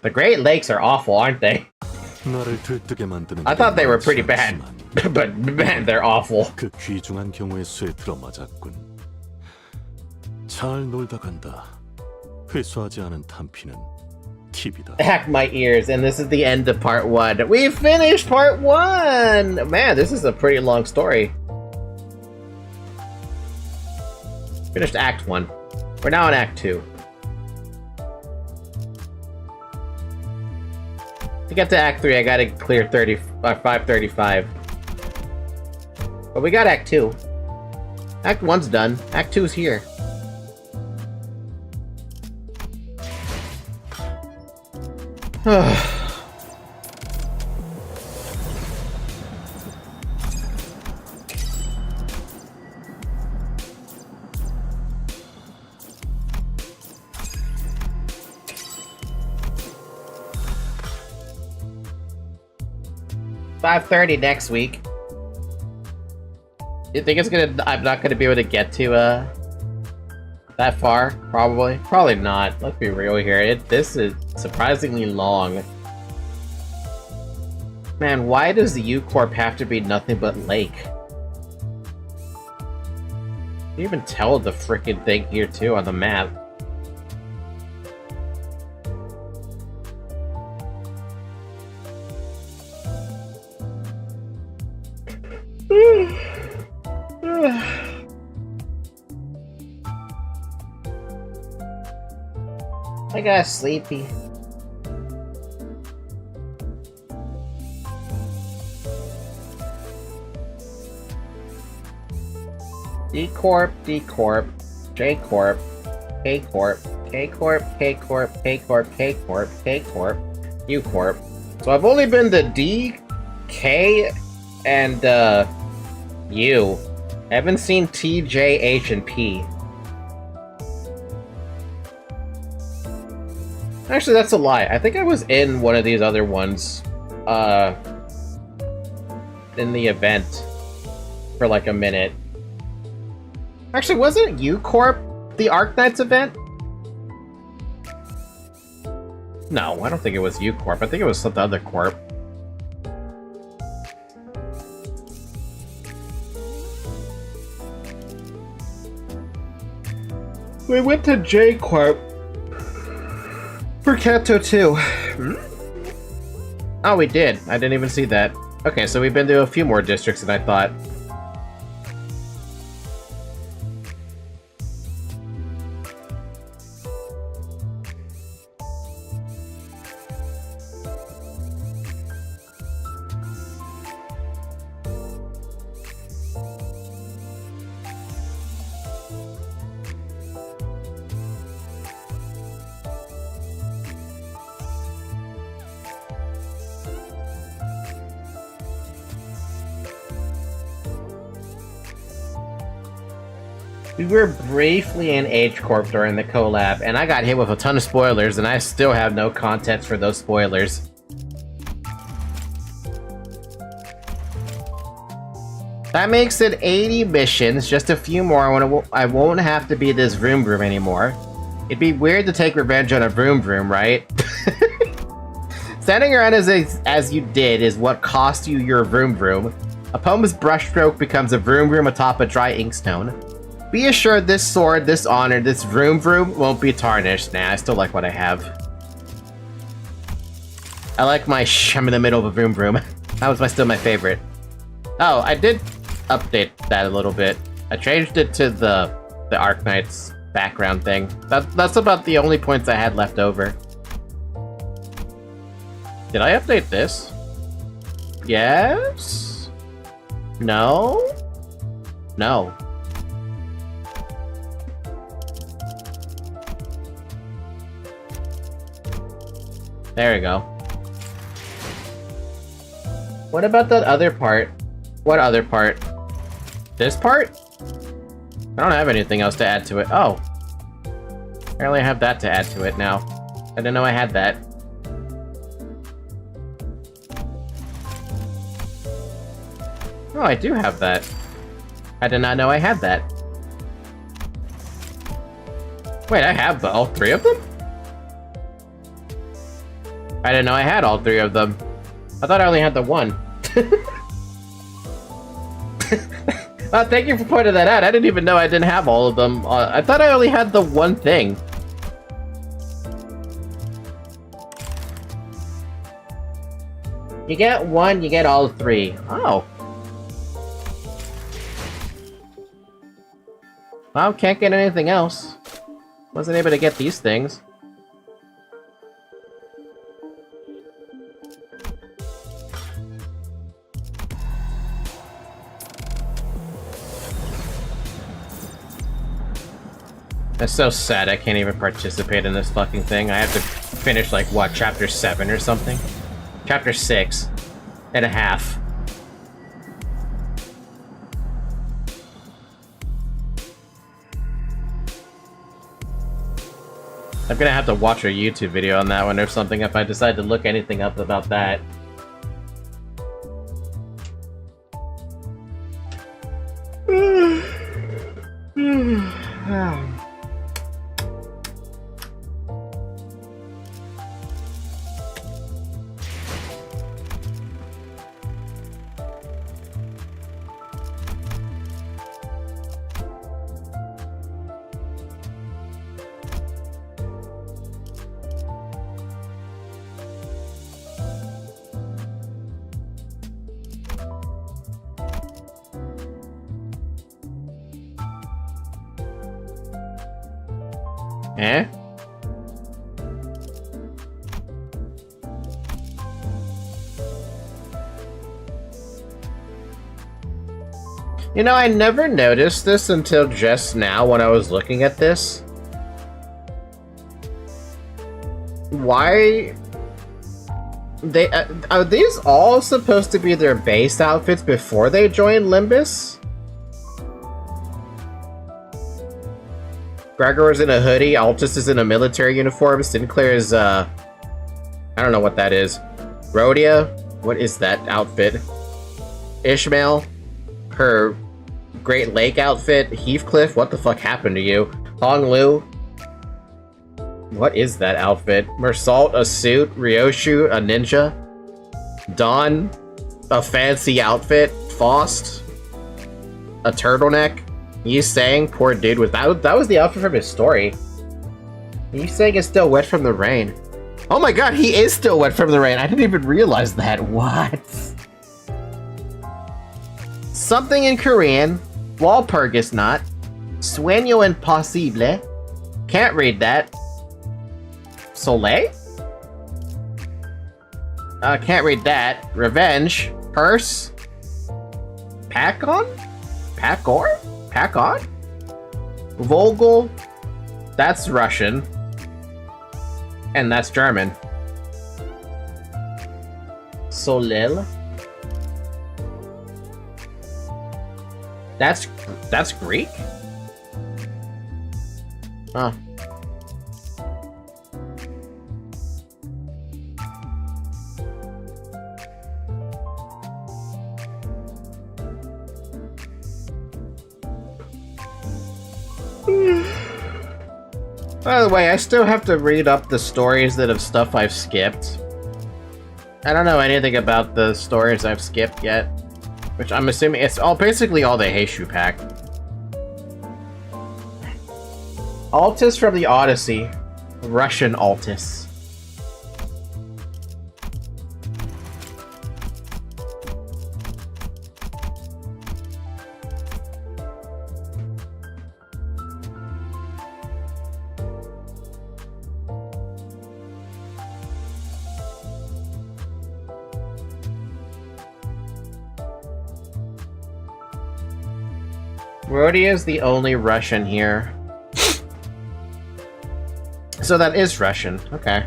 S1: The Great Lakes are awful, aren't they?
S9: 나를 들뜨게 만드는
S1: I thought they were pretty bad, but man, they're awful.
S9: 그 귀중한 경우의 수에 들어맞았군. 잘 놀다 간다. 회수하지 않은 탄피는 팁이다.
S1: Hack my ears, and this is the end of part 1. We finished part 1! Man, this is a pretty long story. Finished Act 1. We're now in Act 2. To get to Act 3, I gotta clear 535. But we got Act 2. Act 1's done. Act 2's here. $5:30 next week. You think it's gonna? I'm not gonna be able to get to that far? Probably not. Let's be real here. This is surprisingly long. Man, why does the U-Corp have to be nothing but lake? You even tell the frickin' thing here too on the map. I got sleepy. D Corp, D Corp, J Corp, K Corp, K Corp, K Corp, K Corp, K Corp, K Corp, U Corp. So I've only been to D, K, and U. I haven't seen T, J, H, and P. Actually, that's a lie. I think I was in one of these other ones, in the event for like a minute. Actually, wasn't U Corp the Arknights event? No, I don't think it was U Corp. I think it was some other corp. We went to J Corp for Canto 2. Oh, we did. I didn't even see that. Okay, so we've been to a few more districts than I thought. We were briefly in H Corp during the collab, and I got hit with a ton of spoilers, and I still have no context for those spoilers. That makes it 80 missions, just a few more. I won't have to be this Vroom Vroom anymore. It'd be weird to take revenge on a Vroom Vroom, right? Standing around as you did is what cost you your Vroom Vroom. A Poma's brushstroke becomes a Vroom Vroom atop a dry inkstone. Be assured this sword, this honor, this Vroom Vroom won't be tarnished. Nah, I still like what I have. I like my I'm in the middle of a Vroom Vroom. That was still my favorite. Oh, I did update that a little bit. I changed it to the Arknights background thing. That's about the only points I had left over. Did I update this? Yes? No? No. There we go. What about that other part? What other part? This part? I don't have anything else to add to it. Oh. Apparently I have that to add to it now. I didn't know I had that. Oh, I do have that. I did not know I had that. Wait, I have all three of them? I didn't know I had all three of them. I thought I only had the one. Thank you for pointing that out. I didn't even know I didn't have all of them. I thought I only had the one thing. You get one, you get all three. Oh. Well, can't get anything else. Wasn't able to get these things. That's so sad I can't even participate in this fucking thing. I have to finish, like, what, chapter 7 or something? Chapter 6 and a half. I'm gonna have to watch a YouTube video on that one or something if I decide to look anything up about that. Eh? You know, I never noticed this until just now when I was looking at this. Why... are these all supposed to be their base outfits before they join Limbus? Gregor is in a hoodie, Altus is in a military uniform, Sinclair is, I don't know what that is. Rhodia? What is that outfit? Ishmael? Her Great Lake outfit? Heathcliff? What the fuck happened to you? Hong Lu? What is that outfit? Mersault, a suit. Ryoshu, a ninja. Dawn, a fancy outfit. Faust, a turtleneck. Yi Sang, poor dude, that was the outfit from his story. Yi Sang is still wet from the rain. Oh my god, he is still wet from the rain. I didn't even realize that. What? Something in Korean. Walpurgis not. Sueño imposible. Can't read that. Soleil? Can't read that. Revenge. Purse. Pack-on? Pack-or? Pack-on? Vogel. That's Russian. And that's German. Solil. That's Greek? Huh. By the way, I still have to read up the stories that of stuff I've skipped. I don't know anything about the stories I've skipped yet, which I'm assuming it's basically all the Heishu pack. Altus from the Odyssey. Russian Altus. Rhodia is the only Russian here. So that is Russian. Okay.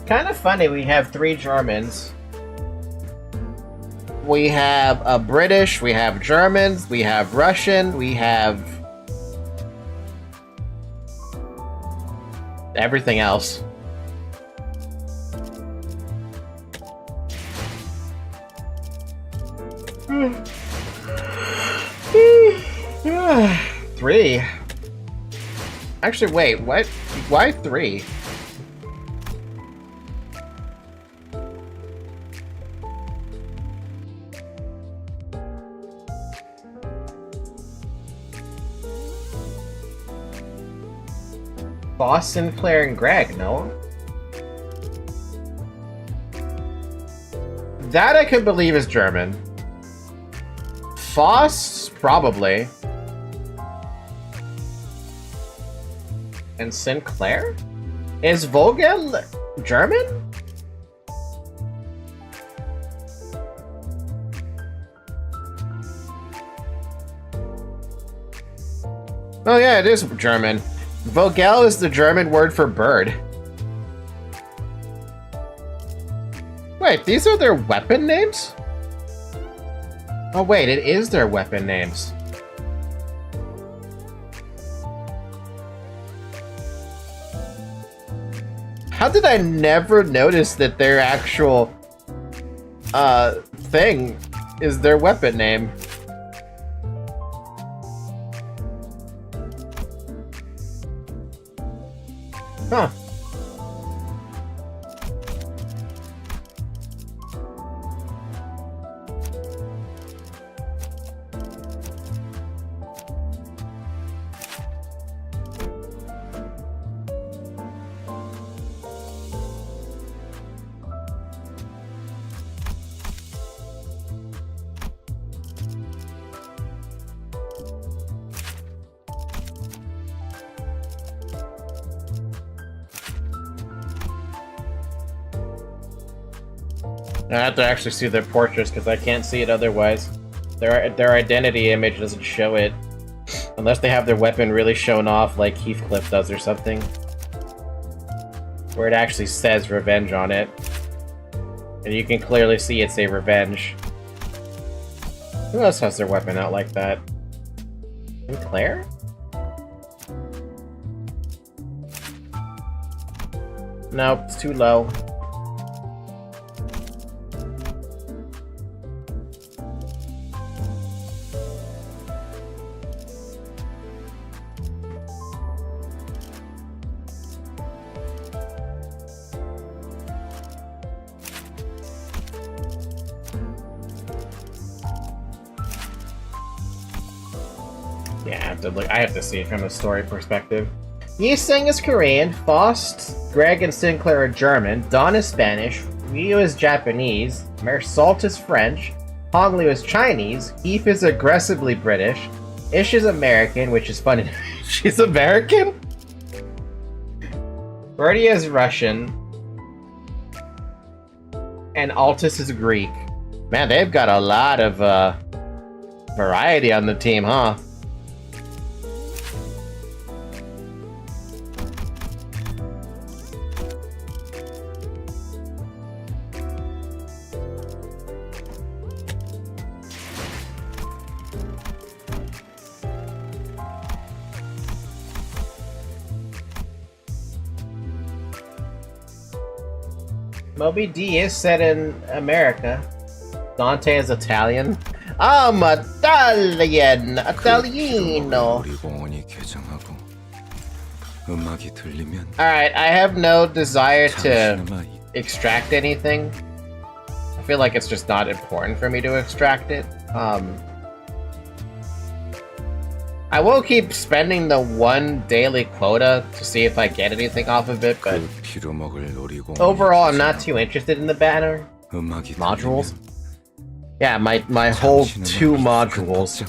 S1: Kind of funny, we have 3 Germans. We have a British, we have Germans, we have Russian, we have... everything else. Three? Actually, wait, what? Why 3? Boss, Sinclair, and Greg, no? That I could believe is German. Foss, probably. And Sinclair? Is Vogel German? Oh yeah, it is German. Vogel is the German word for bird. Wait, these are their weapon names? Oh wait, it is their weapon names. How did I never notice that their actual thing is their weapon name? Huh. I have to actually see their portraits because I can't see it otherwise. Their identity image doesn't show it. Unless they have their weapon really shown off like Heathcliff does or something. Where it actually says revenge on it. And you can clearly see it's a revenge. Who else has their weapon out like that? Claire? Nope, it's too low. Yeah, I have to see it from a story perspective. Yi Sing is Korean, Faust, Greg, and Sinclair are German, Don is Spanish, Ryu is Japanese, Mersalt is French, Honglu is Chinese, Heath is aggressively British, Ish is American, which is funny. She's American? Birdie is Russian, and Altus is Greek. Man, they've got a lot of variety on the team, huh? Moby D is set in America. Dante is Italian. I'm Italian! Italiano! Alright, I have no desire to extract anything. I feel like it's just not important for me to extract it. I will keep spending the one daily quota to see if I get anything off of it, but overall I'm not too interested in the banner. Modules? Yeah, my whole 2 modules.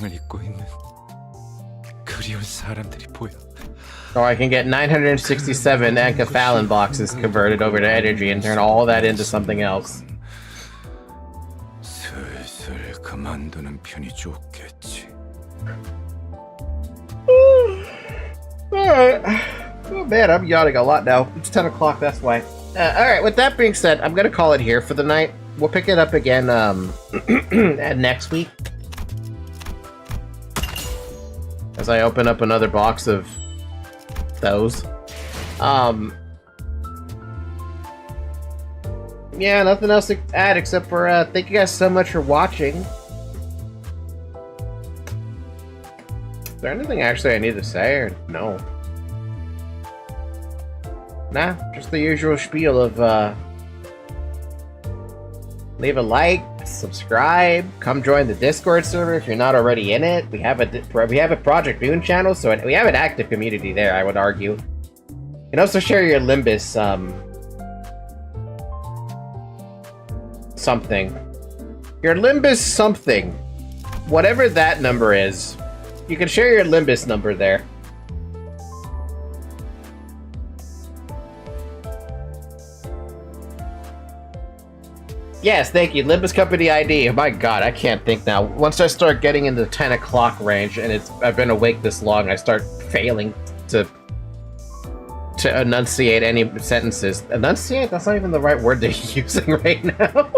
S1: Or I can get 967 encaphalin boxes converted over to energy and turn all that into something else. Alright. Oh man, I'm yawning a lot now. It's 10 o'clock, that's why. Alright, with that being said, I'm gonna call it here for the night. We'll pick it up again next week. As I open up another box of those. Yeah, nothing else to add except for thank you guys so much for watching. Is there anything actually I need to say, or no? Nah, just the usual spiel of, leave a like, subscribe, come join the Discord server if you're not already in it. We have a Project Boon channel, so we have an active community there, I would argue. You can also share your Limbus, something. Your Limbus something. Whatever that number is. You can share your Limbus number there. Yes, thank you. Limbus Company ID. Oh my god, I can't think now. Once I start getting into the 10 o'clock range and I've been awake this long, I start failing to enunciate any sentences. Enunciate? That's not even the right word they're using right now.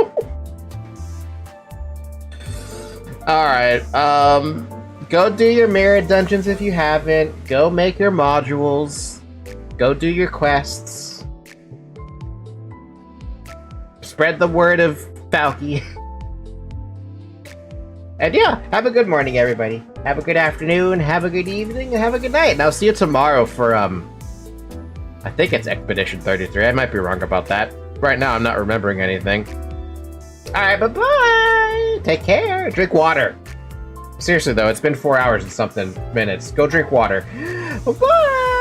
S1: Alright, go do your mirror dungeons if you haven't. Go make your modules. Go do your quests. Spread the word of Falky. And yeah, have a good morning, everybody. Have a good afternoon, have a good evening, and have a good night. And I'll see you tomorrow for, I think it's Expedition 33. I might be wrong about that. Right now, I'm not remembering anything. Alright, bye-bye! Take care! Drink water! Seriously, though, it's been 4 hours and something minutes. Go drink water. Bye-bye!